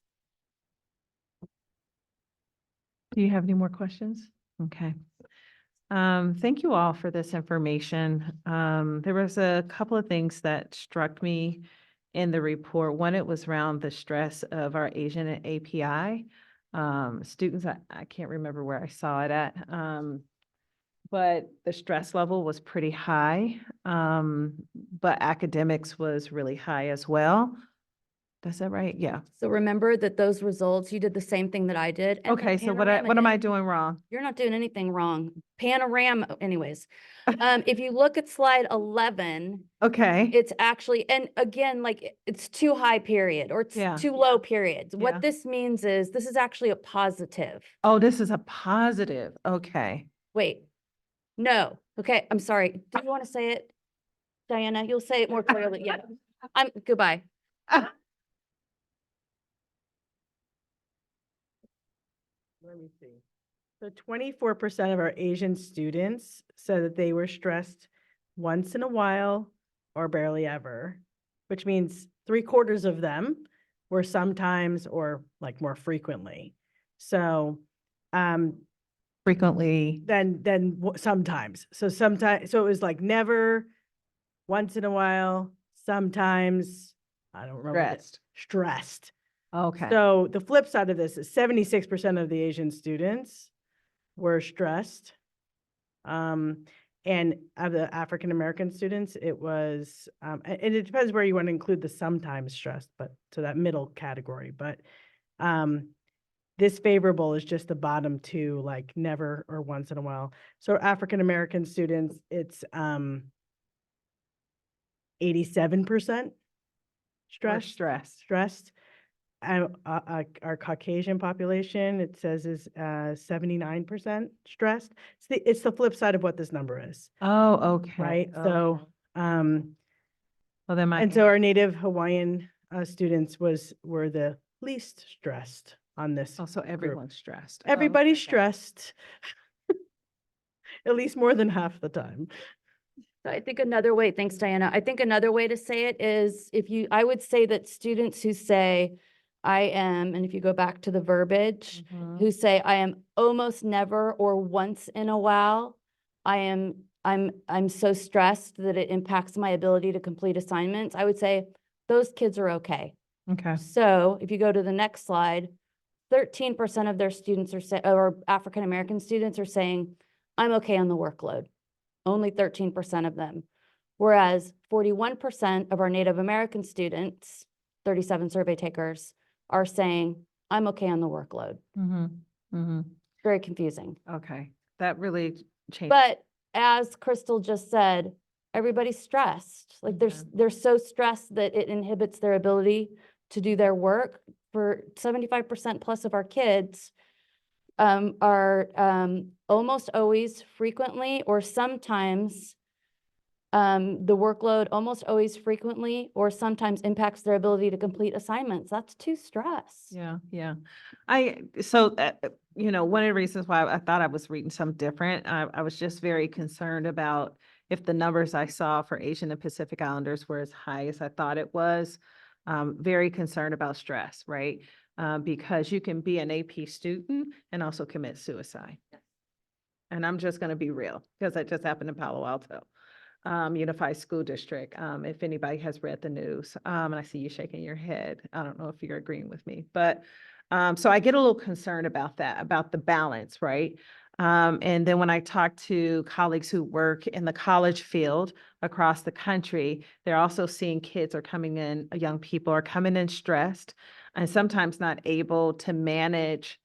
Speaker 1: Do you have any more questions? Okay. Thank you all for this information. There was a couple of things that struck me in the report. One, it was around the stress of our Asian and API students. I can't remember where I saw it at, but the stress level was pretty high, but academics was really high as well. Is that right? Yeah.
Speaker 18: So remember that those results, you did the same thing that I did. and the
Speaker 1: Okay, so what
Speaker 18: panorama
Speaker 1: am I
Speaker 18: is-
Speaker 1: doing wrong?
Speaker 18: You're not doing anything wrong. Panorama, anyways. If you look at slide 11,
Speaker 1: Okay,
Speaker 18: it's actually, and again, like it's too high period or it's
Speaker 1: Yeah.
Speaker 18: too low periods.
Speaker 1: Yeah.
Speaker 18: What this means is this is actually a positive.
Speaker 1: oh, this is a positive. Okay.
Speaker 18: Wait, no. Okay, I'm sorry. Do you want to say it? Diana, you'll say it more clearly. Yeah. Goodbye.
Speaker 8: Let me see. So 24% of our Asian students said that they were stressed once in a while or barely ever, which means 3/4 of them were sometimes or like more frequently. So,
Speaker 1: Frequently,
Speaker 8: sometimes. So sometimes, so it was like never, once in a while, sometimes, I don't remember. Stressed.
Speaker 1: okay.
Speaker 8: So the flip side of this is 76% of the Asian students were stressed. And of the African American students, it was, and it depends where you want to include the sometimes stressed, but to that middle category. But this favorable is just the bottom two, like never or once in a while. So African American students, it's 87% stressed. Our Caucasian population, it says is 79% stressed. It's the flip side of what this number is,
Speaker 1: Oh, okay.
Speaker 8: right?
Speaker 1: Okay.
Speaker 8: So,
Speaker 1: Well, then
Speaker 8: and so our Native Hawaiian students were the least stressed on this.
Speaker 1: Oh, so
Speaker 8: group.
Speaker 1: everyone's stressed. Oh,
Speaker 8: Everybody's
Speaker 1: okay.
Speaker 8: stressed, at least more than half the time.
Speaker 18: So I think another way, thanks, Diana. I think another way to say it is I would say that students who say, I am, and if you go back to the verbiage, who say, I am almost never or once in a while, I'm so stressed that it impacts my ability to complete assignments. I would say those kids are okay.
Speaker 1: Okay.
Speaker 18: So if you go to the next slide, 13% of their students or African American students are saying, I'm okay on the workload. Only 13% of them. Whereas 41% of our Native American students, 37 survey takers, are saying, I'm okay on the workload. Very confusing.
Speaker 1: Okay, that really changed.
Speaker 18: But as Crystal just said, everybody's stressed. Like they're so stressed that it inhibits their ability to do their work. For 75% plus of our kids are almost always, frequently, or sometimes the workload almost always, frequently, or sometimes impacts their ability to complete assignments. That's too stress.
Speaker 1: Yeah, yeah. One of the reasons why I thought I was reading something different, I was just very concerned about if the numbers I saw for Asian and Pacific Islanders were as high as I thought it was. Very concerned about stress, right? Because you can be an AP student and also commit suicide. And I'm just going to be real because that just happened in Palo Alto. Unified School District, if anybody has read the news, and I see you shaking your head. I don't know if you're agreeing with me, but so I get a little concerned about that, about the balance, right? And then when I talk to colleagues who work in the college field across the country, they're also seeing kids are coming in, young people are coming in stressed and sometimes not able to manage.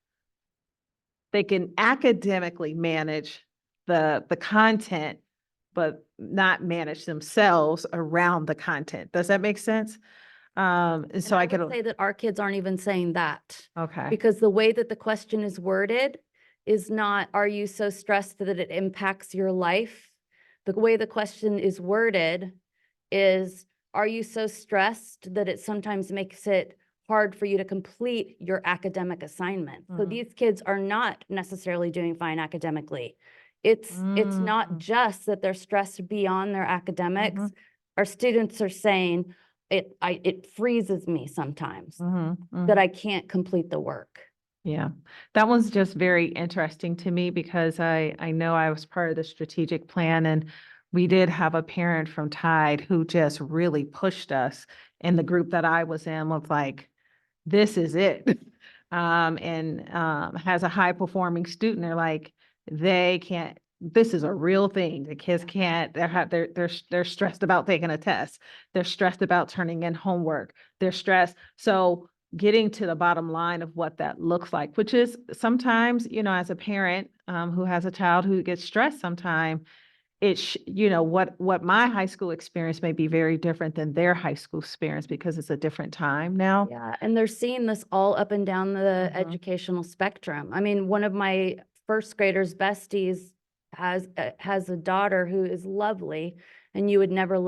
Speaker 1: They can academically manage the content, but not manage themselves around the content. Does that make sense? And so I
Speaker 18: would
Speaker 1: get
Speaker 18: say that our kids aren't even saying that.
Speaker 1: okay.
Speaker 18: Because the way that the question is worded is not, are you so stressed that it impacts your life? The way the question is worded is, are you so stressed that it sometimes makes it hard for you to complete your academic assignment? So these kids are not necessarily doing fine academically. It's not just that they're stressed beyond their academics. Our students are saying, it freezes me sometimes that I can't complete the work.
Speaker 1: Yeah, that one's just very interesting to me because I know I was part of the strategic plan and we did have a parent from Tide who just really pushed us in the group that I was in with like, this is it. And has a high performing student. They're like, they can't this is a real thing. The kids can't, they're stressed about taking a test. They're stressed about turning in homework. They're stressed. So getting to the bottom line of what that looks like, which is sometimes, as a parent who has a child who gets stressed sometime, what my high school experience may be very different than their high school experience because it's a different time now.
Speaker 18: Yeah, and they're seeing this all up and down the educational spectrum. I mean, one of my first graders' besties has a daughter who is lovely, and you would never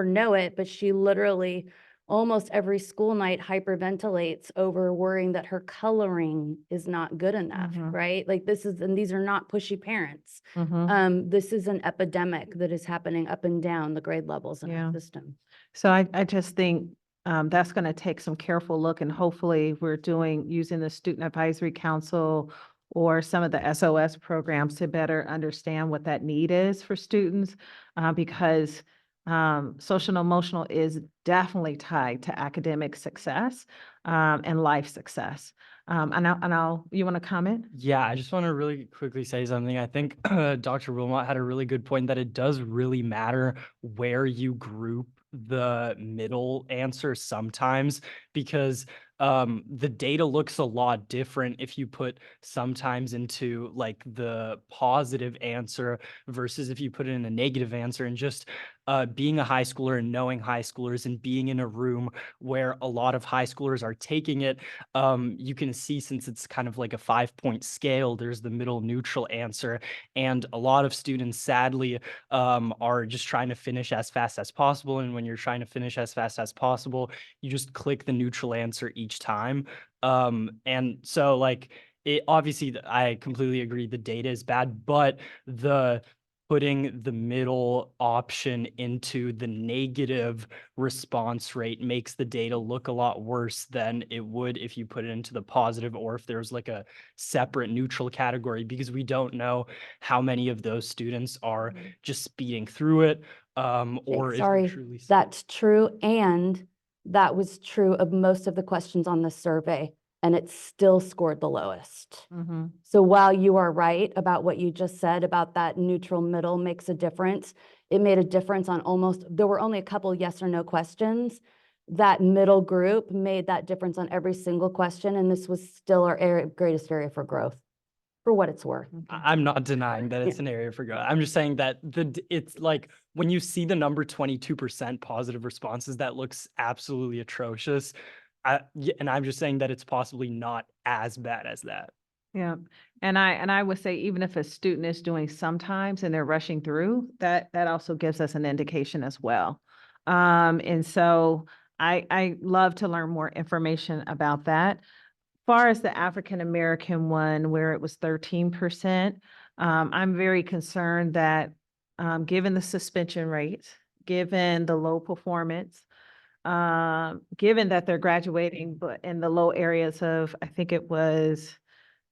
Speaker 18: know it, but she literally almost every school night hyperventilates over worrying that her coloring is not good enough, right? Like and these are not pushy parents. This is an epidemic that is happening up and down the grade levels in our system.
Speaker 1: So I just think that's going to take some careful look, and hopefully we're using the Student Advisory Council or some of the SOS programs to better understand what that need is for students, because social and emotional is definitely tied to academic success and life success. You want to comment?
Speaker 16: Yeah, I just want to really quickly say something. I think Dr. Wilmot had a really good point that it does really matter where you group the middle answer sometimes, because the data looks a lot different if you put sometimes into like the positive answer versus if you put it in a negative answer. And just being a high schooler and knowing high schoolers and being in a room where a lot of high schoolers are taking it, you can see, since it's kind of like a 5-point scale, there's the middle neutral answer. And a lot of students sadly are just trying to finish as fast as possible. And when you're trying to finish as fast as possible, you just click the neutral answer each time. And so like obviously I completely agree the data is bad, but putting the middle option into the negative response rate makes the data look a lot worse than it would if you put it into the positive, or if there's like a separate neutral category, because we don't know how many of those students are just speeding through it, or if they're
Speaker 18: Sorry,
Speaker 16: truly.
Speaker 18: that's true. And that was true of most of the questions on the survey, and it still scored the lowest. So while you are right about what you just said about that neutral middle makes a difference, it made a difference on there were only a couple yes or no questions. That middle group made that difference on every single question, and this was still our greatest area for growth, for what it's worth.
Speaker 16: I'm not denying that it's an area for growth. I'm just saying that it's like when you see the number 22% positive responses, that looks absolutely atrocious. And I'm just saying that it's possibly not as bad as that.
Speaker 1: Yeah. And I would say, even if a student is doing sometimes and they're rushing through, that also gives us an indication as well. And so I love to learn more information about that. Far as the African American one, where it was 13%, I'm very concerned that given the suspension rate, given the low performance, given that they're graduating, but in the low areas of, I think it was,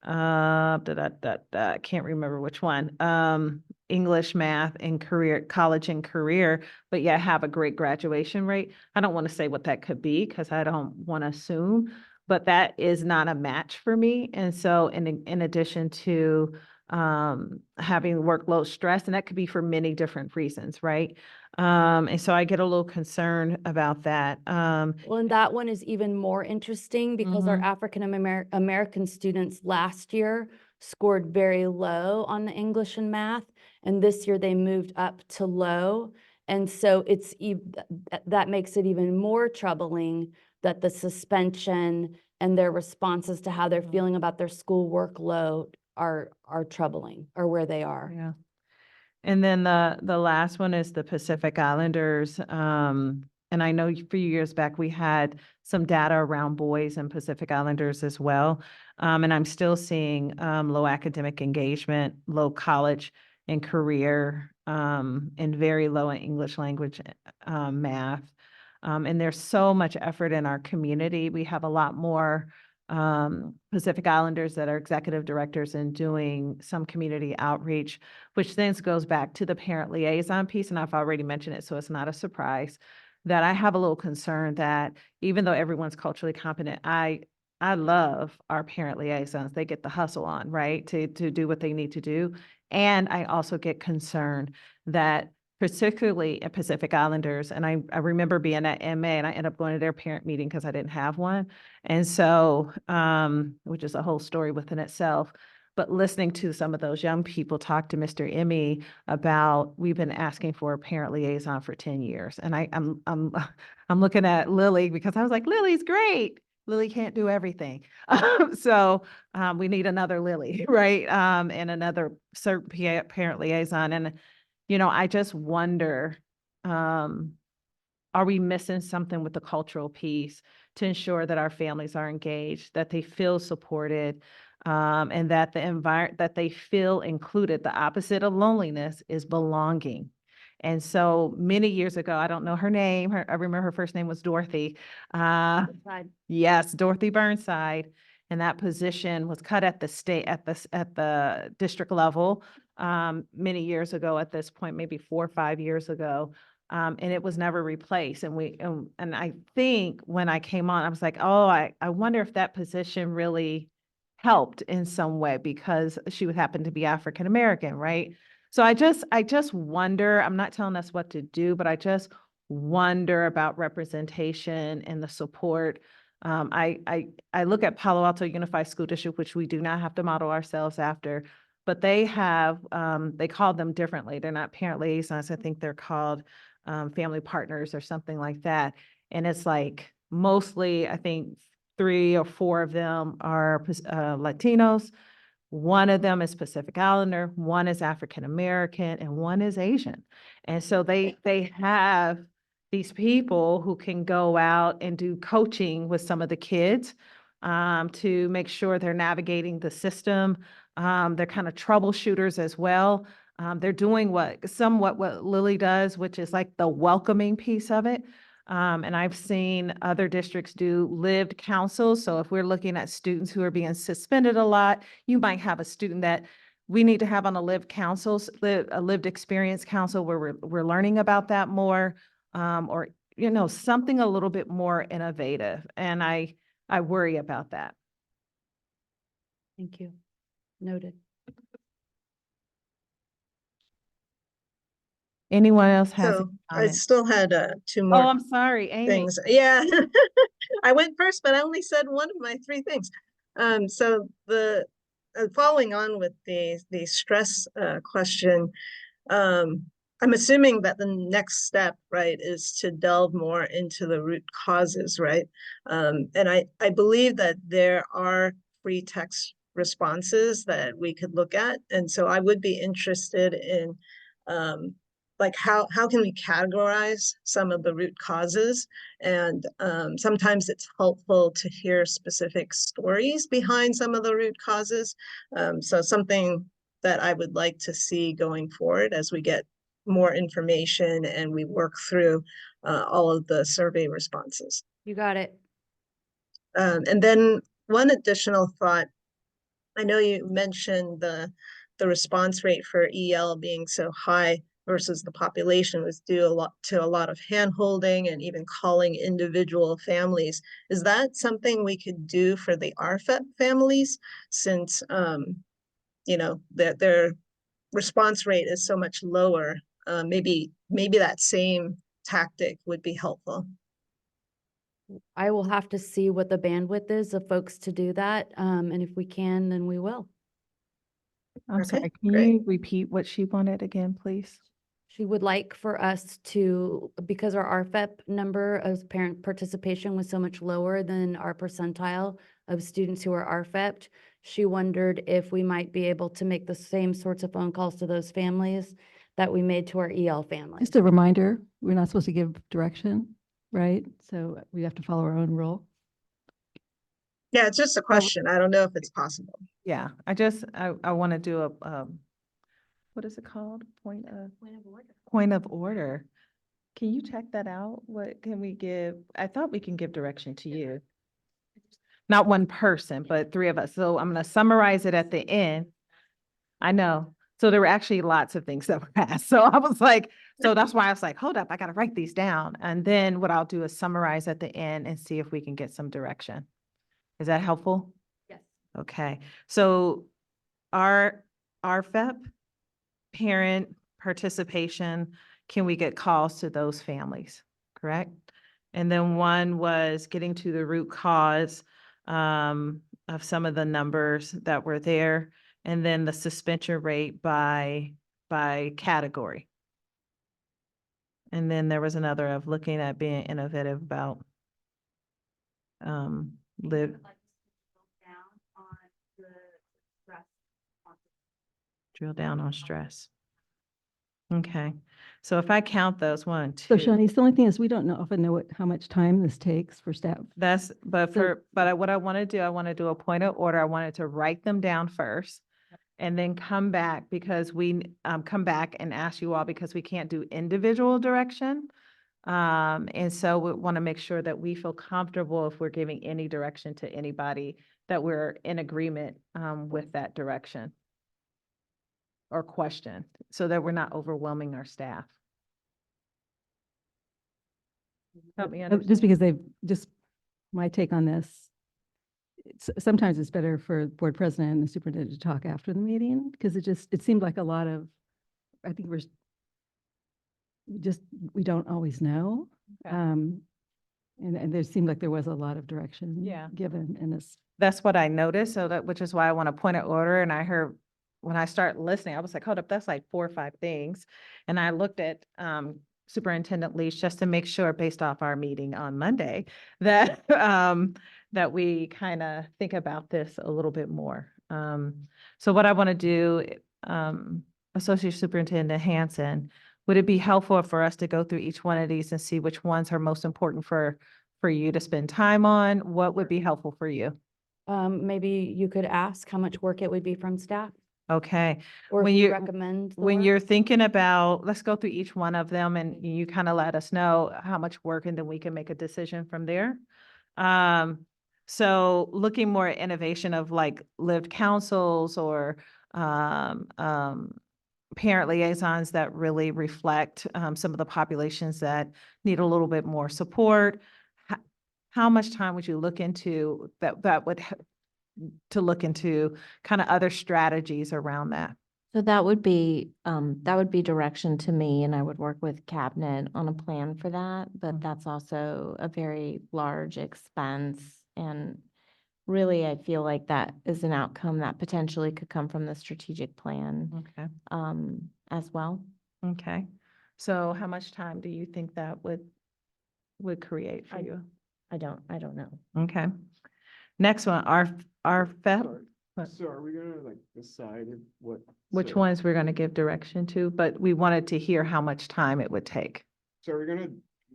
Speaker 1: I can't remember which one, English, math, and college and career, but yeah, have a great graduation rate. I don't want to say what that could be because I don't want to assume, but that is not a match for me. And so in addition to having workload stress, and that could be for many different reasons, right? And so I get a little concerned about that.
Speaker 18: Well, and that one is even more interesting because our African American students last year scored very low on the English and math, and this year they moved up to low. And so that makes it even more troubling that the suspension and their responses to how they're feeling about their school workload are troubling, or where they are.
Speaker 1: Yeah. And then the last one is the Pacific Islanders. And I know a few years back, we had some data around boys and Pacific Islanders as well. And I'm still seeing low academic engagement, low college and career, and very low in English language, math. And there's so much effort in our community. We have a lot more Pacific Islanders that are executive directors and doing some community outreach, which then goes back to the parent liaison piece. And I've already mentioned it, so it's not a surprise that I have a little concern that even though everyone's culturally competent, I I love our parent liaisons. They get the hustle on, right, to do what they need to do. And I also get concerned that particularly at Pacific Islanders, and I remember being at MA and I ended up going to their parent meeting because I didn't have one. And so, which is a whole story within itself. But listening to some of those young people talk to Mr. Emmy about, we've been asking for a parent liaison for 10 years. And I'm looking at Lily because I was like, Lily's great. Lily can't do everything. So we need another Lily, right? And another parent liaison. And, you know, I just wonder, are we missing something with the cultural piece to ensure that our families are engaged, that they feel supported, and that that they feel included? The opposite of loneliness is belonging. And so many years ago, I don't know her name. I remember her first name was Dorothy. Yes, Dorothy Burnside. And that position was cut at the state, at the district level, many years ago at this point, maybe 4 or 5 years ago. And it was never replaced. And I think when I came on, I was like, oh, I wonder if that position really helped in some way because she would happen to be African American, right? So I just wonder, I'm not telling us what to do, but I just wonder about representation and the support. I look at Palo Alto Unified School District, which we do not have to model ourselves after, but they have, they call them differently. They're not parent liaisons. I think they're called family partners or something like that. And it's like mostly, I think 3 or 4 of them are Latinos. One of them is Pacific Islander, one is African American, and one is Asian. And so they have these people who can go out and do coaching with some of the kids to make sure they're navigating the system. They're kind of troubleshooters as well. They're doing somewhat what Lily does, which is like the welcoming piece of it. And I've seen other districts do lived counsels. So if we're looking at students who are being suspended a lot, you might have a student that we need to have on a a lived experience council where we're learning about that more, or, you know, something a little bit more innovative. And I worry about that.
Speaker 18: Thank you. Noted.
Speaker 1: Anyone else has?
Speaker 2: So
Speaker 1: any
Speaker 2: I
Speaker 1: comments?
Speaker 2: still had 2
Speaker 1: Oh,
Speaker 2: more
Speaker 1: I'm sorry, Amy.
Speaker 2: things. Yeah, I went first, but I only said one of my 3 things. So the following on with the stress question, I'm assuming that the next step, right, is to delve more into the root causes, right? And I believe that there are free text responses that we could look at, and so I would be interested in like how can we categorize some of the root causes, and sometimes it's helpful to hear specific stories behind some of the root causes. So something that I would like to see going forward as we get more information and we work through all of the survey responses.
Speaker 18: You got it.
Speaker 2: And then one additional thought, I know you mentioned the response rate for EL being so high versus the population was due to a lot of hand-holding and even calling individual families. Is that something we could do for the RFEP families, since you know, their response rate is so much lower? Maybe that same tactic would be helpful.
Speaker 18: I will have to see what the bandwidth is of folks to do that. And if we can, then we will.
Speaker 1: I'm
Speaker 2: Okay,
Speaker 1: sorry, can
Speaker 2: great.
Speaker 1: you repeat what she wanted again, please?
Speaker 18: She would like for us to, because our RFEP number of parent participation was so much lower than our percentile of students who are RFEP'd, she wondered if we might be able to make the same sorts of phone calls to those families that we made to our EL families.
Speaker 11: Just a reminder, we're not supposed to give direction, right? So we have to follow our own rule.
Speaker 2: Yeah, it's just a question. I don't know if it's possible.
Speaker 1: Yeah, I want to do a, what is it called? Point of order. Can you check that out? What can we give? I thought we can give direction to you. Not one person, but 3 of us. So I'm going to summarize it at the end. I know. So there were actually lots of things that were passed. So I was like, so that's why I was like, hold up, I got to write these down. And then what I'll do is summarize at the end and see if we can get some direction. Is that helpful?
Speaker 18: Yes.
Speaker 1: Okay, so our RFEP, parent participation, can we get calls to those families, correct? And then one was getting to the root cause of some of the numbers that were there, and then the suspension rate by category. And then there was another of looking at being innovative about live. Drill down on stress. Okay, so if I count those, 1, 2.
Speaker 11: So Shawnee's, the only thing is we don't often know how much time this takes for staff.
Speaker 1: What I want to do, I want to do a point of order. I wanted to write them down first and then come back because we come back and ask you all because we can't do individual direction. And so we want to make sure that we feel comfortable if we're giving any direction to anybody, that we're in agreement with that direction or question, so that we're not overwhelming our staff. Help me understand.
Speaker 11: Just because my take on this, sometimes it's better for board president and the superintendent to talk after the meeting, because it seemed like a lot of, I think we don't always know.
Speaker 1: Okay.
Speaker 11: And there seemed like there was a lot of direction
Speaker 1: Yeah.
Speaker 11: given in this.
Speaker 1: That's what I noticed, which is why I want to point of order, and I heard, when I start listening, I was like, hold up, that's like 4 or 5 things. And I looked at Superintendent Leach just to make sure, based off our meeting on Monday, that that we kind of think about this a little bit more. So what I want to do, Associate Superintendent Hanson, would it be helpful for us to go through each one of these and see which ones are most important for you to spend time on? What would be helpful for you?
Speaker 18: Maybe you could ask how much work it would be from staff,
Speaker 1: Okay.
Speaker 18: or
Speaker 1: When
Speaker 18: if you
Speaker 1: you
Speaker 18: recommend. the
Speaker 1: When
Speaker 18: work.
Speaker 1: you're thinking about, let's go through each one of them and you kind of let us know how much work, and then we can make a decision from there. So looking more at innovation of like lived councils or parent liaisons that really reflect some of the populations that need a little bit more support. How much time would you look into that would to look into kind of other strategies around that?
Speaker 5: So that would be direction to me, and I would work with cabinet on a plan for that, but that's also a very large expense. And really, I feel like that is an outcome that potentially could come from the strategic plan,
Speaker 1: Okay.
Speaker 5: as well.
Speaker 1: Okay. So how much time do you think that would create for you?
Speaker 5: I don't know.
Speaker 1: Okay. Next one, our FEP. What?
Speaker 10: So are we gonna like decide
Speaker 1: Which ones we're going to give direction to, but we wanted to hear how much time it would take.
Speaker 10: So are we gonna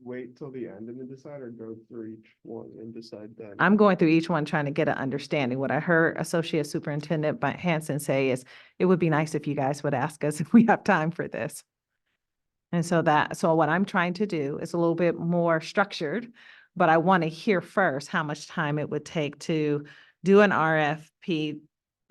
Speaker 10: wait till the end and then decide, or go through each one and decide then?
Speaker 1: I'm going through each one trying to get an understanding. What I heard Associate Superintendent Hanson say is, it would be nice if you guys would ask us if we have time for this. And so what I'm trying to do is a little bit more structured, but I want to hear first how much time it would take to do an RFP,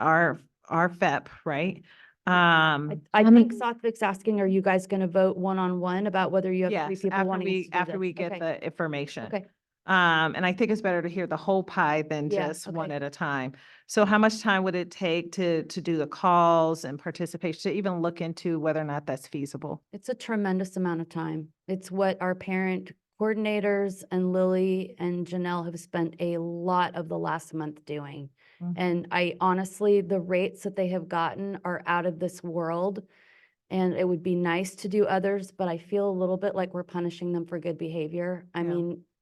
Speaker 1: RFEP, right?
Speaker 18: I think Satvic's asking, are you guys going to vote one-on-one about whether you have 3
Speaker 1: Yes,
Speaker 18: people wanting us to do
Speaker 1: after
Speaker 18: this?
Speaker 1: we get
Speaker 18: Okay.
Speaker 1: the information.
Speaker 18: Okay.
Speaker 1: And I think it's better to hear the whole pie than
Speaker 18: Yeah,
Speaker 1: just one
Speaker 18: okay.
Speaker 1: at a time. So how much time would it take to do the calls and participation, to even look into whether or not that's feasible?
Speaker 18: It's a tremendous amount of time. It's what our parent coordinators and Lily and Janelle have spent a lot of the last month doing.
Speaker 1: Mhm.
Speaker 18: And I honestly, the rates that they have gotten are out of this world. And it would be nice to do others, but I feel a little bit like we're punishing them for good behavior.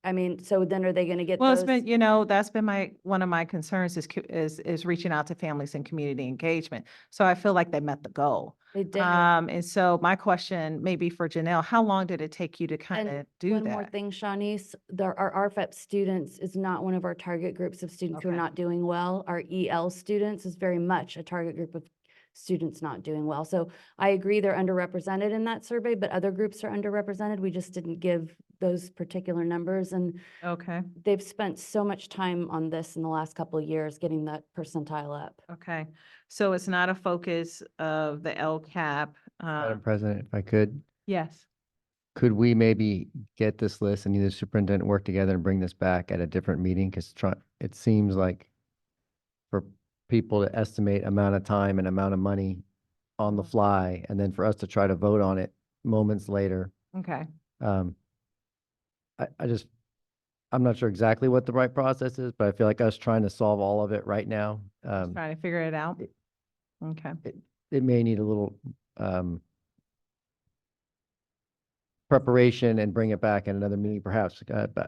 Speaker 18: I mean, so then are they going to get
Speaker 1: Well,
Speaker 18: those?
Speaker 1: it's been, that's been one of my concerns is reaching out to families and community engagement. So I feel like they met the goal.
Speaker 18: They did.
Speaker 1: And so my question maybe for Janelle, how long did it take you to kind of
Speaker 18: And
Speaker 1: do
Speaker 18: one more
Speaker 1: that?
Speaker 18: thing, Shawnice, our RFEP students is not one of our target groups of students who are
Speaker 1: Okay.
Speaker 18: not doing well. Our EL students is very much a target group of students not doing well. So I agree they're underrepresented in that survey, but other groups are underrepresented. We just didn't give those particular numbers. And
Speaker 1: Okay.
Speaker 18: they've spent so much time on this in the last couple of years, getting that percentile up.
Speaker 1: Okay. So it's not a focus of the LCAP.
Speaker 15: Madam President, if I could,
Speaker 1: Yes.
Speaker 15: could we maybe get this list and either superintendent work together and bring this back at a different meeting? Because it seems like for people to estimate amount of time and amount of money on the fly, and then for us to try to vote on it moments later.
Speaker 1: Okay.
Speaker 15: Um, I'm not sure exactly what the right process is, but I feel like us trying to solve all of it right now,
Speaker 1: Trying to figure it out.
Speaker 15: it-
Speaker 1: Okay.
Speaker 15: it may need a little, preparation and bring it back in another meeting perhaps, but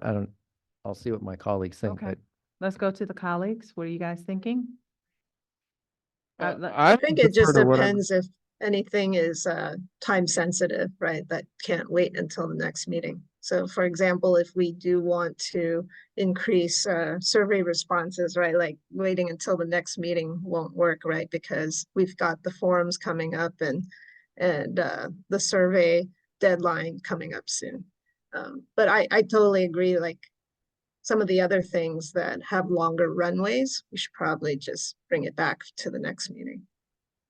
Speaker 15: I'll see what my colleagues think,
Speaker 1: Okay.
Speaker 15: but
Speaker 1: Let's go to the colleagues. What are you guys thinking?
Speaker 2: I think it just
Speaker 10: defer to whatever-
Speaker 2: depends if anything is time sensitive, right? That can't wait until the next meeting. So for example, if we do want to increase survey responses, right? Like waiting until the next meeting won't work, right? Because we've got the forums coming up and the survey deadline coming up soon. But I totally agree, like some of the other things that have longer runways, we should probably just bring it back to the next meeting.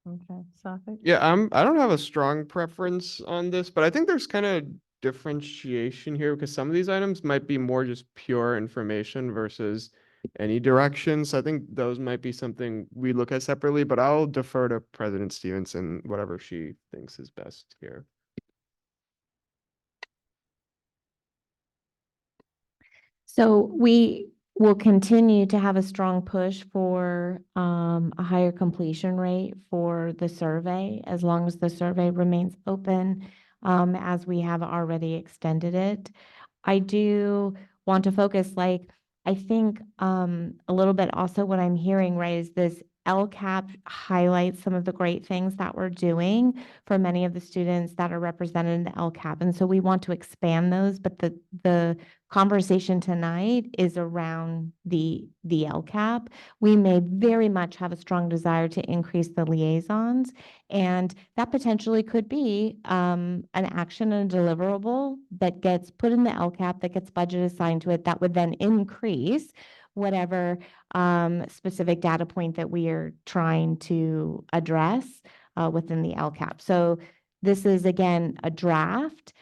Speaker 1: Okay, Safik?
Speaker 10: Yeah, I don't have a strong preference on this, but I think there's kind of differentiation here because some of these items might be more just pure information versus any direction. So I think those might be something we look at separately, but I'll defer to President Stevenson, whatever she thinks is best here.
Speaker 5: So we will continue to have a strong push for a higher completion rate for the survey, as long as the survey remains open, as we have already extended it. I do want to focus, like, I think a little bit also what I'm hearing, right, is this LCAP highlights some of the great things that we're doing for many of the students that are represented in the LCAP. And so we want to expand those, but the conversation tonight is around the LCAP. We may very much have a strong desire to increase the liaisons, and that potentially could be an action and a deliverable that gets put in the LCAP, that gets budget assigned to it, that would then increase whatever specific data point that we are trying to address within the LCAP. So this is, again, a draft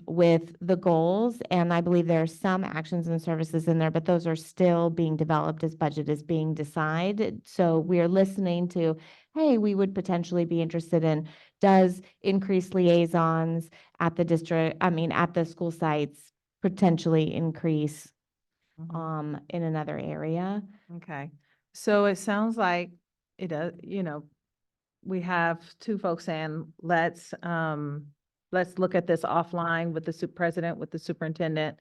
Speaker 5: with the goals, and I believe there are some actions and services in there, but those are still being developed as budget is being decided. So we are listening to, hey, we would potentially be interested in, does increased liaisons at the at the school sites potentially increase in another area?
Speaker 1: Okay, so it sounds like it does, we have two folks saying, let's look at this offline with the president, with the superintendent.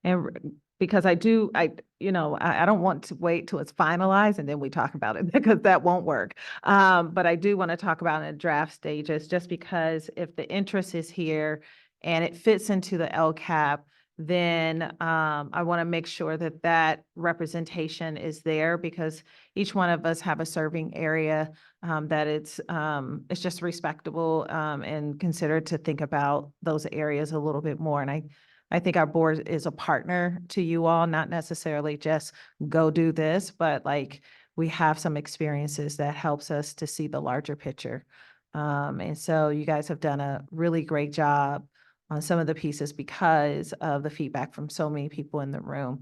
Speaker 1: And because I don't want to wait till it's finalized and then we talk about it because that won't work. But I do want to talk about it in draft stages, just because if the interest is here and it fits into the LCAP, then I want to make sure that that representation is there, because each one of us have a serving area that it's just respectable and considered to think about those areas a little bit more. And I think our board is a partner to you all, not necessarily just go do this, but like we have some experiences that helps us to see the larger picture. And so you guys have done a really great job on some of the pieces because of the feedback from so many people in the room.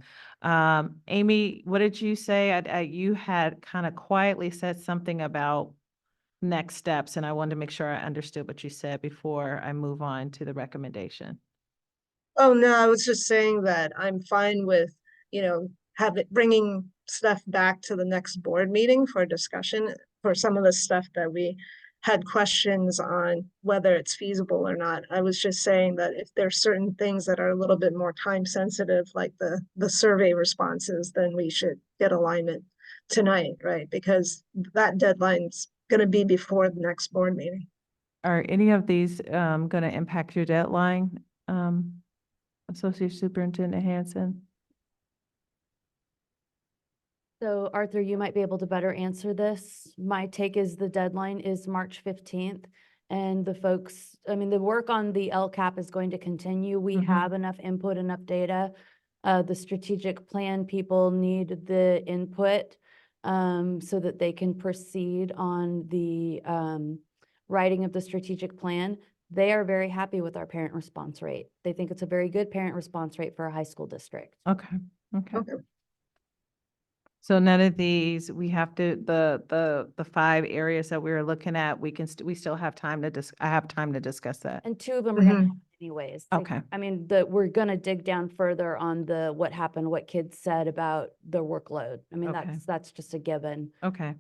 Speaker 1: Amy, what did you say? You had kind of quietly said something about next steps, and I wanted to make sure I understood what you said before I move on to the recommendation.
Speaker 2: Oh, no, I was just saying that I'm fine with, bringing stuff back to the next board meeting for discussion for some of the stuff that we had questions on whether it's feasible or not. I was just saying that if there's certain things that are a little bit more time sensitive, like the survey responses, then we should get alignment tonight, right? Because that deadline's going to be before the next board meeting.
Speaker 1: Are any of these going to impact your deadline, Associate Superintendent Hanson?
Speaker 18: So Arthur, you might be able to better answer this. My take is the deadline is March 15th. And the work on the LCAP is going to continue. We have enough input, enough data. The strategic plan people need the input so that they can proceed on the writing of the strategic plan. they are very happy with our parent response rate. They think it's a very good parent response rate for a high school district.
Speaker 1: Okay, okay. So none of these, we have to, the 5 areas that we were looking at, we can, we still have time to I have time to discuss that.
Speaker 18: And 2 of them are gonna happen anyways. Like,
Speaker 1: Okay.
Speaker 18: I mean, we're gonna dig down further on what happened, what kids said about their workload. I mean,
Speaker 1: Okay.
Speaker 18: that's just a given.
Speaker 1: Okay,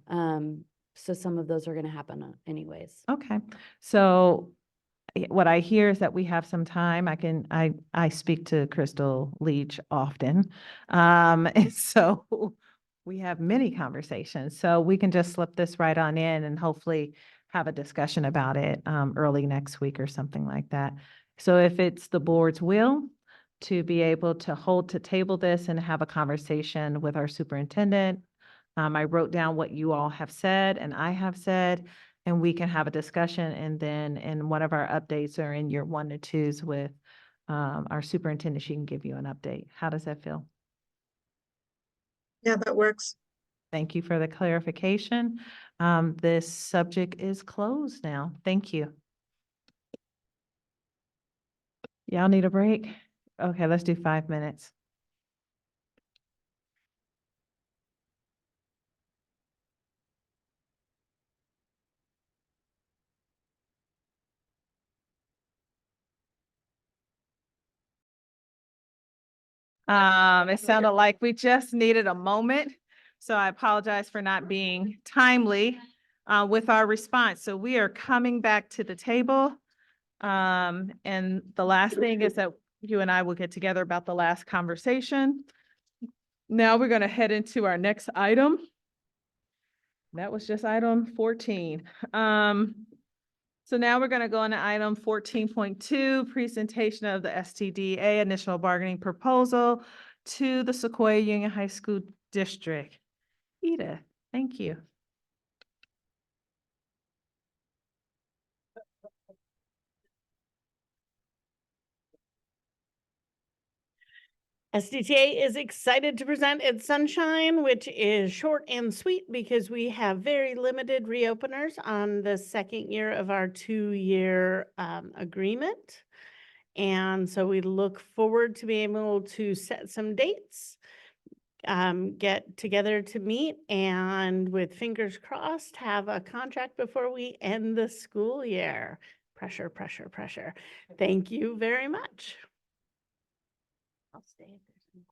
Speaker 18: So some of those are gonna happen anyways.
Speaker 1: okay. So what I hear is that we have some time. I speak to Crystal Leach often. And so we have many conversations. So we can just slip this right on in and hopefully have a discussion about it early next week or something like that. So if it's the board's will to be able to table this and have a conversation with our superintendent. I wrote down what you all have said and I have said, and we can have a discussion, and then in one of our updates or in your 1 to 2s with our superintendent, she can give you an update. How does that feel?
Speaker 2: Yeah, that works.
Speaker 1: Thank you for the clarification. This subject is closed now. Thank you. Y'all need a break? Okay, let's do 5 minutes. It sounded like we just needed a moment, so I apologize for not being timely with our response. So we are coming back to the table. And the last thing is that you and I will get together about the last conversation. Now we're going to head into our next item. That was just item 14. So now we're going to go into item 14.2, presentation of the STDA initial bargaining proposal to the Sequoia Union High School District. Edith, thank you.
Speaker 17: SDTA is excited to present its sunshine, which is short and sweet because we have very limited reopeners on the second year of our 2-year agreement. And so we look forward to being able to set some dates, get together to meet, and with fingers crossed, have a contract before we end the school year. Pressure, pressure, pressure. Thank you very much. I'll stay if there's any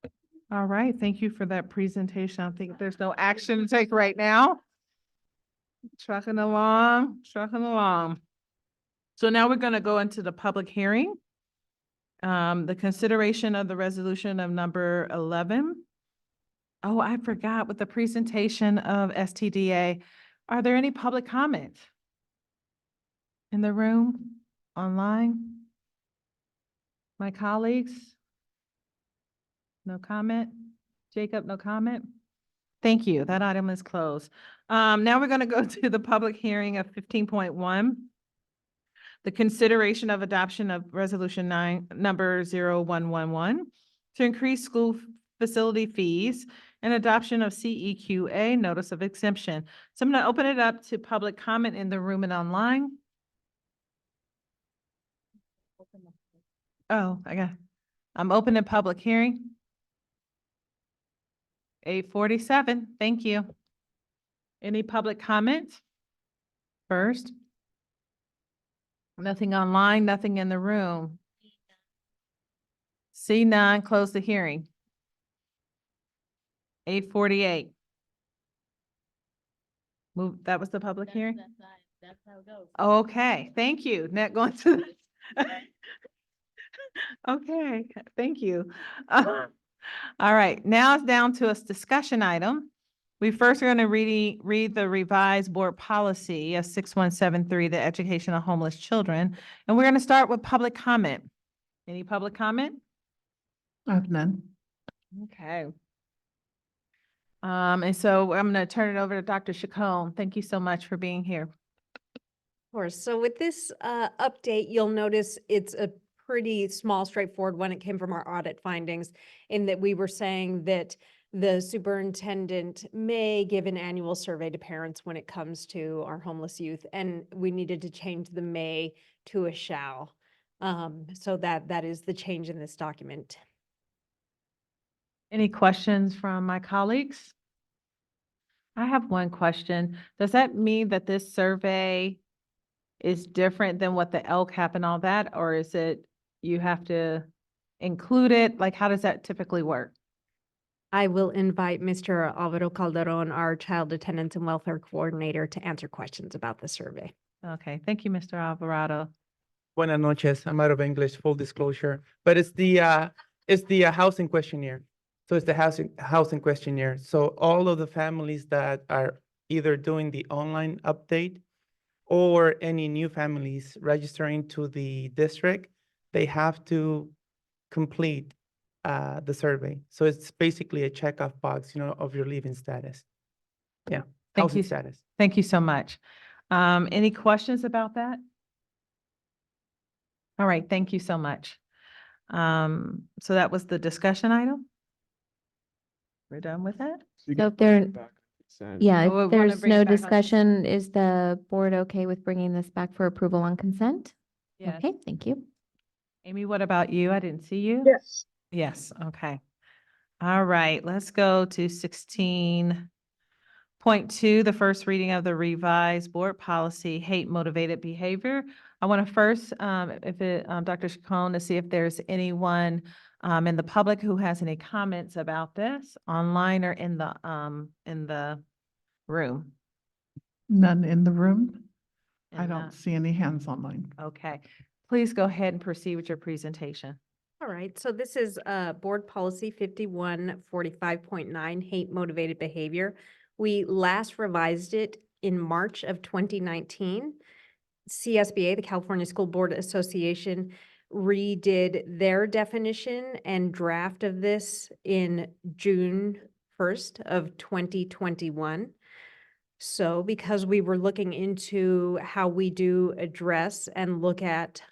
Speaker 17: questions.
Speaker 1: All right, thank you for that presentation. I think there's no action to take right now. Trucking along, trucking along. So now we're going to go into the public hearing. The consideration of the resolution of number 11. Oh, I forgot with the presentation of STDA. Are there any public comments in the room, online? My colleagues? No comment? Jacob, no comment? Thank you. That item is closed. Now we're going to go to the public hearing of 15.1. The consideration of adoption of resolution number 0111 to increase school facility fees and adoption of CEQA notice of exemption. So I'm going to open it up to public comment in the room and online. Oh, I'm opening public hearing. 8:47. Thank you. Any public comments? First. Nothing online, nothing in the room. See none, close the hearing. 8:48. Move, that was the public hearing?
Speaker 18: That's how it goes.
Speaker 1: Okay, thank you. Now going to the okay, thank you. All right, now it's down to a discussion item. We first are going to read the revised board policy of 6173, the education of homeless children. And we're going to start with public comment. Any public comment?
Speaker 3: I have none.
Speaker 1: Okay. And so I'm going to turn it over to Dr. Chacon. Thank you so much for being here.
Speaker 12: Of course. So with this update, you'll notice it's a pretty small, straightforward one. It came from our audit findings in that we were saying that the superintendent may give an annual survey to parents when it comes to our homeless youth. And we needed to change the may to a shall. So that is the change in this document.
Speaker 1: Any questions from my colleagues? I have one question. Does that mean that this survey is different than what the LCAP and all that, or is it, you have to include it? Like, how does that typically work?
Speaker 12: I will invite Mr. Alvaro Calderon, our Child Attendance and Welfare Coordinator, to answer questions about the survey.
Speaker 1: Okay, thank you, Mr. Alvarado.
Speaker 13: Buenas noches. I'm out of English, full disclosure, but it's the housing questionnaire. So it's the housing questionnaire. So all of the families that are either doing the online update or any new families registering to the district, they have to complete the survey. So it's basically a checkoff box, of your living status. Yeah,
Speaker 1: Thank
Speaker 13: housing
Speaker 1: you.
Speaker 13: status.
Speaker 1: Thank you so much. Any questions about that? All right, thank you so much. So that was the discussion item? We're done with that?
Speaker 5: So if there, yeah,
Speaker 1: Oh, we wanna
Speaker 5: if there's
Speaker 1: bring it
Speaker 5: no
Speaker 1: back on
Speaker 5: discussion, is the board okay with bringing this back for approval on consent?
Speaker 1: Yes.
Speaker 5: Okay, thank you.
Speaker 1: Amy, what about you? I didn't see you.
Speaker 2: Yes.
Speaker 1: Yes, okay. All right, let's go to 16.2, the first reading of the revised board policy, hate motivated behavior. I want to first, Dr. Chacon, to see if there's anyone in the public who has any comments about this online or in the room.
Speaker 3: None in the room. I
Speaker 1: In
Speaker 3: don't
Speaker 1: the-
Speaker 3: see any hands online.
Speaker 1: Okay, please go ahead and proceed with your presentation.
Speaker 12: All right, so this is Board Policy 5145.9, Hate Motivated Behavior. We last revised it in March of 2019. CSBA, the California School Board Association, redid their definition and draft of this in June 1st of 2021. So because we were looking into how we do address and look at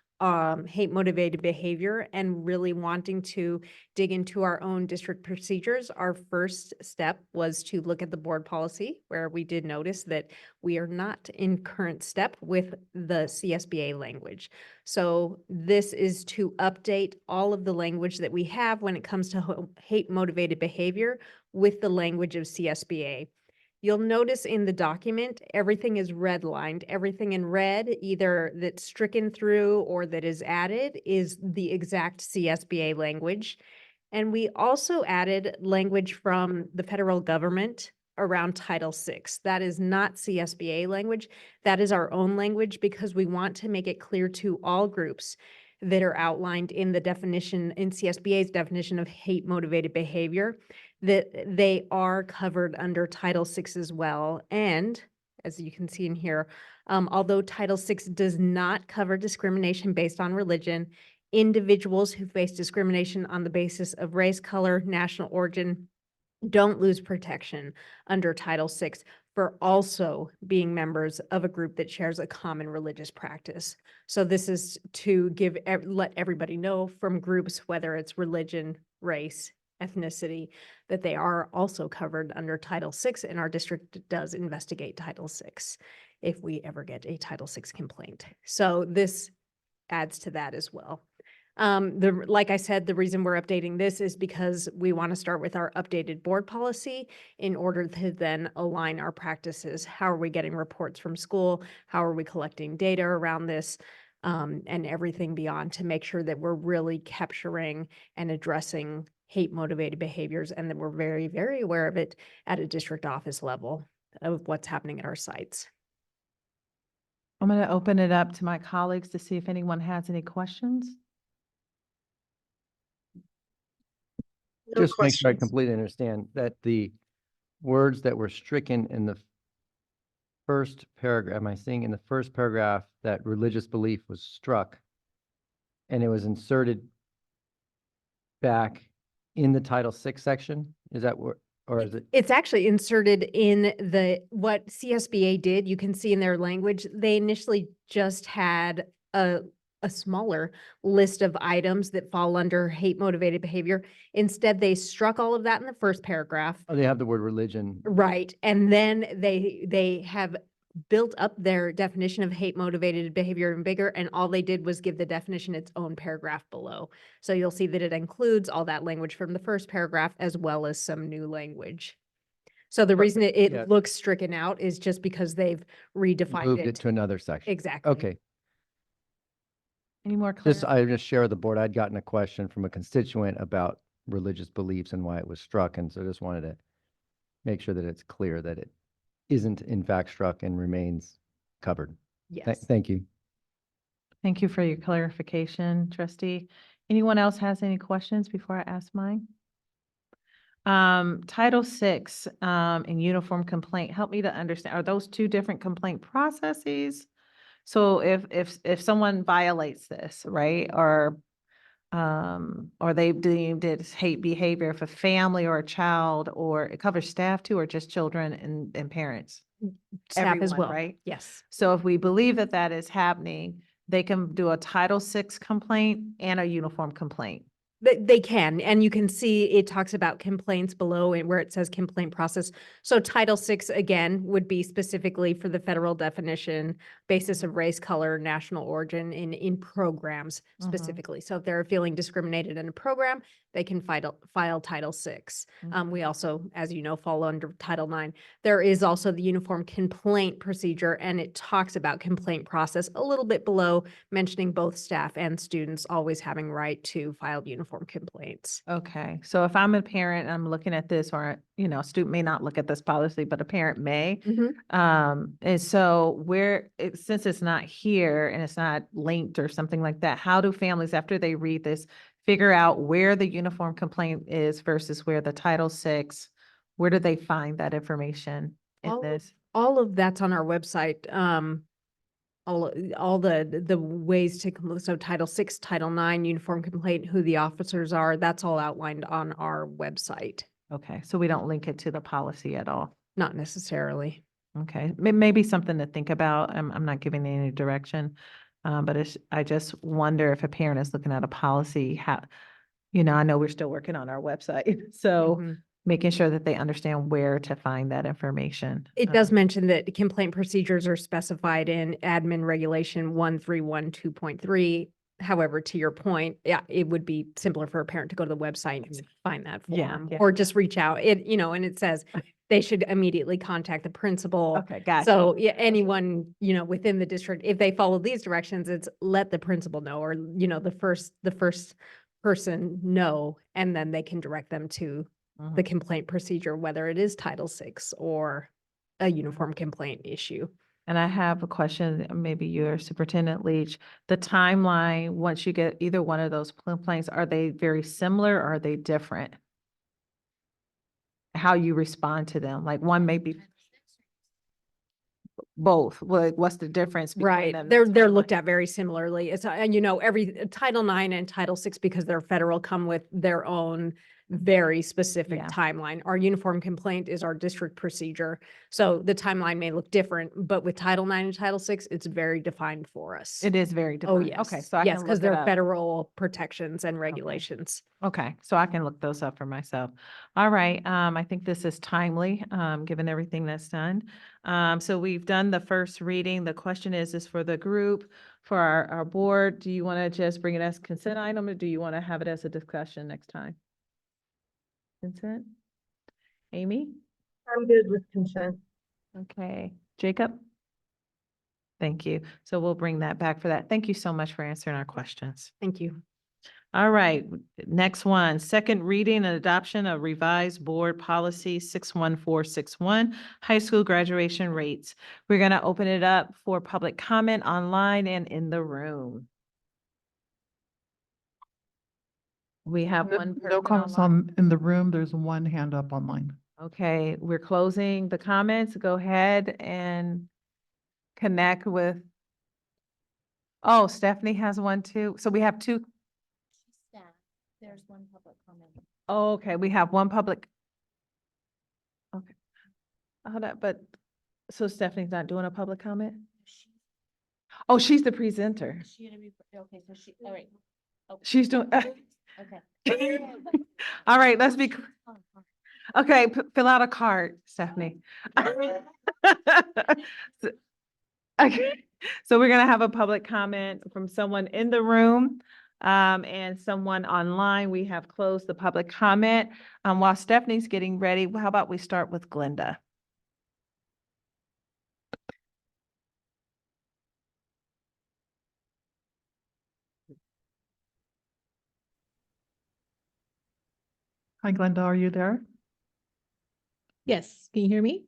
Speaker 12: hate motivated behavior and really wanting to dig into our own district procedures, our first step was to look at the board policy, where we did notice that we are not in current step with the CSBA language. So this is to update all of the language that we have when it comes to hate motivated behavior with the language of CSBA. You'll notice in the document, everything is redlined. Everything in red, either that's stricken through or that is added, is the exact CSBA language. And we also added language from the federal government around Title VI. That is not CSBA language. That is our own language because we want to make it clear to all groups that are outlined in the definition, in CSBA's definition of hate motivated behavior, that they are covered under Title VI as well. And as you can see in here, although Title VI does not cover discrimination based on religion, individuals who face discrimination on the basis of race, color, national origin don't lose protection under Title VI for also being members of a group that shares a common religious practice. So this is to let everybody know from groups, whether it's religion, race, ethnicity, that they are also covered under Title VI, and our district does investigate Title VI if we ever get a Title VI complaint. So this adds to that as well. Like I said, the reason we're updating this is because we want to start with our updated board policy in order to then align our practices. How are we getting reports from school? How are we collecting data around this? And everything beyond to make sure that we're really capturing and addressing hate motivated behaviors and that we're very, very aware of it at a district office level of what's happening at our sites.
Speaker 1: I'm going to open it up to my colleagues to see if anyone has any questions.
Speaker 2: No
Speaker 15: Just make sure I
Speaker 2: questions.
Speaker 15: completely understand that the words that were stricken in the first paragraph, am I seeing in the first paragraph that religious belief was struck and it was inserted back in the Title VI section? Is that what, or is it?
Speaker 12: It's actually inserted in what CSBA did. You can see in their language, they initially just had a smaller list of items that fall under hate motivated behavior. Instead, they struck all of that in the first paragraph.
Speaker 15: Oh, they have the word religion.
Speaker 12: Right. And then they have built up their definition of hate motivated behavior and bigger, and all they did was give the definition its own paragraph below. So you'll see that it includes all that language from the first paragraph as well as some new language. So the reason it
Speaker 15: yeah.
Speaker 12: looks stricken out is just because they've redefined
Speaker 15: Moved it to another section.
Speaker 12: Exactly.
Speaker 15: Okay.
Speaker 1: Any more
Speaker 15: Just,
Speaker 1: clarity?
Speaker 15: I just share with the board, I'd gotten a question from a constituent about religious beliefs and why it was struck, and so I just wanted to make sure that it's clear that it isn't in fact struck and remains covered.
Speaker 12: Yes.
Speaker 15: Thank you.
Speaker 1: Thank you for your clarification, trustee. Anyone else has any questions before I ask mine? Title VI, in uniform complaint, help me to understand, are those two different complaint processes? So if someone violates this, right, or they deemed it as hate behavior, if a family or a child, or it covers staff too, or just children and parents?
Speaker 12: Staff as
Speaker 1: Everyone,
Speaker 12: well.
Speaker 1: right?
Speaker 12: Yes.
Speaker 1: So if we believe that that is happening, they can do a Title VI complaint and a uniform complaint.
Speaker 12: They can, and you can see it talks about complaints below and where it says complaint process. So Title VI, again, would be specifically for the federal definition, basis of race, color, national origin in programs specifically. So if they're feeling discriminated in a program, they can file Title VI. We also, as you know, fall under Title IX. There is also the uniform complaint procedure, and it talks about complaint process a little bit below, mentioning both staff and students always having right to file uniform complaints.
Speaker 1: Okay, so if I'm a parent, and I'm looking at this, or, a student may not look at this policy, but a parent may. And so since it's not here and it's not linked or something like that, how do families, after they read this, figure out where the uniform complaint is versus where the Title VI, where do they find that information in this?
Speaker 12: All of that's on our website. All the ways to, so Title VI, Title IX, uniform complaint, who the officers are, that's all outlined on our website.
Speaker 1: Okay, so we don't link it to the policy at all?
Speaker 12: Not necessarily.
Speaker 1: Okay, maybe something to think about. I'm not giving any direction. But I just wonder if a parent is looking at a policy, how, I know we're still working on our website. So making sure that they understand where to find that information.
Speaker 12: It does mention that complaint procedures are specified in Admin Regulation 1312.3. However, to your point, yeah, it would be simpler for a parent to go to the website and find that form, or just reach out. And it says they should immediately contact the principal.
Speaker 1: Okay, gotcha.
Speaker 12: So yeah, anyone, within the district, if they follow these directions, it's let the principal know, or, the first person know, and then they can direct them to the complaint procedure, whether it is Title VI or a uniform complaint issue.
Speaker 1: And I have a question, maybe you're Superintendent Leach. The timeline, once you get either one of those complaints, are they very similar or are they different? How you respond to them? Like one may be both. Like, what's the difference between
Speaker 12: Right.
Speaker 1: them?
Speaker 12: They're looked at very similarly. It's, and every Title IX and Title VI, because they're federal, come with their own very specific timeline. Our uniform complaint is our district procedure. So the timeline may look different, but with Title IX and Title VI, it's very defined for us.
Speaker 1: It is very
Speaker 12: Oh,
Speaker 1: defined.
Speaker 12: yes.
Speaker 1: Okay, so I
Speaker 12: Yes,
Speaker 1: can
Speaker 12: because
Speaker 1: look it
Speaker 12: they're
Speaker 1: up.
Speaker 12: federal protections and regulations.
Speaker 1: Okay, so I can look those up for myself. All right, I think this is timely, given everything that's done. So we've done the first reading. The question is for the group, for our board, do you want to just bring it as consent item, or do you want to have it as a discussion next time? Consent? Amy?
Speaker 2: I'm good with consent.
Speaker 1: Okay, Jacob? Thank you. So we'll bring that back for that. Thank you so much for answering our questions.
Speaker 12: Thank you.
Speaker 1: All right, next one, second reading and adoption of revised board policy 61461, high school graduation rates. We're going to open it up for public comment online and in the room. We have one person
Speaker 3: No comments
Speaker 1: online.
Speaker 3: in the room. There's one hand up online.
Speaker 1: Okay, we're closing the comments. Go ahead and connect with. Oh, Stephanie has one too. So we have two.
Speaker 5: There's one public comment.
Speaker 1: Oh, okay, we have one public. Okay. Hold on, but, so Stephanie's not doing a public comment? Oh, she's the presenter.
Speaker 5: Okay, so she, all right.
Speaker 1: She's doing.
Speaker 5: Okay.
Speaker 1: All right, let's be. Okay, fill out a card, Stephanie. Okay, so we're gonna have a public comment from someone in the room and someone online. We have closed the public comment. While Stephanie's getting ready, how about we start with Glenda?
Speaker 3: Hi, Glenda, are you there?
Speaker 4: Yes, can you hear me?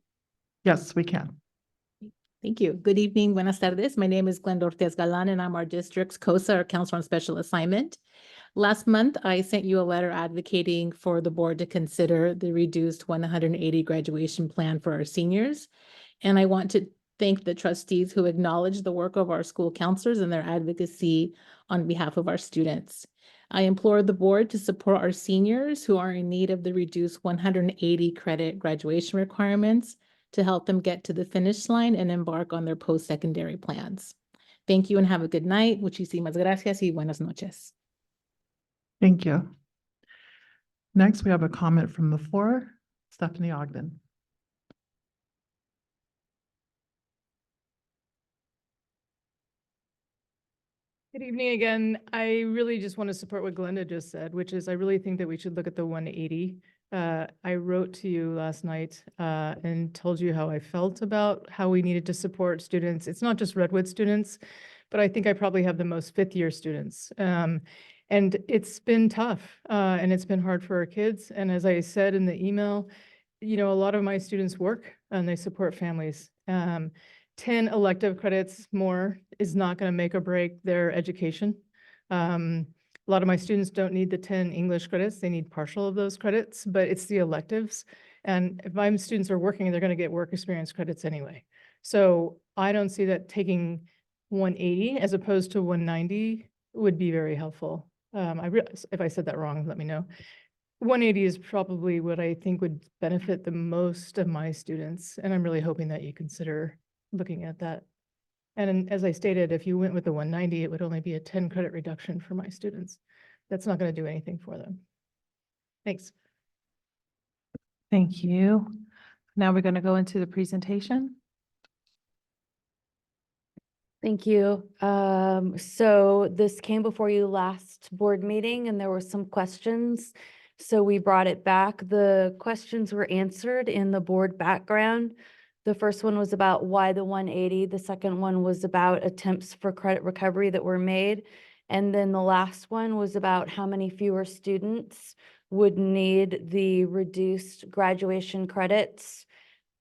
Speaker 3: Yes, we can.
Speaker 4: Thank you. Good evening, buenas tardes. My name is Glenda Ortiz Galan, and I'm our district's COSA, or Counselor on Special Assignment. Last month, I sent you a letter advocating for the board to consider the reduced 180 graduation plan for our seniors. And I want to thank the trustees who acknowledge the work of our school counselors and their advocacy on behalf of our students. I implore the board to support our seniors who are in need of the reduced 180 credit graduation requirements to help them get to the finish line and embark on their post-secondary plans. Thank you and have a good night. Muchísimas gracias y buenas noches.
Speaker 3: Thank you. Next, we have a comment from the floor. Stephanie Ogden.
Speaker 22: Good evening again. I really just want to support what Glenda just said, which is I really think that we should look at the 180. I wrote to you last night and told you how I felt about how we needed to support students. It's not just Redwood students, but I think I probably have the most fifth-year students. And it's been tough and it's been hard for our kids. And as I said in the email, you know, a lot of my students work and they support families. 10 elective credits more is not going to make or break their education. A lot of my students don't need the 10 English credits. They need partial of those credits, but it's the electives. And if my students are working, they're going to get work experience credits anyway. So I don't see that taking 180 as opposed to 190 would be very helpful. If I said that wrong, let me know. 180 is probably what I think would benefit the most of my students. And I'm really hoping that you consider looking at that. And as I stated, if you went with the 190, it would only be a 10 credit reduction for my students. That's not going to do anything for them. Thanks.
Speaker 1: Thank you. Now we're going to go into the presentation.
Speaker 18: Thank you. So this came before you last board meeting and there were some questions. So we brought it back. The questions were answered in the board background. The first one was about why the 180. The second one was about attempts for credit recovery that were made. And then the last one was about how many fewer students would need the reduced graduation credits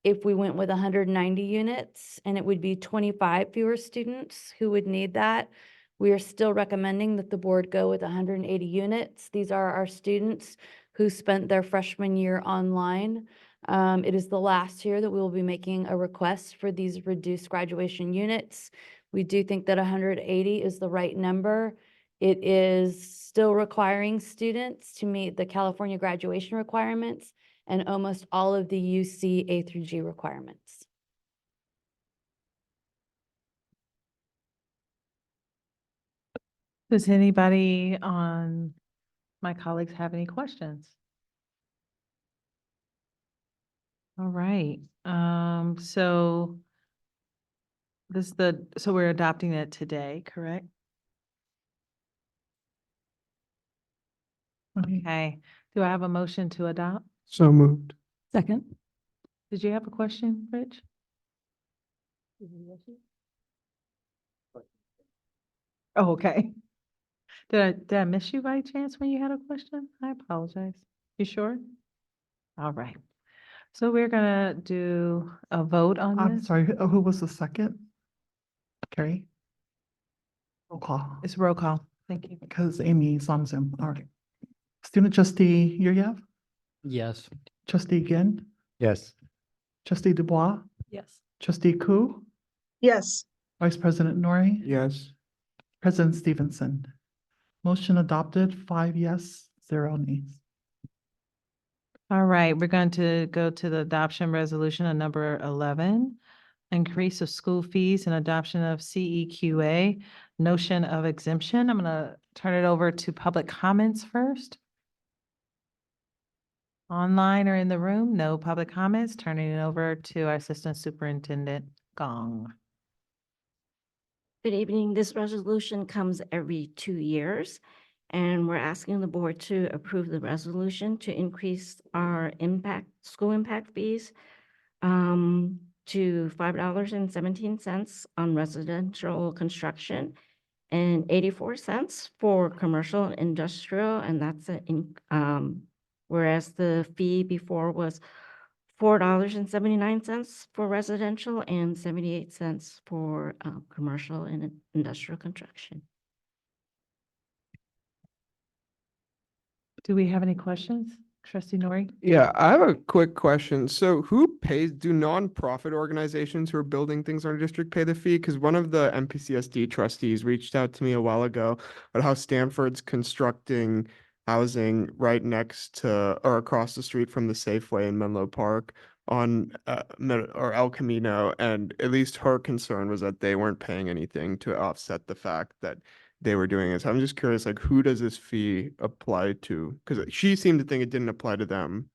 Speaker 18: if we went with 190 units, and it would be 25 fewer students who would need that. We are still recommending that the board go with 180 units. These are our students who spent their freshman year online. It is the last year that we will be making a request for these reduced graduation units. We do think that 180 is the right number. It is still requiring students to meet the California graduation requirements and almost all of the UC A through G requirements.
Speaker 1: Does anybody on my colleagues have any questions? All right, so so we're adopting it today, correct? Okay, do I have a motion to adopt?
Speaker 10: So moved.
Speaker 11: Second.
Speaker 1: Did you have a question, Rich? Oh, okay. Did I miss you by chance when you had a question? I apologize. You sure? All right. So we're gonna do a vote on
Speaker 3: I'm
Speaker 1: this.
Speaker 3: sorry, who was the second? Carrie? Roll call,
Speaker 1: It's roll call. Thank you.
Speaker 3: because Amy's on Zoom. All right. Student trustee Yuryev,
Speaker 16: Yes.
Speaker 3: trustee Ginn,
Speaker 15: Yes.
Speaker 3: trustee Dubois,
Speaker 11: Yes.
Speaker 3: trustee Ku,
Speaker 2: Yes.
Speaker 3: vice president Nori,
Speaker 10: Yes.
Speaker 3: president Stevenson. Motion adopted, 5 yes, 0 nays.
Speaker 1: All right, we're going to go to the adoption resolution on number 11. Increase of school fees and adoption of CEQA, notion of exemption. I'm gonna turn it over to public comments first. Online or in the room, no public comments. Turning it over to our Assistant Superintendent Gong.
Speaker 14: Good evening. This resolution comes every 2 years, and we're asking the board to approve the resolution to increase our school impact fees to $5.17 on residential construction and 84 cents for commercial and industrial, and that's whereas the fee before was $4.79 for residential and 78 cents for commercial and industrial construction.
Speaker 1: Do we have any questions? Trustee Nori?
Speaker 10: Yeah, I have a quick question. So who pays, do nonprofit organizations who are building things in our district pay the fee? Because one of the MPCSD trustees reached out to me a while ago about how Stanford's constructing housing right next to or across the street from the Safeway in Menlo Park on or El Camino, and at least her concern was that they weren't paying anything to offset the fact that they were doing it. So I'm just curious, like, who does this fee apply to? Because she seemed to think it didn't apply to them.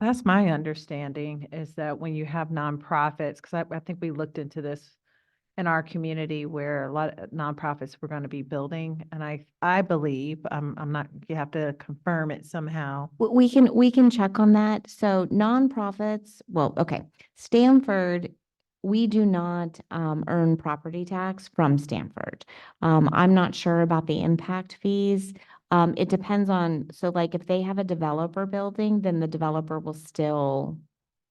Speaker 1: That's my understanding, is that when you have nonprofits, because I think we looked into this in our community where a lot of nonprofits were going to be building, and I believe, I'm not, you have to confirm it somehow.
Speaker 5: We can check on that. So nonprofits, well, okay, Stanford, we do not earn property tax from Stanford. I'm not sure about the impact fees. It depends on, so like if they have a developer building, then the developer will still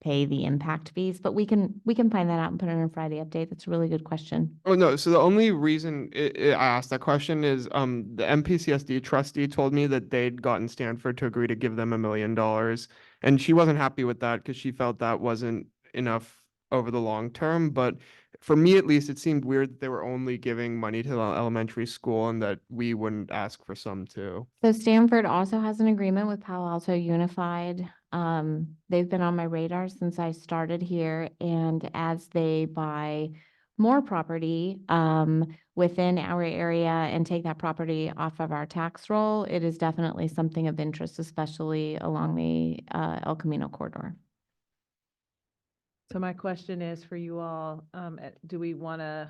Speaker 5: pay the impact fees, but we can find that out and put it in a Friday update. That's a really good question.
Speaker 10: Oh, no. So the only reason I asked that question is the MPCSD trustee told me that they'd gotten Stanford to agree to give them $1 million. And she wasn't happy with that because she felt that wasn't enough over the long term. But for me, at least, it seemed weird that they were only giving money to the elementary school and that we wouldn't ask for some too.
Speaker 5: So Stanford also has an agreement with Palo Alto Unified. They've been on my radar since I started here, and as they buy more property within our area and take that property off of our tax roll, it is definitely something of interest, especially along the El Camino corridor.
Speaker 1: So my question is for you all, do we want to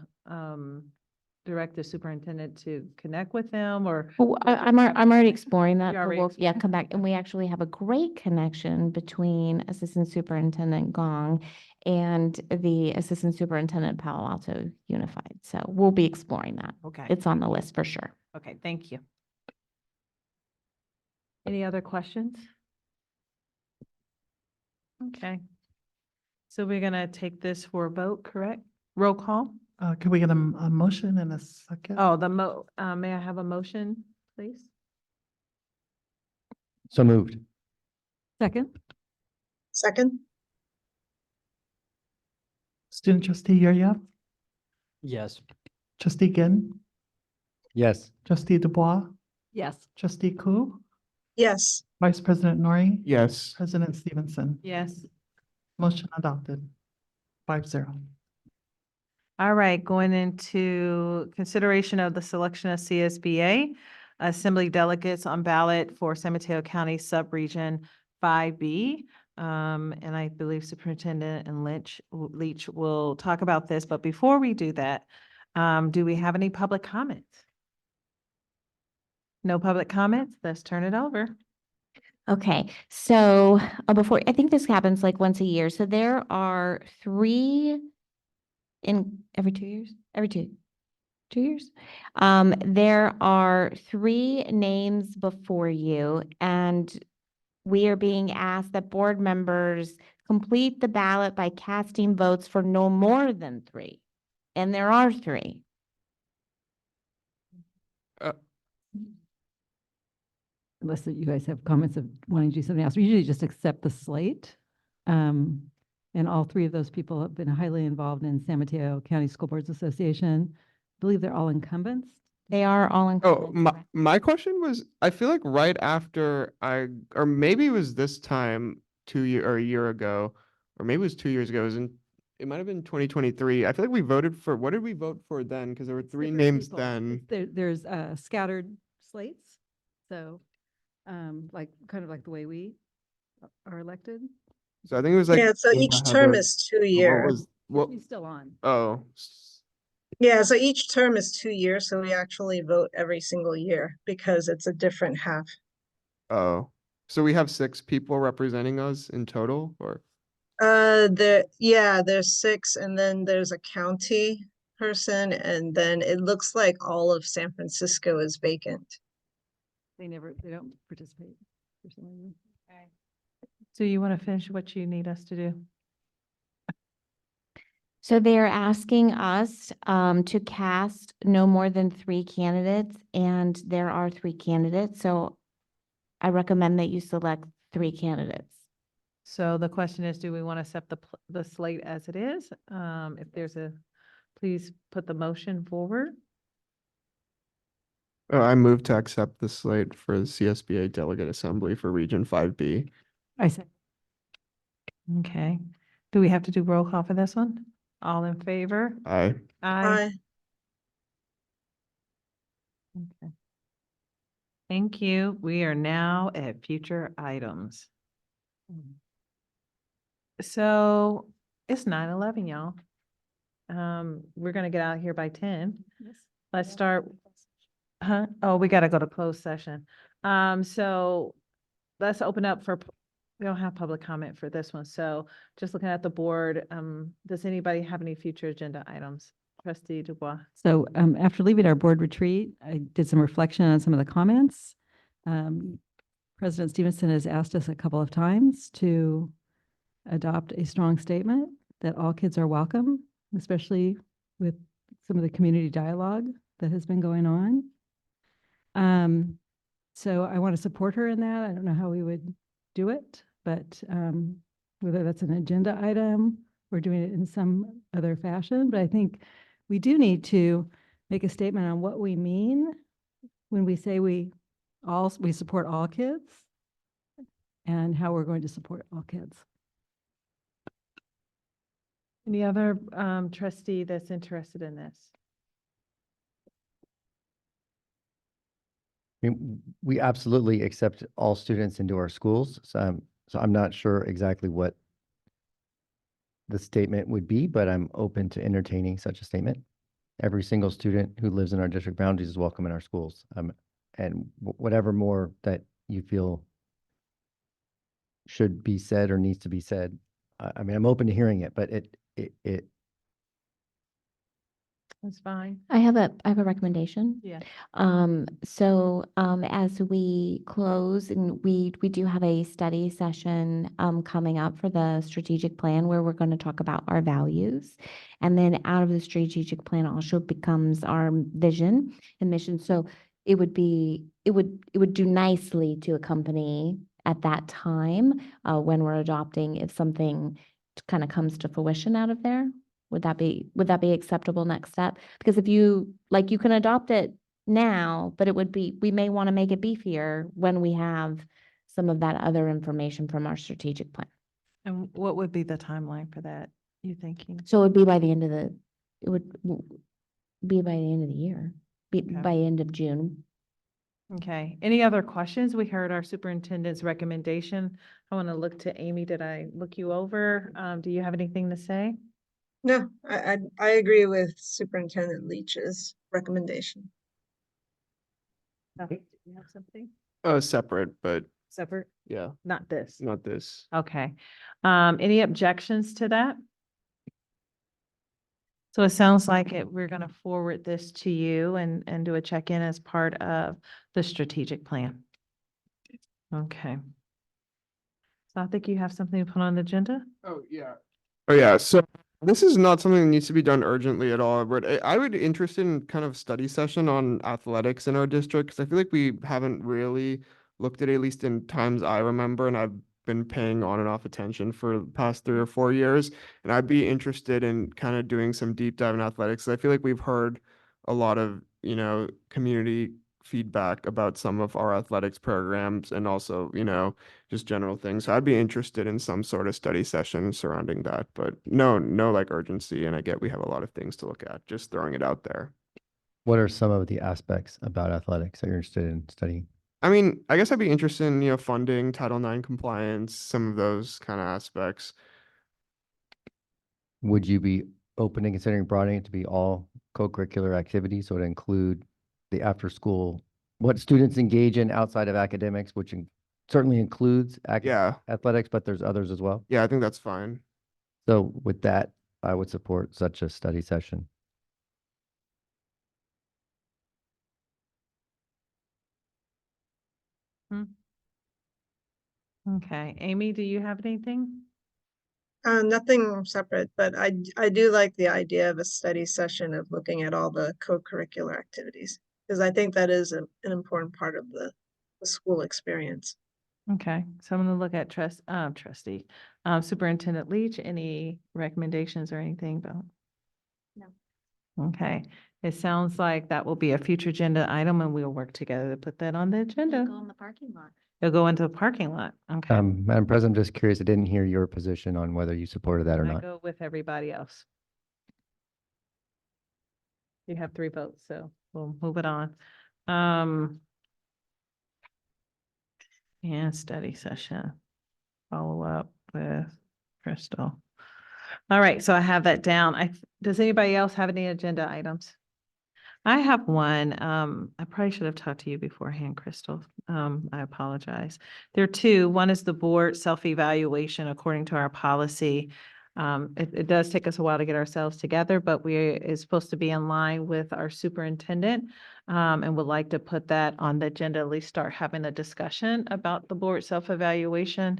Speaker 1: direct the superintendent to connect with them, or?
Speaker 5: Oh, I'm already exploring that.
Speaker 1: You're
Speaker 5: But
Speaker 1: already
Speaker 5: we'll, yeah, come back. And we actually have a great connection between Assistant Superintendent Gong and the Assistant Superintendent Palo Alto Unified. So we'll be exploring that.
Speaker 1: Okay.
Speaker 5: It's on the list for sure.
Speaker 1: Okay, thank you. Any other questions? Okay. So we're gonna take this for a vote, correct? Roll call?
Speaker 3: Can we get a motion in a second?
Speaker 1: Oh, may I have a motion, please?
Speaker 15: So moved.
Speaker 11: Second?
Speaker 2: Second?
Speaker 3: Student trustee Yuryev,
Speaker 16: Yes.
Speaker 3: trustee Ginn,
Speaker 15: Yes.
Speaker 3: trustee Dubois,
Speaker 11: Yes.
Speaker 3: trustee Ku,
Speaker 2: Yes.
Speaker 3: vice president Nori,
Speaker 10: Yes.
Speaker 3: president Stevenson.
Speaker 1: Yes.
Speaker 3: Motion adopted. 5-0.
Speaker 1: All right, going into consideration of the selection of CSBA Assembly delegates on ballot for San Mateo County Subregion 5B. And I believe Superintendent and Leach will talk about this, but before we do that, do we have any public comments? No public comments? Let's turn it over.
Speaker 5: Okay, so before, I think this happens like once a year. So there are 3 in every 2 years, every 2 years. There are 3 names before you, and we are being asked that board members complete the ballot by casting votes for no more than 3. And there are 3.
Speaker 11: Unless that you guys have comments of wanting to do something else. We usually just accept the slate. And all 3 of those people have been highly involved in San Mateo County School Boards Association. I believe they're all incumbents.
Speaker 5: They are all
Speaker 10: Oh,
Speaker 5: incumbents.
Speaker 10: my question was, I feel like right after or maybe it was this time a year ago, or maybe it was 2 years ago, it might have been 2023. I feel like we voted for, what did we vote for then? Because there were 3
Speaker 11: Different
Speaker 10: names
Speaker 11: people.
Speaker 10: then.
Speaker 11: There's scattered slates. So like kind of like the way we are elected.
Speaker 10: So I think it was like.
Speaker 2: Yeah, so each term is 2 years.
Speaker 10: Well,
Speaker 11: He's still on.
Speaker 10: oh,
Speaker 2: Yeah, so each term is 2 years, so we actually vote every single year because it's a different half.
Speaker 10: oh. So we have 6 people representing us in total, or?
Speaker 2: There's 6, and then there's a county person, and then it looks like all of San Francisco is vacant.
Speaker 11: They don't participate for some reason.
Speaker 1: So you want to finish what you need us to do?
Speaker 5: So they're asking us to cast no more than 3 candidates, and there are 3 candidates. So I recommend that you select 3 candidates.
Speaker 1: So the question is, do we want to accept the slate as it is? If there's please put the motion forward.
Speaker 10: I move to accept the slate for the CSBA Delegate Assembly for Region 5B.
Speaker 11: I said,
Speaker 1: Okay. Do we have to do roll call for this one? All in favor?
Speaker 10: Aye.
Speaker 1: Aye. Okay. Thank you. We are now at future items. So it's 9:11, y'all. We're gonna get out of here by 10. Let's start. Huh? Oh, we gotta go to closed session. So let's open up for, we don't have public comment for this one. So just looking at the board, does anybody have any future agenda items? Trustee Dubois.
Speaker 11: so after leaving our board retreat, I did some reflection on some of the comments. President Stevenson has asked us a couple of times to adopt a strong statement that all kids are welcome, especially with some of the community dialogue that has been going on. So I want to support her in that. I don't know how we would do it, but whether that's an agenda item or doing it in some other fashion, but I think we do need to make a statement on what we mean when we say we support all kids and how we're going to support all kids.
Speaker 1: Any other trustee that's interested in this?
Speaker 15: I mean, we absolutely accept all students into our schools. So I'm not sure exactly what the statement would be, but I'm open to entertaining such a statement. Every single student who lives in our district boundaries is welcome in our schools. And whatever more that you feel should be said or needs to be said. I mean, I'm open to hearing it, but it
Speaker 1: That's fine.
Speaker 5: I have a recommendation.
Speaker 1: Yeah.
Speaker 5: As we close, and we do have a study session coming up for the strategic plan where we're going to talk about our values. And then out of the strategic plan also becomes our vision and mission. So it would do nicely to accompany at that time when we're adopting, if something kind of comes to fruition out of there. Would that be acceptable next step? Because if you can adopt it now, but we may want to make it beefier when we have some of that other information from our strategic plan.
Speaker 1: And what would be the timeline for that, you thinking?
Speaker 5: So it would be by the end of the year, by end of June.
Speaker 1: Okay. Any other questions? We heard our superintendent's recommendation. I want to look to Amy. Did I look you over? Do you have anything to say?
Speaker 2: No, I agree with Superintendent Leach's recommendation.
Speaker 1: Do you have something?
Speaker 10: Separate, but
Speaker 1: Separate?
Speaker 10: yeah,
Speaker 1: Not this.
Speaker 10: not this.
Speaker 1: Okay. Any objections to that? So it sounds like we're going to forward this to you and do a check-in as part of the strategic plan. Okay. So I think you have something to put on the agenda?
Speaker 10: Oh, yeah. So this is not something that needs to be done urgently at all, but I would be interested in kind of study session on athletics in our district, because I feel like we haven't really looked at it, at least in times I remember, and I've been paying on and off attention for the past 3 or 4 years. And I'd be interested in kind of doing some deep dive in athletics. I feel like we've heard a lot of, community feedback about some of our athletics programs and also, just general things. So I'd be interested in some sort of study session surrounding that, but no like urgency. And I get we have a lot of things to look at, just throwing it out there.
Speaker 15: What are some of the aspects about athletics that you're interested in studying?
Speaker 10: I mean, I guess I'd be interested in, funding, Title IX compliance, some of those kind of aspects.
Speaker 15: would you be open to considering broadening it to be all co-curricular activities? So to include the after-school, what students engage in outside of academics, which certainly includes
Speaker 10: Yeah,
Speaker 15: athletics, but there's others as well.
Speaker 10: yeah, I think that's fine.
Speaker 15: So with that, I would support such a study session.
Speaker 1: Okay, Amy, do you have anything?
Speaker 2: Nothing separate, but I do like the idea of a study session of looking at all the co-curricular activities. Because I think that is an important part of the school experience.
Speaker 1: Okay, so I'm gonna look at Superintendent Leach, any recommendations or anything about?
Speaker 5: No.
Speaker 1: Okay, it sounds like that will be a future agenda item and we'll work together to put that on the agenda.
Speaker 5: Go in the parking lot.
Speaker 1: It'll go into the parking lot. Okay,
Speaker 15: Madam President, I'm just curious, I didn't hear your position on whether you supported that or
Speaker 1: I
Speaker 15: not.
Speaker 1: go with everybody else. You have 3 votes, so we'll move it on. And study session. Follow up with Crystal. All right, so I have that down. Does anybody else have any agenda items? I have one. I probably should have talked to you beforehand, Crystal. I apologize. There are 2. One is the board self-evaluation according to our policy. It does take us a while to get ourselves together, but it's supposed to be in line with our superintendent. And would like to put that on the agenda, at least start having a discussion about the board self-evaluation.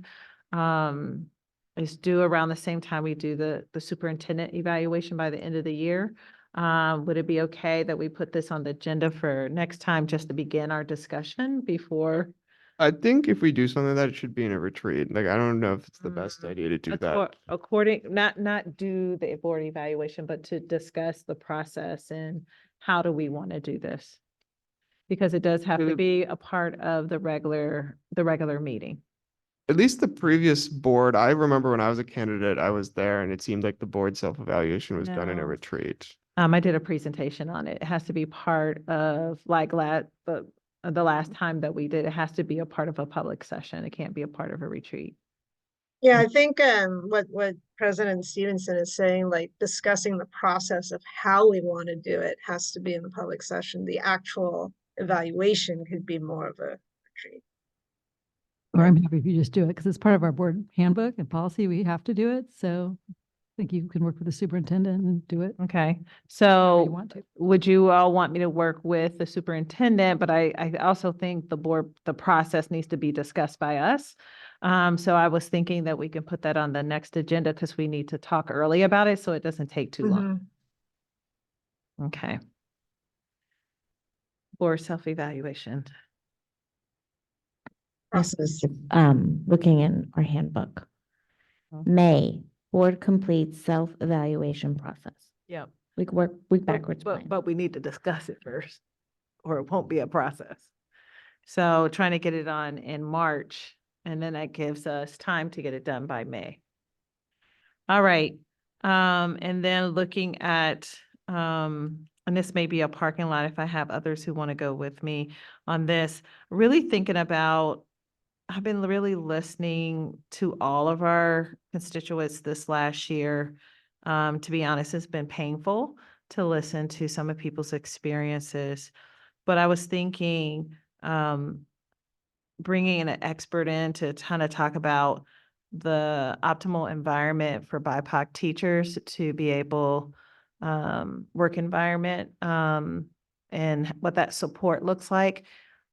Speaker 1: It's due around the same time we do the superintendent evaluation by the end of the year. Would it be okay that we put this on the agenda for next time just to begin our discussion before?
Speaker 10: I think if we do something like that, it should be in a retreat. Like, I don't know if it's the best idea to do that.
Speaker 1: According, not do the board evaluation, but to discuss the process and how do we want to do this? Because it does have to be a part of the regular meeting.
Speaker 10: At least the previous board, I remember when I was a candidate, I was there and it seemed like the board self-evaluation was done in a
Speaker 1: No.
Speaker 10: retreat.
Speaker 1: I did a presentation on it. It has to be part of like the last time that we did, it has to be a part of a public session. It can't be a part of a retreat.
Speaker 2: Yeah, I think what President Stevenson is saying, like discussing the process of how we want to do it has to be in the public session. The actual evaluation could be more of a retreat.
Speaker 11: Or I'm happy if you just do it because it's part of our board handbook and policy. We have to do it. So I think you can work with the superintendent and do it.
Speaker 1: Okay,
Speaker 11: however you
Speaker 1: so
Speaker 11: want to.
Speaker 1: would you all want me to work with the superintendent? But I also think the process needs to be discussed by us. So I was thinking that we can put that on the next agenda because we need to talk early about it so it doesn't take too long. Okay. Board self-evaluation.
Speaker 2: Process.
Speaker 5: Looking in our handbook. May, board completes self-evaluation process.
Speaker 1: Yep.
Speaker 5: We can work backwards. plan.
Speaker 1: But we need to discuss it first, or it won't be a process. So trying to get it on in March, and then that gives us time to get it done by May. All right, and then looking at, and this may be a parking lot if I have others who want to go with me on this, really thinking about, I've been really listening to all of our constituents this last year. To be honest, it's been painful to listen to some of people's experiences. But I was thinking, bringing an expert in to kind of talk about the optimal environment for BIPOC teachers to be able, work environment, and what that support looks like.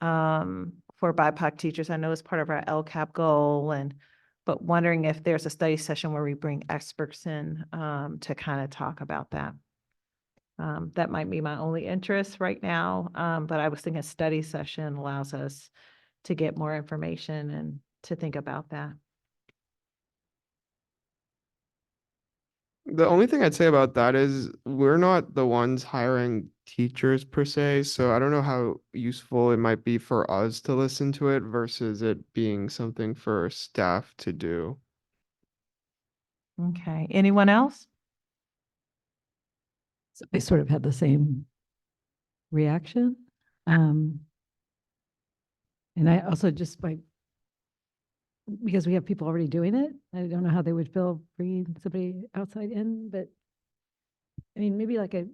Speaker 1: For BIPOC teachers. I know it's part of our LCAP goal but wondering if there's a study session where we bring experts in to kind of talk about that. That might be my only interest right now, but I was thinking a study session allows us to get more information and to think about that.
Speaker 10: The only thing I'd say about that is we're not the ones hiring teachers per se, so I don't know how useful it might be for us to listen to it versus it being something for staff to do.
Speaker 1: Okay, anyone else?
Speaker 11: So I sort of had the same reaction. And I also just by because we have people already doing it. I don't know how they would feel bringing somebody outside in, but I mean, maybe like a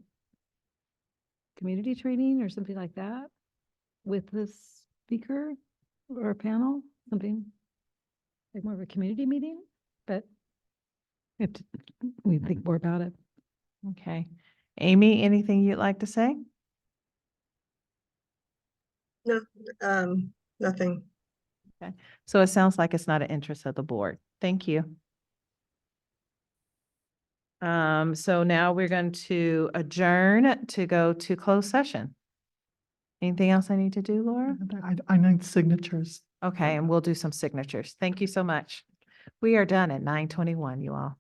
Speaker 11: community training or something like that with this speaker or a panel, something like more of a community meeting, but we think more about it.
Speaker 1: Okay. Amy, anything you'd like to say?
Speaker 2: No, nothing.
Speaker 1: Okay. So it sounds like it's not an interest of the board. Thank you. So now we're going to adjourn to go to closed session. Anything else I need to do, Laura?
Speaker 3: I need signatures.
Speaker 1: Okay, and we'll do some signatures. Thank you so much. We are done at 9:21, you all.